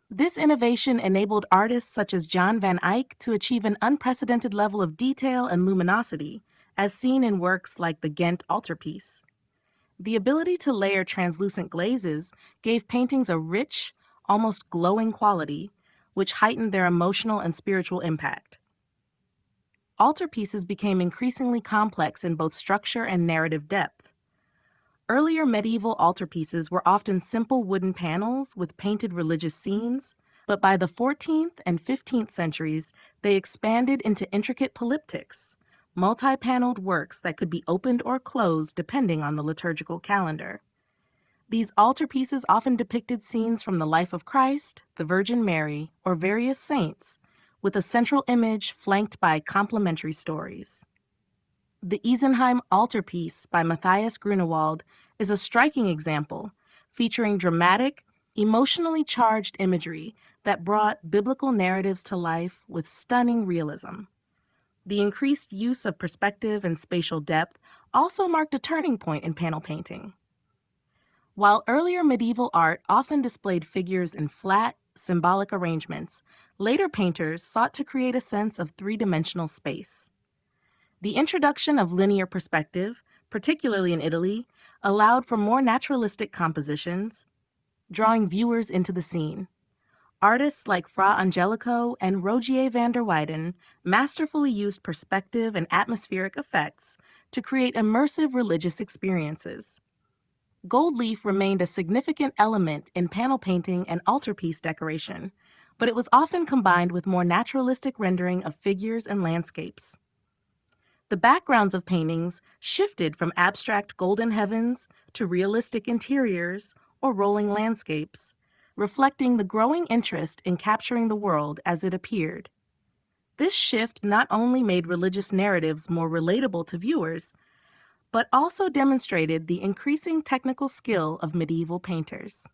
This innovation enabled artists such as Jan van Eyck to achieve an unprecedented level of detail and luminosity, as seen in works like the Ghent altarpiece. The ability to layer translucent glazes gave paintings a rich, almost glowing quality, which heightened their emotional and spiritual impact. Altarpieces became increasingly complex in both structure and narrative depth. Earlier medieval altarpieces were often simple wooden panels with painted religious scenes, but by the 14th and 15th centuries, they expanded into intricate polyptychs, multi-paneled works that could be opened or closed depending on the liturgical calendar. These altarpieces often depicted scenes from the life of Christ, the Virgin Mary, or various saints, with a central image flanked by complementary stories. The Isenheim altarpiece by Matthias Grunewald is a striking example, featuring dramatic, emotionally charged imagery that brought biblical narratives to life with stunning realism. The increased use of perspective and spatial depth also marked a turning point in panel painting. While earlier medieval art often displayed figures in flat, symbolic arrangements, later painters sought to create a sense of three-dimensional space. The introduction of linear perspective, particularly in Italy, allowed for more naturalistic compositions, drawing viewers into the scene. Artists like Fra Angelico and Rogier van der Weyden masterfully used perspective and atmospheric effects to create immersive religious experiences. Gold leaf remained a significant element in panel painting and altarpiece decoration, but it was often combined with more naturalistic rendering of figures and landscapes. The backgrounds of paintings shifted from abstract golden heavens to realistic interiors or rolling landscapes, reflecting the growing interest in capturing the world as it appeared. This shift not only made religious narratives more relatable to viewers, but also demonstrated the increasing technical skill of medieval painters.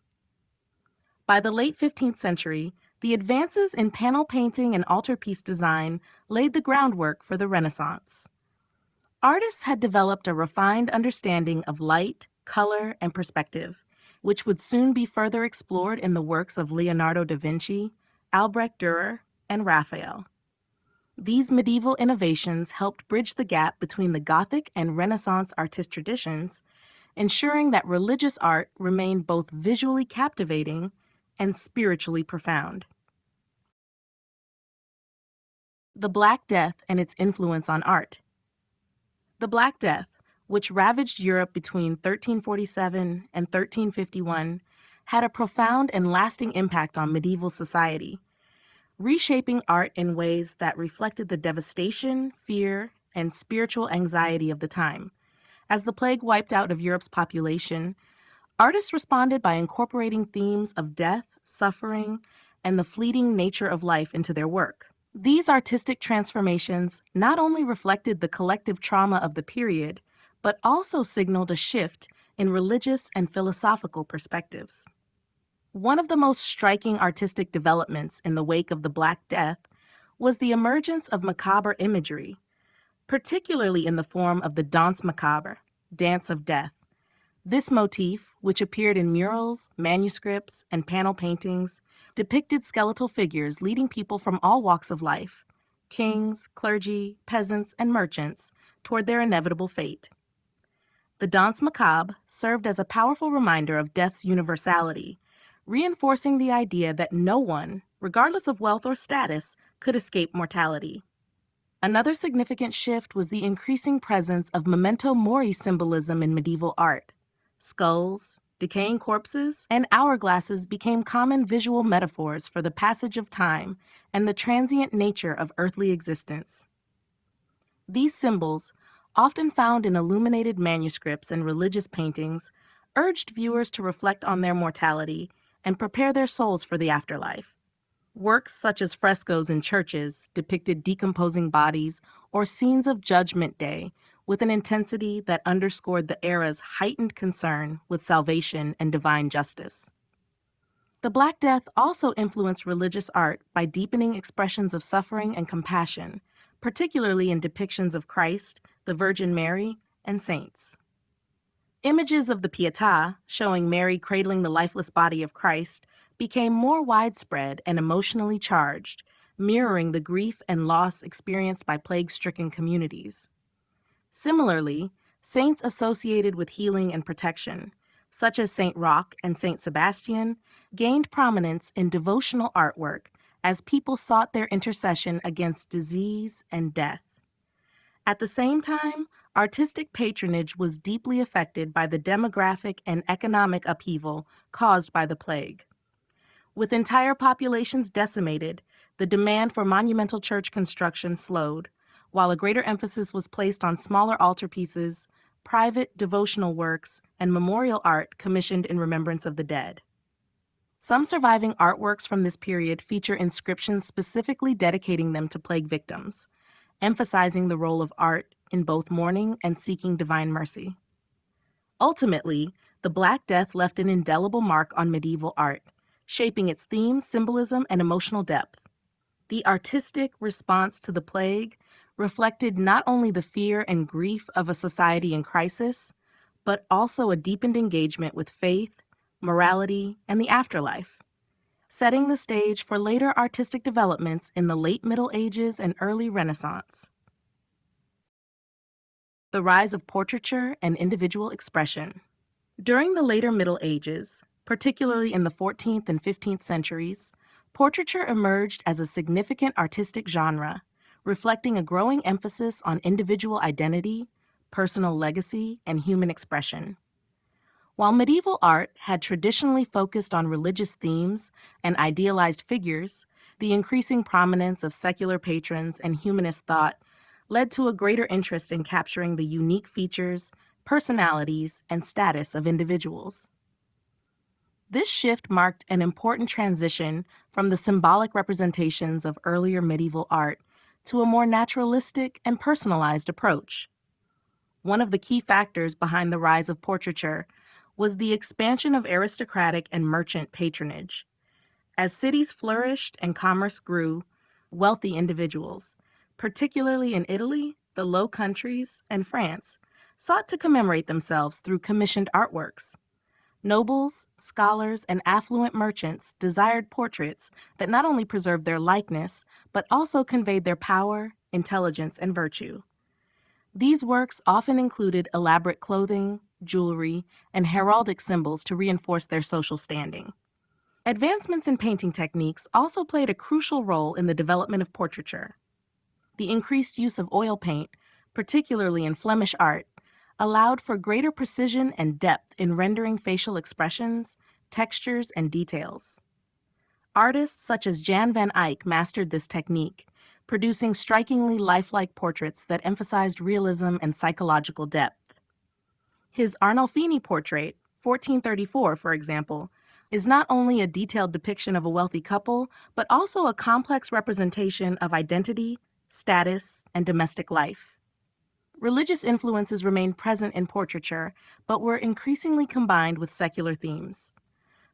By the late 15th century, the advances in panel painting and altarpiece design laid the groundwork for the Renaissance. Artists had developed a refined understanding of light, color, and perspective, which would soon be further explored in the works of Leonardo da Vinci, Albrecht Dürer, and Raphael. These medieval innovations helped bridge the gap between the Gothic and Renaissance artist traditions, ensuring that religious art remained both visually captivating and spiritually profound. The Black Death and its influence on art. The Black Death, which ravaged Europe between 1347 and 1351, had a profound and lasting impact on medieval society, reshaping art in ways that reflected the devastation, fear, and spiritual anxiety of the time. As the plague wiped out of Europe's population, artists responded by incorporating themes of death, suffering, and the fleeting nature of life into their work. These artistic transformations not only reflected the collective trauma of the period, but also signaled a shift in religious and philosophical perspectives. One of the most striking artistic developments in the wake of the Black Death was the emergence of macabre imagery, particularly in the form of the danse macabre, dance of death. This motif, which appeared in murals, manuscripts, and panel paintings, depicted skeletal figures leading people from all walks of life, kings, clergy, peasants, and merchants toward their inevitable fate. The Danse Macabre served as a powerful reminder of death's universality, reinforcing the idea that no one, regardless of wealth or status, could escape mortality. Another significant shift was the increasing presence of memento mori symbolism in medieval art. Skulls, decaying corpses, and hourglasses became common visual metaphors for the passage of time and the transient nature of earthly existence. These symbols, often found in illuminated manuscripts and religious paintings, urged viewers to reflect on their mortality and prepare their souls for the afterlife. Works such as frescoes in churches depicted decomposing bodies or scenes of Judgment Day with an intensity that underscored the era's heightened concern with salvation and divine justice. The Black Death also influenced religious art by deepening expressions of suffering and compassion, particularly in depictions of Christ, the Virgin Mary, and saints. Images of the Pietà, showing Mary cradling the lifeless body of Christ, became more widespread and emotionally charged, mirroring the grief and loss experienced by plague-stricken communities. Similarly, saints associated with healing and protection, such as Saint Roch and Saint Sebastian, gained prominence in devotional artwork as people sought their intercession against disease and death. At the same time, artistic patronage was deeply affected by the demographic and economic upheaval caused by the plague. With entire populations decimated, the demand for monumental church construction slowed, while a greater emphasis was placed on smaller altarpieces, private devotional works, and memorial art commissioned in remembrance of the dead. Some surviving artworks from this period feature inscriptions specifically dedicating them to plague victims, emphasizing the role of art in both mourning and seeking divine mercy. Ultimately, the Black Death left an indelible mark on medieval art, shaping its themes, symbolism, and emotional depth. The artistic response to the plague reflected not only the fear and grief of a society in crisis, but also a deepened engagement with faith, morality, and the afterlife, setting the stage for later artistic developments in the late Middle Ages and early Renaissance. The rise of portraiture and individual expression. During the later Middle Ages, particularly in the 14th and 15th centuries, portraiture emerged as a significant artistic genre, reflecting a growing emphasis on individual identity, personal legacy, and human expression. While medieval art had traditionally focused on religious themes and idealized figures, the increasing prominence of secular patrons and humanist thought led to a greater interest in capturing the unique features, personalities, and status of individuals. This shift marked an important transition from the symbolic representations of earlier medieval art to a more naturalistic and personalized approach. One of the key factors behind the rise of portraiture was the expansion of aristocratic and merchant patronage. As cities flourished and commerce grew, wealthy individuals, particularly in Italy, the Low Countries, and France, sought to commemorate themselves through commissioned artworks. Nobles, scholars, and affluent merchants desired portraits that not only preserved their likeness, but also conveyed their power, intelligence, and virtue. These works often included elaborate clothing, jewelry, and heraldic symbols to reinforce their social standing. Advancements in painting techniques also played a crucial role in the development of portraiture. The increased use of oil paint, particularly in Flemish art, allowed for greater precision and depth in rendering facial expressions, textures, and details. Artists such as Jan van Eyck mastered this technique, producing strikingly lifelike portraits that emphasized realism and psychological depth. His Arnolfini portrait, 1434, for example, is not only a detailed depiction of a wealthy couple, but also a complex representation of identity, status, and domestic life. Religious influences remained present in portraiture, but were increasingly combined with secular themes.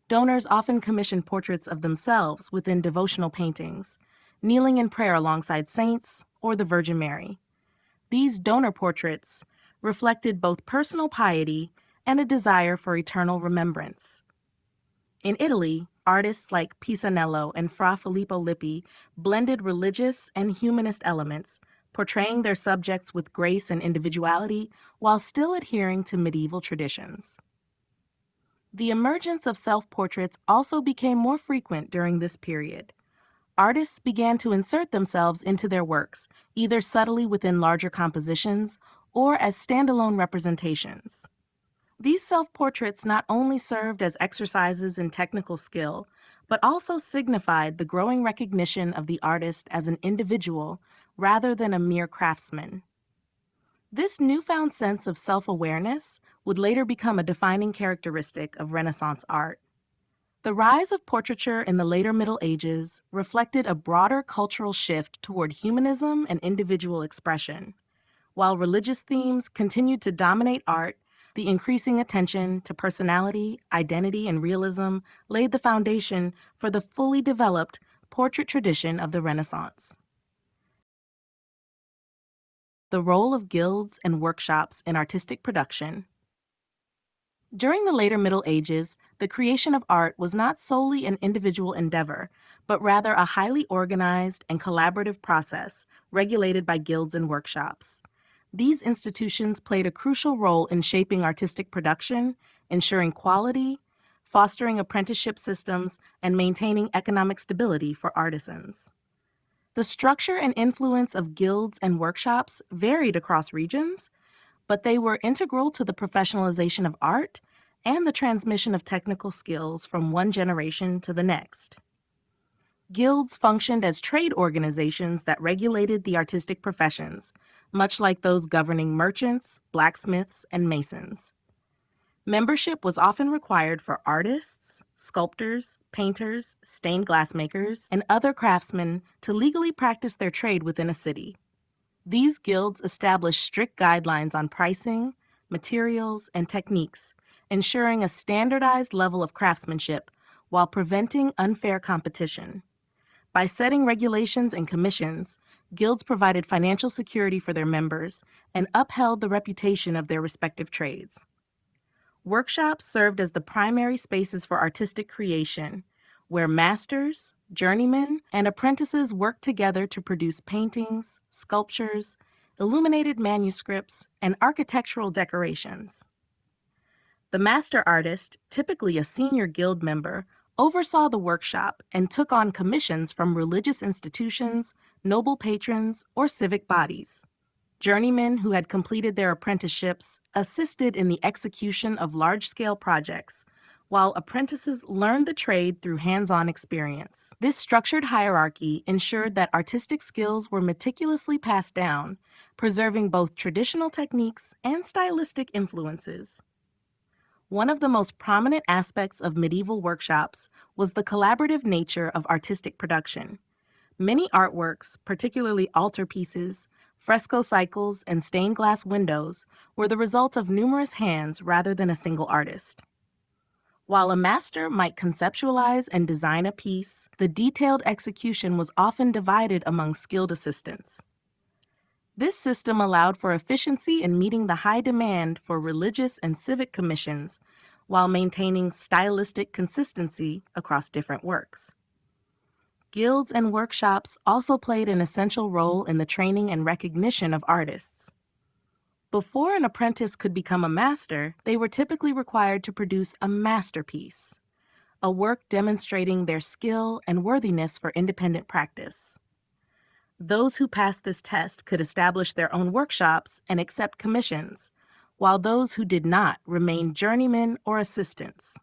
Donors often commissioned portraits of themselves within devotional paintings, kneeling in prayer alongside saints or the Virgin Mary. These donor portraits reflected both personal piety and a desire for eternal remembrance. In Italy, artists like Pisanello and Fra Filippo Lippi blended religious and humanist elements, portraying their subjects with grace and individuality while still adhering to medieval traditions. The emergence of self-portraits also became more frequent during this period. Artists began to insert themselves into their works, either subtly within larger compositions or as standalone representations. These self-portraits not only served as exercises in technical skill, but also signified the growing recognition of the artist as an individual rather than a mere craftsman. This newfound sense of self-awareness would later become a defining characteristic of Renaissance art. The rise of portraiture in the later Middle Ages reflected a broader cultural shift toward humanism and individual expression. While religious themes continued to dominate art, the increasing attention to personality, identity, and realism laid the foundation for the fully developed portrait tradition of the Renaissance. The role of guilds and workshops in artistic production. During the later Middle Ages, the creation of art was not solely an individual endeavor, but rather a highly organized and collaborative process regulated by guilds and workshops. These institutions played a crucial role in shaping artistic production, ensuring quality, fostering apprenticeship systems, and maintaining economic stability for artisans. The structure and influence of guilds and workshops varied across regions, but they were integral to the professionalization of art and the transmission of technical skills from one generation to the next. Guilds functioned as trade organizations that regulated the artistic professions, much like those governing merchants, blacksmiths, and masons. Membership was often required for artists, sculptors, painters, stained glass makers, and other craftsmen to legally practice their trade within a city. These guilds established strict guidelines on pricing, materials, and techniques, ensuring a standardized level of craftsmanship while preventing unfair competition. By setting regulations and commissions, guilds provided financial security for their members and upheld the reputation of their respective trades. Workshops served as the primary spaces for artistic creation, where masters, journeymen, and apprentices worked together to produce paintings, sculptures, illuminated manuscripts, and architectural decorations. The master artist, typically a senior guild member, oversaw the workshop and took on commissions from religious institutions, noble patrons, or civic bodies. Journeymen who had completed their apprenticeships assisted in the execution of large-scale projects, while apprentices learned the trade through hands-on experience. This structured hierarchy ensured that artistic skills were meticulously passed down, preserving both traditional techniques and stylistic influences. One of the most prominent aspects of medieval workshops was the collaborative nature of artistic production. Many artworks, particularly altarpieces, fresco cycles, and stained glass windows, were the result of numerous hands rather than a single artist. While a master might conceptualize and design a piece, the detailed execution was often divided among skilled assistants. This system allowed for efficiency in meeting the high demand for religious and civic commissions while maintaining stylistic consistency across different works. Guilds and workshops also played an essential role in the training and recognition of artists. Before an apprentice could become a master, they were typically required to produce a masterpiece, a work demonstrating their skill and worthiness for independent practice. Those who passed this test could establish their own workshops and accept commissions, while those who did not remained journeymen or assistants.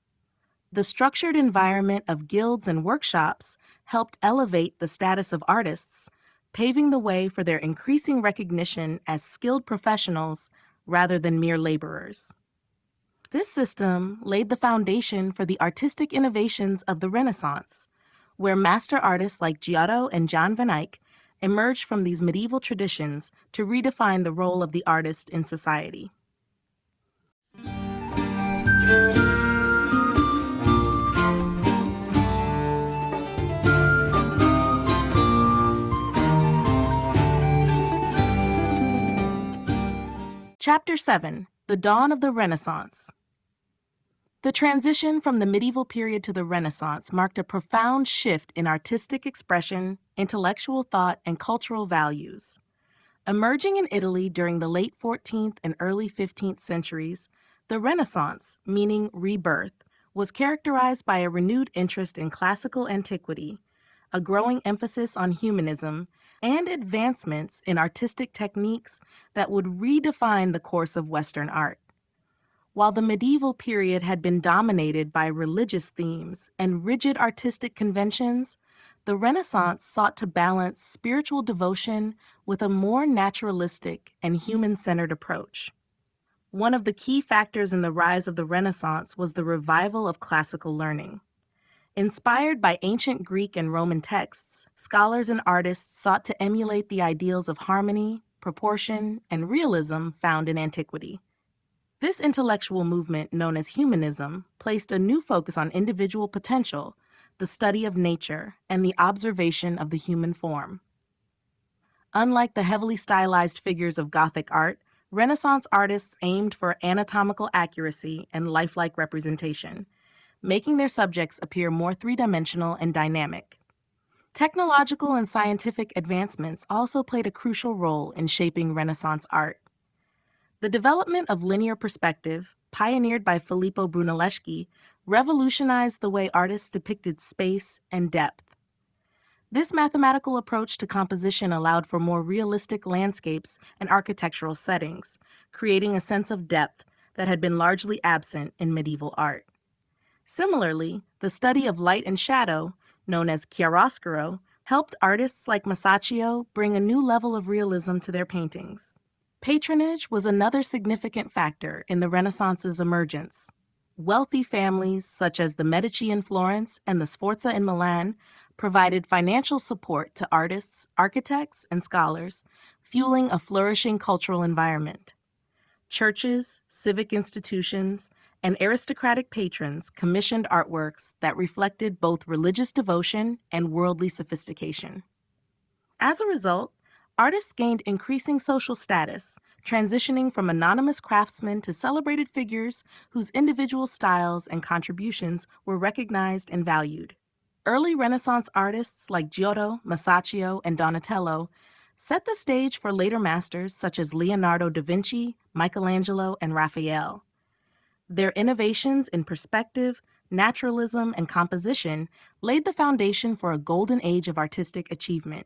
The structured environment of guilds and workshops helped elevate the status of artists, paving the way for their increasing recognition as skilled professionals rather than mere laborers. This system laid the foundation for the artistic innovations of the Renaissance, where master artists like Giotto and Jan van Eyck emerged from these medieval traditions to redefine the role of the artist in society. Chapter 7: The Dawn of the Renaissance. The transition from the medieval period to the Renaissance marked a profound shift in artistic expression, intellectual thought, and cultural values. Emerging in Italy during the late 14th and early 15th centuries, the Renaissance, meaning rebirth, was characterized by a renewed interest in classical antiquity, a growing emphasis on humanism, and advancements in artistic techniques that would redefine the course of Western art. While the medieval period had been dominated by religious themes and rigid artistic conventions, the Renaissance sought to balance spiritual devotion with a more naturalistic and human-centered approach. One of the key factors in the rise of the Renaissance was the revival of classical learning. Inspired by ancient Greek and Roman texts, scholars and artists sought to emulate the ideals of harmony, proportion, and realism found in antiquity. This intellectual movement, known as humanism, placed a new focus on individual potential, the study of nature, and the observation of the human form. Unlike the heavily stylized figures of Gothic art, Renaissance artists aimed for anatomical accuracy and lifelike representation, making their subjects appear more three-dimensional and dynamic. Technological and scientific advancements also played a crucial role in shaping Renaissance art. The development of linear perspective, pioneered by Filippo Brunelleschi, revolutionized the way artists depicted space and depth. This mathematical approach to composition allowed for more realistic landscapes and architectural settings, creating a sense of depth that had been largely absent in medieval art. Similarly, the study of light and shadow, known as chiaroscuro, helped artists like Masaccio bring a new level of realism to their paintings. Patronage was another significant factor in the Renaissance's emergence. Wealthy families, such as the Medici in Florence and the Sforza in Milan, provided financial support to artists, architects, and scholars, fueling a flourishing cultural environment. Churches, civic institutions, and aristocratic patrons commissioned artworks that reflected both religious devotion and worldly sophistication. As a result, artists gained increasing social status, transitioning from anonymous craftsmen to celebrated figures whose individual styles and contributions were recognized and valued. Early Renaissance artists like Giotto, Masaccio, and Donatello set the stage for later masters such as Leonardo da Vinci, Michelangelo, and Raphael. Their innovations in perspective, naturalism, and composition laid the foundation for a golden age of artistic achievement.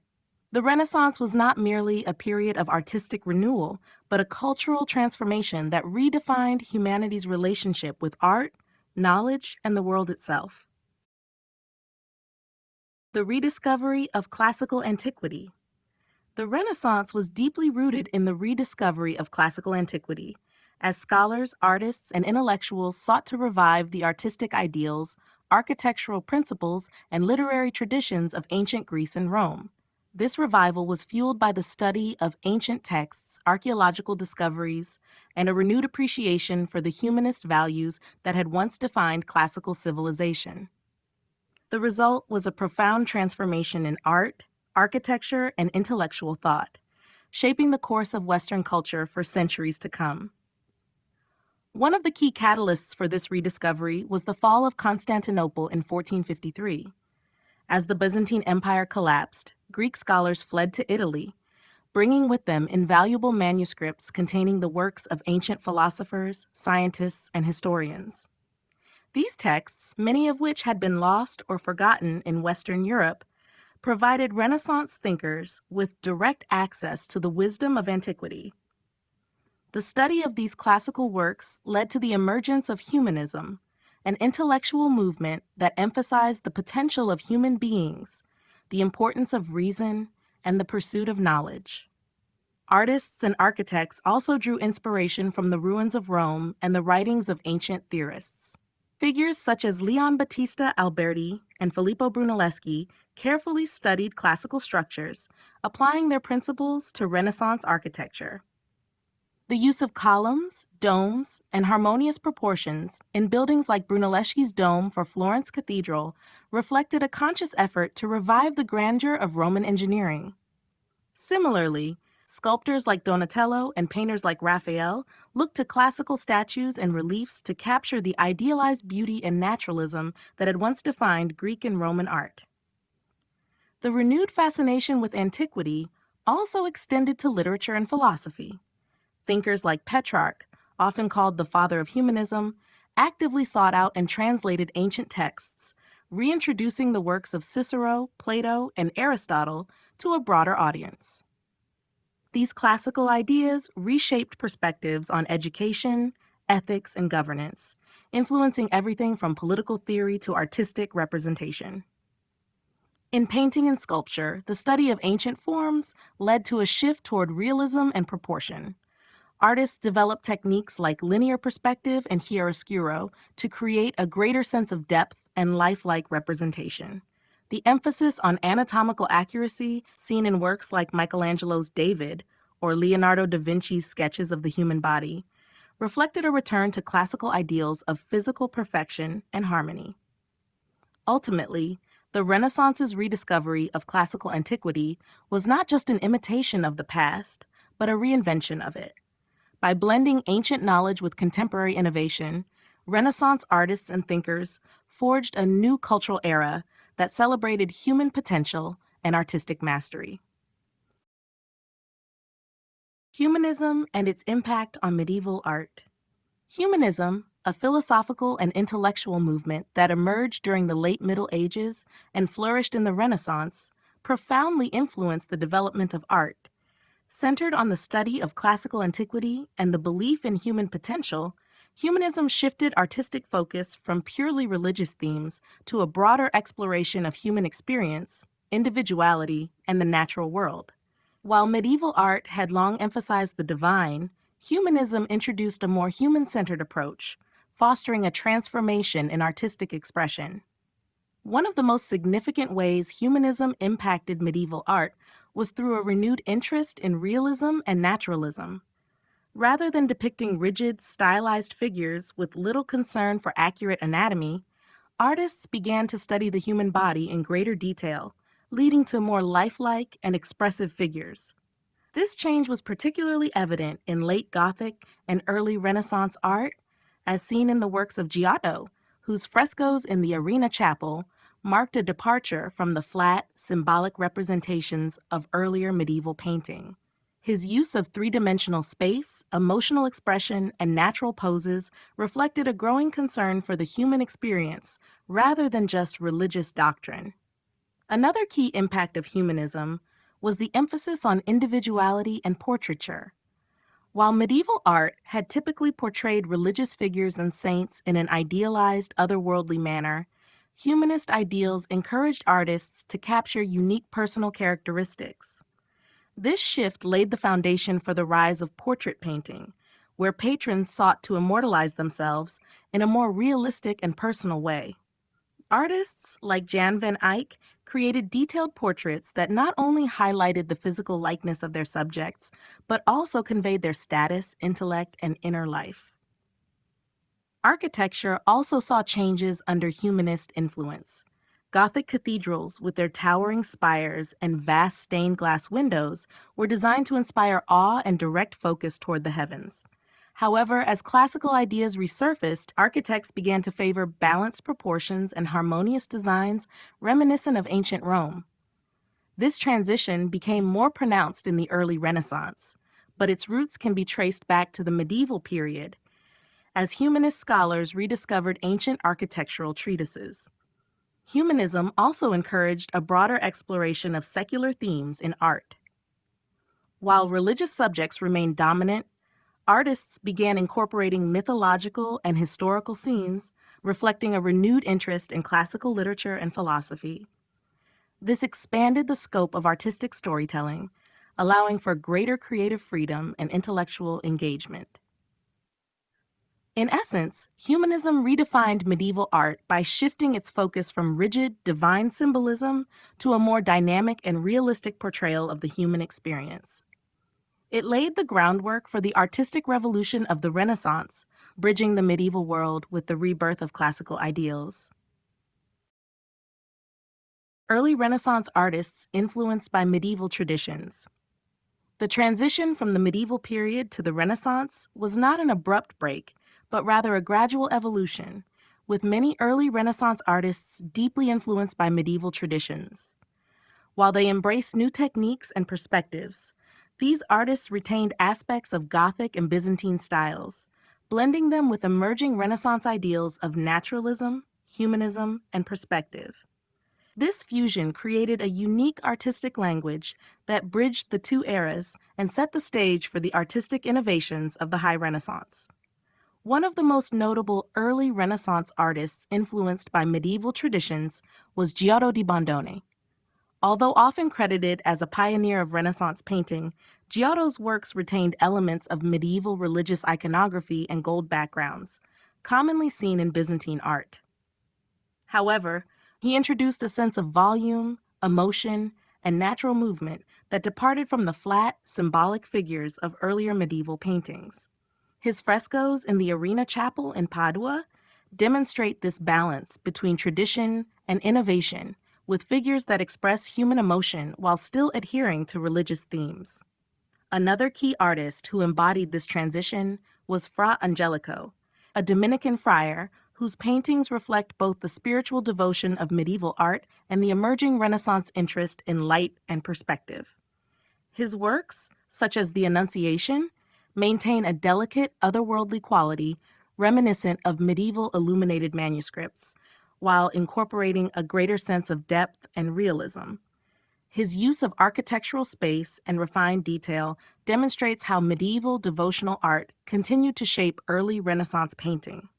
The Renaissance was not merely a period of artistic renewal, but a cultural transformation that redefined humanity's relationship with art, knowledge, and the world itself. The rediscovery of classical antiquity. The Renaissance was deeply rooted in the rediscovery of classical antiquity, as scholars, artists, and intellectuals sought to revive the artistic ideals, architectural principles, and literary traditions of ancient Greece and Rome. This revival was fueled by the study of ancient texts, archaeological discoveries, and a renewed appreciation for the humanist values that had once defined classical civilization. The result was a profound transformation in art, architecture, and intellectual thought, shaping the course of Western culture for centuries to come. One of the key catalysts for this rediscovery was the fall of Constantinople in 1453. As the Byzantine Empire collapsed, Greek scholars fled to Italy, bringing with them invaluable manuscripts containing the works of ancient philosophers, scientists, and historians. These texts, many of which had been lost or forgotten in Western Europe, provided Renaissance thinkers with direct access to the wisdom of antiquity. The study of these classical works led to the emergence of humanism, an intellectual movement that emphasized the potential of human beings, the importance of reason, and the pursuit of knowledge. Artists and architects also drew inspiration from the ruins of Rome and the writings of ancient theorists. Figures such as Leon Battista Alberti and Filippo Brunelleschi carefully studied classical structures, applying their principles to Renaissance architecture. The use of columns, domes, and harmonious proportions in buildings like Brunelleschi's dome for Florence Cathedral reflected a conscious effort to revive the grandeur of Roman engineering. Similarly, Sculptors like Donatello and painters like Raphael looked to classical statues and reliefs to capture the idealized beauty and naturalism that had once defined Greek and Roman art. The renewed fascination with antiquity also extended to literature and philosophy. Thinkers like Petrarch, often called the father of humanism, actively sought out and translated ancient texts, reintroducing the works of Cicero, Plato, and Aristotle to a broader audience. These classical ideas reshaped perspectives on education, ethics, and governance, influencing everything from political theory to artistic representation. In painting and sculpture, the study of ancient forms led to a shift toward realism and proportion. Artists developed techniques like linear perspective and chiaroscuro to create a greater sense of depth and lifelike representation. The emphasis on anatomical accuracy, seen in works like Michelangelo's David or Leonardo da Vinci's sketches of the human body, reflected a return to classical ideals of physical perfection and harmony. Ultimately, the Renaissance's rediscovery of classical antiquity was not just an imitation of the past, but a reinvention of it. By blending ancient knowledge with contemporary innovation, Renaissance artists and thinkers forged a new cultural era that celebrated human potential and artistic mastery. Humanism and its impact on medieval art. Humanism, a philosophical and intellectual movement that emerged during the late Middle Ages and flourished in the Renaissance, profoundly influenced the development of art. Centered on the study of classical antiquity and the belief in human potential, humanism shifted artistic focus from purely religious themes to a broader exploration of human experience, individuality, and the natural world. While medieval art had long emphasized the divine, humanism introduced a more human-centered approach, fostering a transformation in artistic expression. One of the most significant ways humanism impacted medieval art was through a renewed interest in realism and naturalism. Rather than depicting rigid, stylized figures with little concern for accurate anatomy, artists began to study the human body in greater detail, leading to more lifelike and expressive figures. This change was particularly evident in late Gothic and early Renaissance art, as seen in the works of Giotto, whose frescoes in the Arena Chapel marked a departure from the flat, symbolic representations of earlier medieval painting. His use of three-dimensional space, emotional expression, and natural poses reflected a growing concern for the human experience rather than just religious doctrine. Another key impact of humanism was the emphasis on individuality and portraiture. While medieval art had typically portrayed religious figures and saints in an idealized, otherworldly manner, humanist ideals encouraged artists to capture unique personal characteristics. This shift laid the foundation for the rise of portrait painting, where patrons sought to immortalize themselves in a more realistic and personal way. Artists like Jan van Eyck created detailed portraits that not only highlighted the physical likeness of their subjects, but also conveyed their status, intellect, and inner life. Architecture also saw changes under humanist influence. Gothic cathedrals, with their towering spires and vast stained glass windows, were designed to inspire awe and direct focus toward the heavens. However, as classical ideas resurfaced, architects began to favor balanced proportions and harmonious designs reminiscent of ancient Rome. This transition became more pronounced in the early Renaissance, but its roots can be traced back to the medieval period, as humanist scholars rediscovered ancient architectural treatises. Humanism also encouraged a broader exploration of secular themes in art. While religious subjects remained dominant, artists began incorporating mythological and historical scenes, reflecting a renewed interest in classical literature and philosophy. This expanded the scope of artistic storytelling, allowing for greater creative freedom and intellectual engagement. In essence, humanism redefined medieval art by shifting its focus from rigid, divine symbolism to a more dynamic and realistic portrayal of the human experience. It laid the groundwork for the artistic revolution of the Renaissance, bridging the medieval world with the rebirth of classical ideals. Early Renaissance artists influenced by medieval traditions. The transition from the medieval period to the Renaissance was not an abrupt break, but rather a gradual evolution, with many early Renaissance artists deeply influenced by medieval traditions. While they embraced new techniques and perspectives, these artists retained aspects of Gothic and Byzantine styles, blending them with emerging Renaissance ideals of naturalism, humanism, and perspective. This fusion created a unique artistic language that bridged the two eras and set the stage for the artistic innovations of the High Renaissance. One of the most notable early Renaissance artists influenced by medieval traditions was Giotto di Bondone. Although often credited as a pioneer of Renaissance painting, Giotto's works retained elements of medieval religious iconography and gold backgrounds, commonly seen in Byzantine art. However, he introduced a sense of volume, emotion, and natural movement that departed from the flat, symbolic figures of earlier medieval paintings. His frescoes in the Arena Chapel in Padua demonstrate this balance between tradition and innovation, with figures that express human emotion while still adhering to religious themes. Another key artist who embodied this transition was Fra Angelico, a Dominican friar whose paintings reflect both the spiritual devotion of medieval art and the emerging Renaissance interest in light and perspective. His works, such as the Annunciation, maintain a delicate, otherworldly quality reminiscent of medieval illuminated manuscripts, while incorporating a greater sense of depth and realism. His use of architectural space and refined detail demonstrates how medieval devotional art continued to shape early Renaissance painting.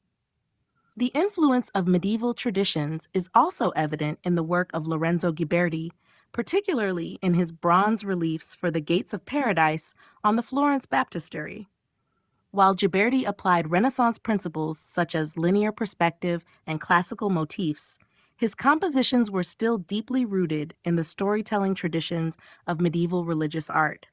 The influence of medieval traditions is also evident in the work of Lorenzo Ghiberti, particularly in his bronze reliefs for the Gates of Paradise on the Florence Baptistery. While Ghiberti applied Renaissance principles such as linear perspective and classical motifs, his compositions were still deeply rooted in the storytelling traditions of medieval religious art.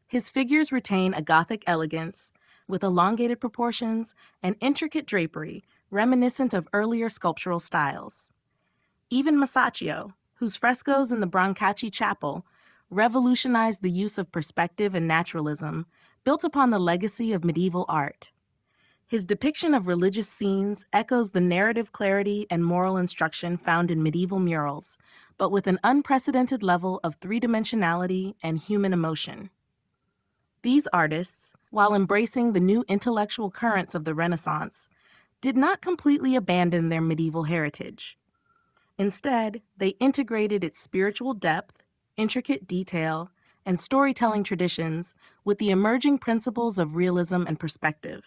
His figures retain a Gothic elegance, with elongated proportions and intricate drapery reminiscent of earlier sculptural styles. Even Masaccio, whose frescoes in the Brancacci Chapel revolutionized the use of perspective and naturalism, built upon the legacy of medieval art. His depiction of religious scenes echoes the narrative clarity and moral instruction found in medieval murals, but with an unprecedented level of three-dimensionality and human emotion. These artists, while embracing the new intellectual currents of the Renaissance, did not completely abandon their medieval heritage. Instead, they integrated its spiritual depth, intricate detail, and storytelling traditions with the emerging principles of realism and perspective.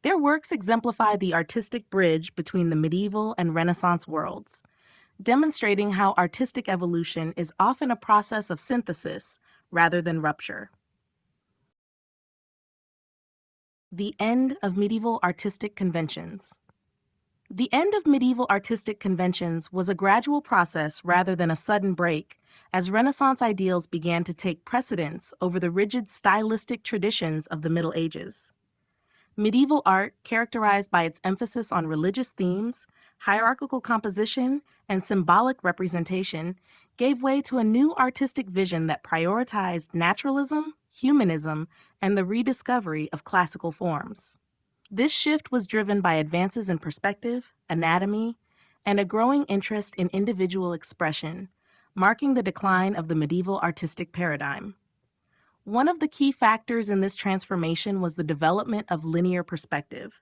Their works exemplify the artistic bridge between the medieval and Renaissance worlds, demonstrating how artistic evolution is often a process of synthesis rather than rupture. The end of medieval artistic conventions. The end of medieval artistic conventions was a gradual process rather than a sudden break, as Renaissance ideals began to take precedence over the rigid stylistic traditions of the Middle Ages. Medieval art, characterized by its emphasis on religious themes, hierarchical composition, and symbolic representation, gave way to a new artistic vision that prioritized naturalism, humanism, and the rediscovery of classical forms. This shift was driven by advances in perspective, anatomy, and a growing interest in individual expression, marking the decline of the medieval artistic paradigm. One of the key factors in this transformation was the development of linear perspective,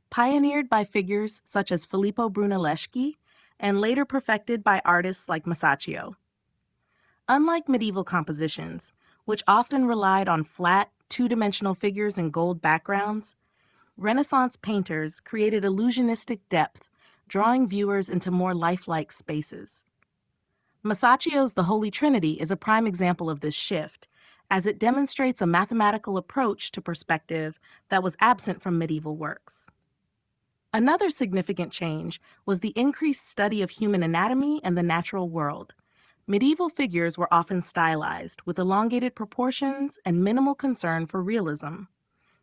pioneered by figures such as Filippo Brunelleschi and later perfected by artists like Masaccio. Unlike medieval compositions, which often relied on flat, two-dimensional figures and gold backgrounds, Renaissance painters created illusionistic depth, drawing viewers into more lifelike spaces. Masaccio's The Holy Trinity is a prime example of this shift, as it demonstrates a mathematical approach to perspective that was absent from medieval works. Another significant change was the increased study of human anatomy and the natural world. Medieval figures were often stylized, with elongated proportions and minimal concern for realism.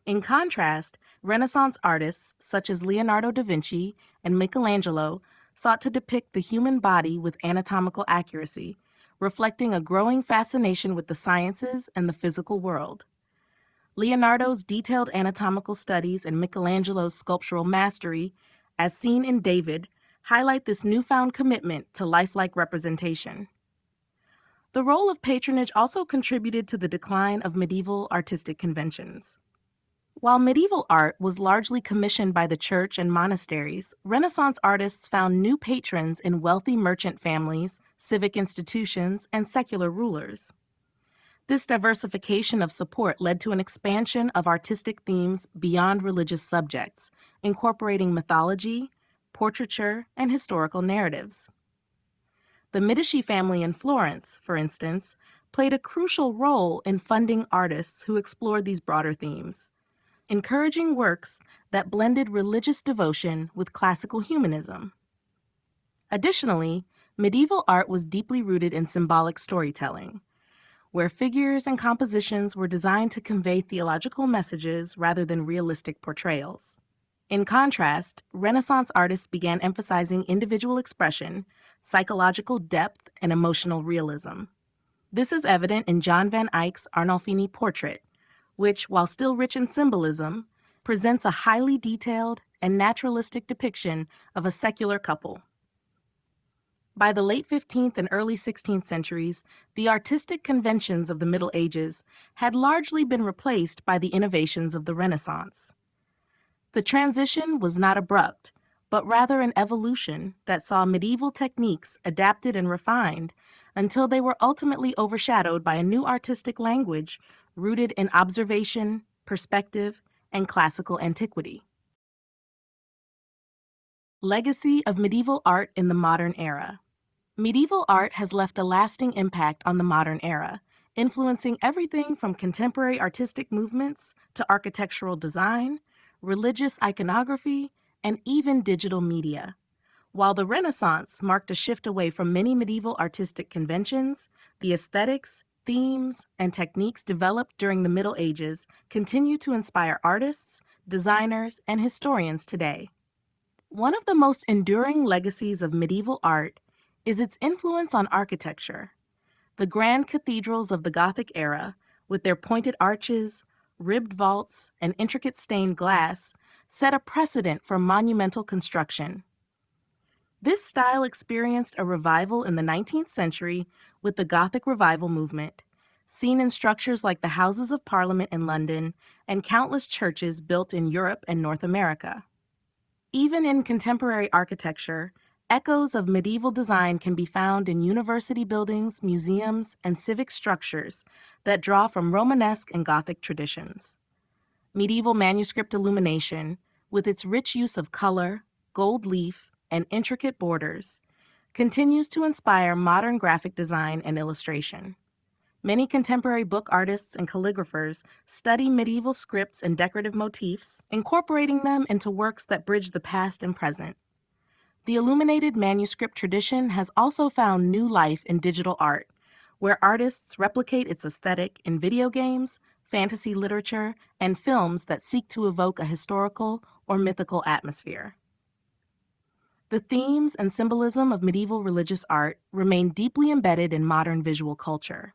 In contrast, Renaissance artists such as Leonardo da Vinci and Michelangelo sought to depict the human body with anatomical accuracy, reflecting a growing fascination with the sciences and the physical world. Leonardo's detailed anatomical studies and Michelangelo's sculptural mastery, as seen in David, highlight this newfound commitment to lifelike representation. The role of patronage also contributed to the decline of medieval artistic conventions. While medieval art was largely commissioned by the church and monasteries, Renaissance artists found new patrons in wealthy merchant families, civic institutions, and secular rulers. This diversification of support led to an expansion of artistic themes beyond religious subjects, incorporating mythology, portraiture, and historical narratives. The Medici family in Florence, for instance, played a crucial role in funding artists who explored these broader themes, encouraging works that blended religious devotion with classical humanism. Additionally, medieval art was deeply rooted in symbolic storytelling, where figures and compositions were designed to convey theological messages rather than realistic portrayals. In contrast, Renaissance artists began emphasizing individual expression, psychological depth, and emotional realism. This is evident in John van Eyck's Arnolfini portrait, which, while still rich in symbolism, presents a highly detailed and naturalistic depiction of a secular couple. By the late 15th and early 16th centuries, the artistic conventions of the Middle Ages had largely been replaced by the innovations of the Renaissance. The transition was not abrupt, but rather an evolution that saw medieval techniques adapted and refined until they were ultimately overshadowed by a new artistic language rooted in observation, perspective, and classical antiquity. Legacy of medieval art in the modern era. Medieval art has left a lasting impact on the modern era, influencing everything from contemporary artistic movements to architectural design, religious iconography, and even digital media. While the Renaissance marked a shift away from many medieval artistic conventions, the aesthetics, themes, and techniques developed during the Middle Ages continue to inspire artists, designers, and historians today. One of the most enduring legacies of medieval art is its influence on architecture. The grand cathedrals of the Gothic era, with their pointed arches, ribbed vaults, and intricate stained glass, set a precedent for monumental construction. This style experienced a revival in the 19th century with the Gothic Revival movement, seen in structures like the Houses of Parliament in London and countless churches built in Europe and North America. Even in contemporary architecture, echoes of medieval design can be found in university buildings, museums, and civic structures that draw from Romanesque and Gothic traditions. Medieval manuscript illumination, with its rich use of color, gold leaf, and intricate borders, continues to inspire modern graphic design and illustration. Many contemporary book artists and calligraphers study medieval scripts and decorative motifs, incorporating them into works that bridge the past and present. The illuminated manuscript tradition has also found new life in digital art, where artists replicate its aesthetic in video games, fantasy literature, and films that seek to evoke a historical or mythical atmosphere. The themes and symbolism of medieval religious art remain deeply embedded in modern visual culture.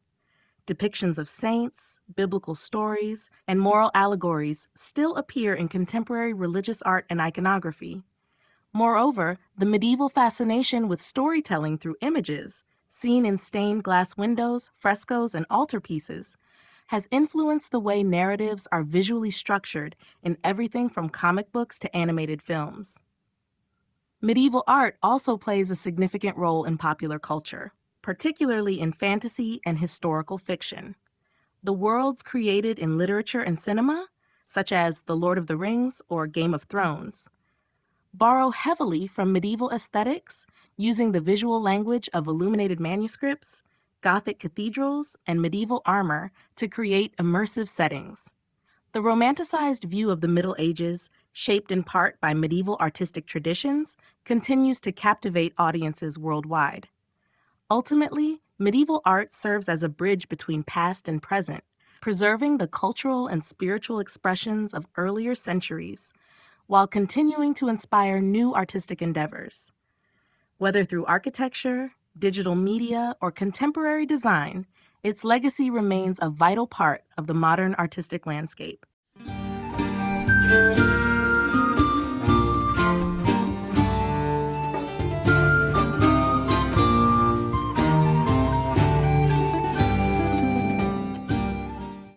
Depictions of saints, biblical stories, and moral allegories still appear in contemporary religious art and iconography. Moreover, the medieval fascination with storytelling through images, seen in stained glass windows, frescoes, and altarpieces, has influenced the way narratives are visually structured in everything from comic books to animated films. Medieval art also plays a significant role in popular culture, particularly in fantasy and historical fiction. The worlds created in literature and cinema, such as The Lord of the Rings or Game of Thrones, borrow heavily from medieval aesthetics, using the visual language of illuminated manuscripts, Gothic cathedrals, and medieval armor to create immersive settings. The romanticized view of the Middle Ages, shaped in part by medieval artistic traditions, continues to captivate audiences worldwide. Ultimately, medieval art serves as a bridge between past and present, preserving the cultural and spiritual expressions of earlier centuries, while continuing to inspire new artistic endeavors. Whether through architecture, digital media, or contemporary design, its legacy remains a vital part of the modern artistic landscape.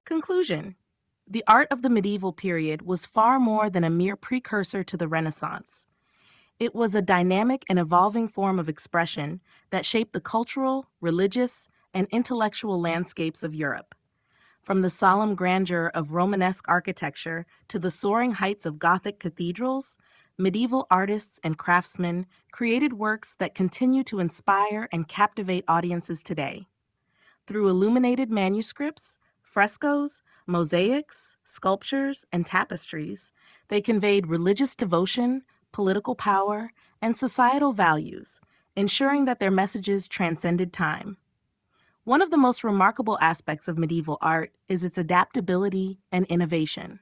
Conclusion: the art of the medieval period was far more than a mere precursor to the Renaissance. It was a dynamic and evolving form of expression that shaped the cultural, religious, and intellectual landscapes of Europe. From the solemn grandeur of Romanesque architecture to the soaring heights of Gothic cathedrals, medieval artists and craftsmen created works that continue to inspire and captivate audiences today. Through illuminated manuscripts, frescoes, mosaics, sculptures, and tapestries, they conveyed religious devotion, political power, and societal values, ensuring that their messages transcended time. One of the most remarkable aspects of medieval art is its adaptability and innovation.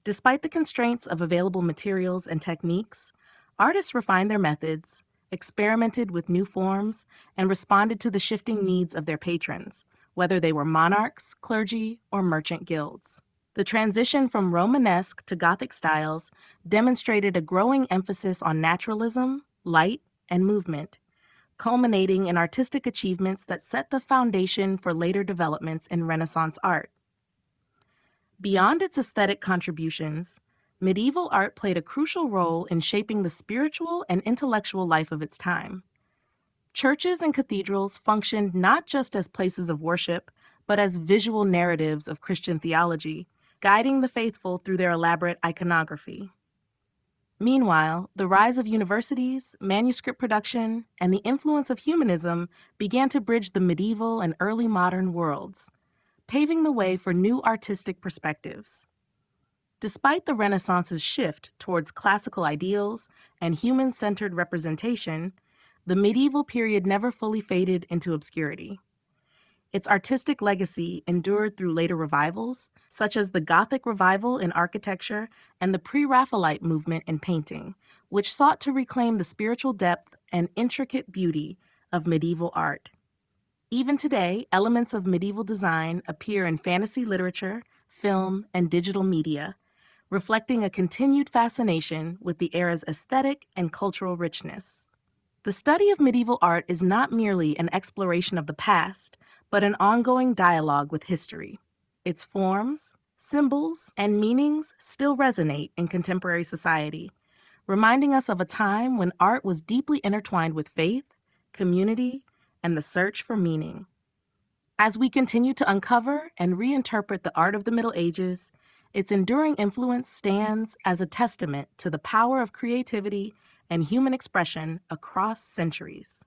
Despite the constraints of available materials and techniques, artists refined their methods, experimented with new forms, and responded to the shifting needs of their patrons, whether they were monarchs, clergy, or merchant guilds. The transition from Romanesque to Gothic styles demonstrated a growing emphasis on naturalism, light, and movement, culminating in artistic achievements that set the foundation for later developments in Renaissance art. Beyond its aesthetic contributions, medieval art played a crucial role in shaping the spiritual and intellectual life of its time. Churches and cathedrals functioned not just as places of worship, but as visual narratives of Christian theology, guiding the faithful through their elaborate iconography. Meanwhile, the rise of universities, manuscript production, and the influence of humanism began to bridge the medieval and early modern worlds, paving the way for new artistic perspectives. Despite the Renaissance's shift towards classical ideals and human-centered representation, the medieval period never fully faded into obscurity. Its artistic legacy endured through later revivals, such as the Gothic revival in architecture and the Pre-Raphaelite movement in painting, which sought to reclaim the spiritual depth and intricate beauty of medieval art. Even today, elements of medieval design appear in fantasy literature, film, and digital media, reflecting a continued fascination with the era's aesthetic and cultural richness. The study of medieval art is not merely an exploration of the past, but an ongoing dialogue with history. Its forms, symbols, and meanings still resonate in contemporary society, reminding us of a time when art was deeply intertwined with faith, community, and the search for meaning. As we continue to uncover and reinterpret the art of the Middle Ages, its enduring influence stands as a testament to the power of creativity and human expression across centuries.